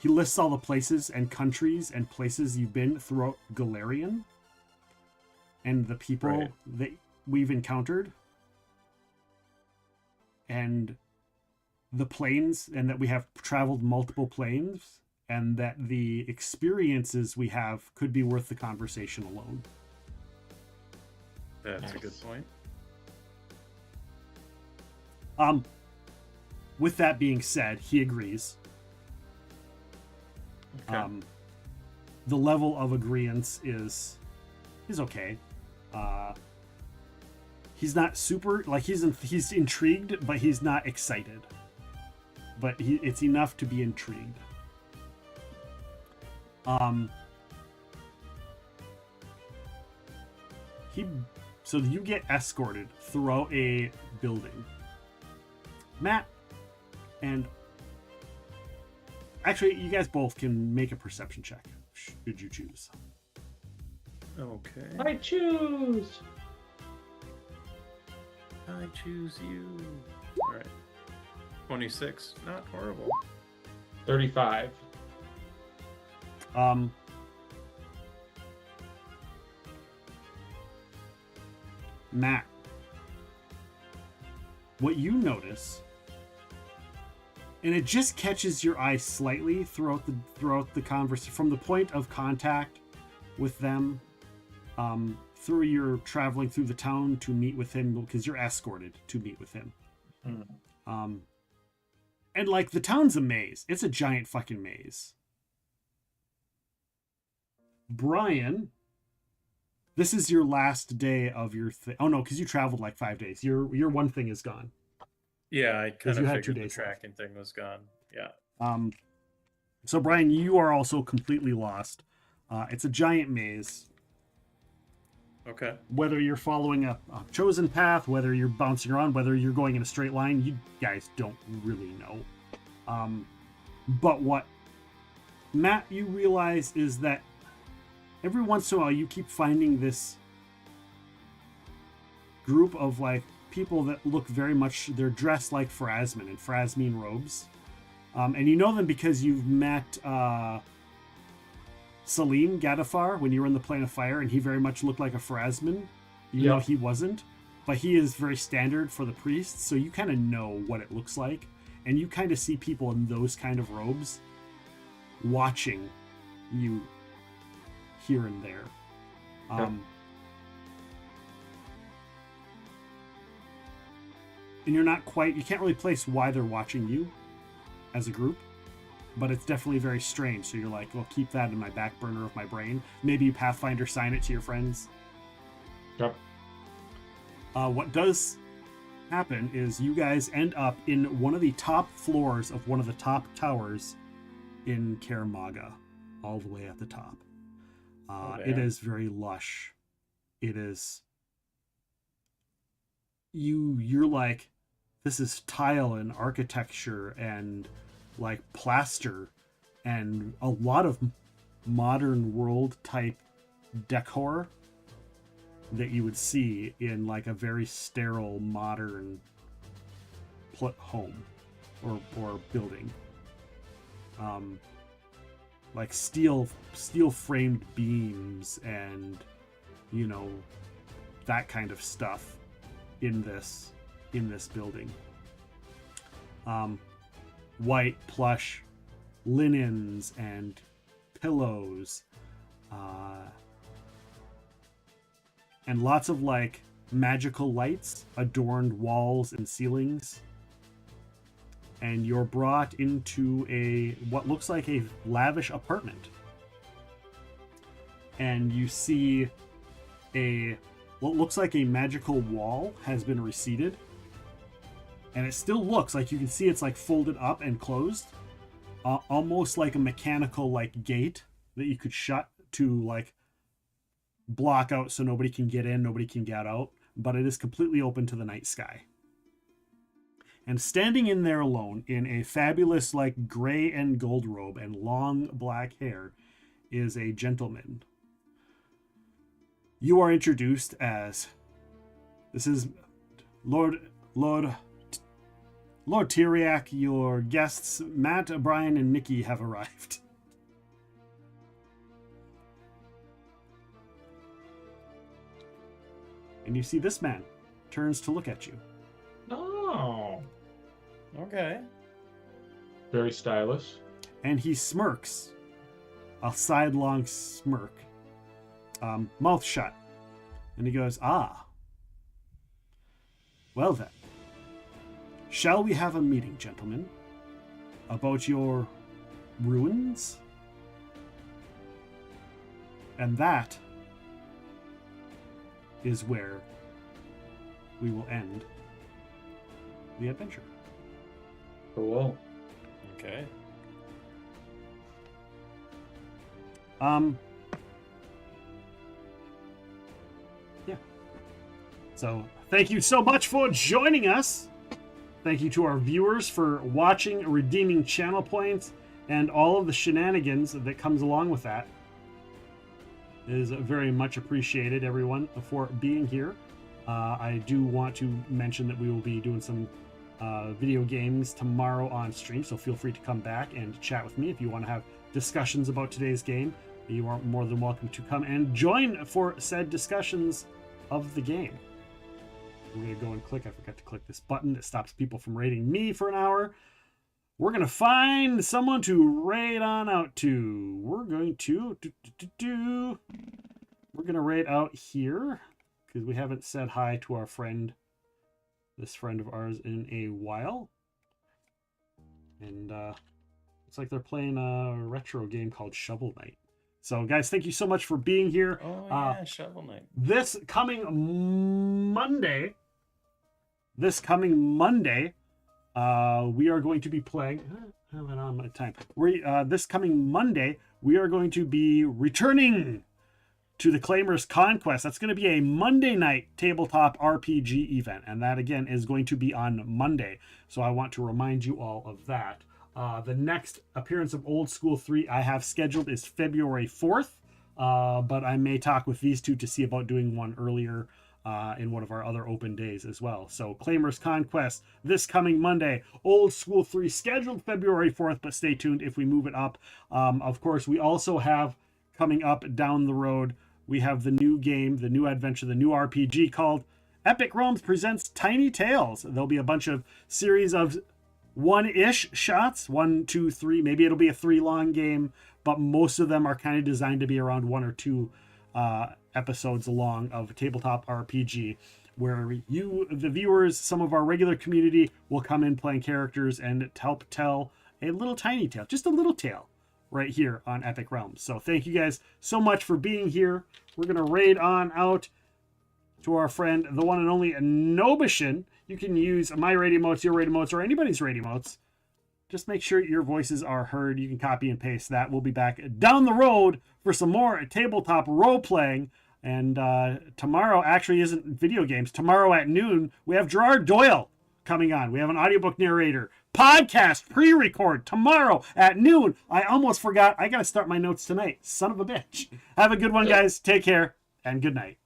he lists all the places and countries and places you've been throughout Galarian and the people that we've encountered and the planes, and that we have traveled multiple planes, and that the experiences we have could be worth the conversation alone. That's a good point. With that being said, he agrees. Okay. The level of agreeance is okay. He's not super, like, he's intrigued, but he's not excited. But it's enough to be intrigued. So you get escorted throughout a building. Matt, and actually, you guys both can make a perception check, should you choose. Okay. I choose. I choose you. All right. 26. Not horrible. 35. Matt, what you notice, and it just catches your eye slightly throughout the conversation, from the point of contact with them, through your traveling through the town to meet with him, because you're escorted to meet with him. And like, the town's a maze. It's a giant fucking maze. Brian, this is your last day of your thing. Oh no, because you traveled like 5 days. Your one thing is gone. Yeah, I kind of had 2 figured the days tracking thing was gone. Yeah. So Brian, you are also completely lost. It's a giant maze. Okay. Whether you're following a chosen path, whether you're bouncing around, whether you're going in a straight line, you guys don't really know. But what Matt, you realize is that every once in a while you keep finding this group of like people that look very much, they're dressed like Phrasmin in Phrasmine robes. And you know them because you've met Salim Gadafar when you were in the Plane of Fire, and he very much looked like a Phrasmin, even though he wasn't. But he is very standard for the priests, so you kind of know what it looks like. And you kind of see people in those kind of robes watching you here and there. And you're not quite, you can't really place why they're watching you as a group, but it's definitely very strange. So you're like, well, keep that in my back burner of my brain. Maybe you Pathfinder sign it to your friends. Yep. What does happen is you guys end up in one of the top floors of one of the top towers in Karamaga, all the way at the top. It is very lush. It is, you're like, this is tile and architecture and like plaster and a lot of modern world type decor that you would see in like a very sterile modern home or building. Like steel framed beams and, you know, that kind of stuff in this building. White plush linens and pillows, and lots of like magical lights adorned walls and ceilings. And you're brought into what looks like a lavish apartment. And you see what looks like a magical wall has been receded. And it still looks like you can see it's like folded up and closed. Almost like a mechanical like gate that you could shut to like block out so nobody can get in, nobody can get out. But it is completely open to the night sky. And standing in there alone in a fabulous like gray and gold robe and long black hair is a gentleman. You are introduced as, this is Lord Lord Tiriac, your guests, Matt, Brian, and Nikki, have arrived. And you see this man turns to look at you. Oh. Okay. Very stylish. And he smirks. A sidelong smirk. Mouth shut. And he goes, "Ah. Well then. Shall we have a meeting, gentlemen? About your ruins?" And that is where we will end the adventure. Cool. Okay. Yeah. So, thank you so much for joining us. Thank you to our viewers for watching, redeeming channel points, and all of the shenanigans that comes along with that. It is very much appreciated, everyone, for being here. I do want to mention that we will be doing some video games tomorrow on stream, so feel free to come back and chat with me if you want to have discussions about today's game. You are more than welcome to come and join for said discussions of the game. I'm going to go and click. I forgot to click this button that stops people from raiding me for an hour. We're going to find someone to raid on out to. We're going to we're going to raid out here because we haven't said hi to our friend, this friend of ours, in a while. And it's like they're playing a retro game called Shovel Knight. So, guys, thank you so much for being here. Oh, yeah, Shovel Knight. This coming Monday, we are going to be playing... I have it on my time. This coming Monday, we are going to be returning to the Claimer's Conquest. That's going to be a Monday night tabletop RPG event. And that, again, is going to be on Monday. So I want to remind you all of that. The next appearance of Old School 3 I have scheduled is February 4th, but I may talk with these two to see about doing one earlier in one of our other open days as well. So Claimer's Conquest this coming Monday, Old School 3 scheduled February 4th, but stay tuned if we move it up. Of course, we also have coming up down the road, we have the new game, the new adventure, the new RPG called Epic Realms Presents Tiny Tales. There'll be a bunch of series of one-ish shots, 1, 2, 3. Maybe it'll be a 3-long game, but most of them are kind of designed to be around 1 or 2 episodes long of tabletop RPG, where you, the viewers, some of our regular community will come in playing characters and help tell a little tiny tale, just a little tale, right here on Epic Realms. So thank you guys so much for being here. We're gonna raid on out to our friend, the one and only Nobishin. You can use my raid emotes, your raid emotes, or anybody's raid emotes. Just make sure your voices are heard. You can copy and paste that. We'll be back down the road for some more tabletop role-playing. And tomorrow actually isn't video games. Tomorrow at noon, we have Gerard Doyle coming on. We have an audiobook narrator. Podcast pre-record tomorrow at noon. I almost forgot. I got to start my notes tonight. Son of a bitch. Have a good one, guys. Take care, and good night.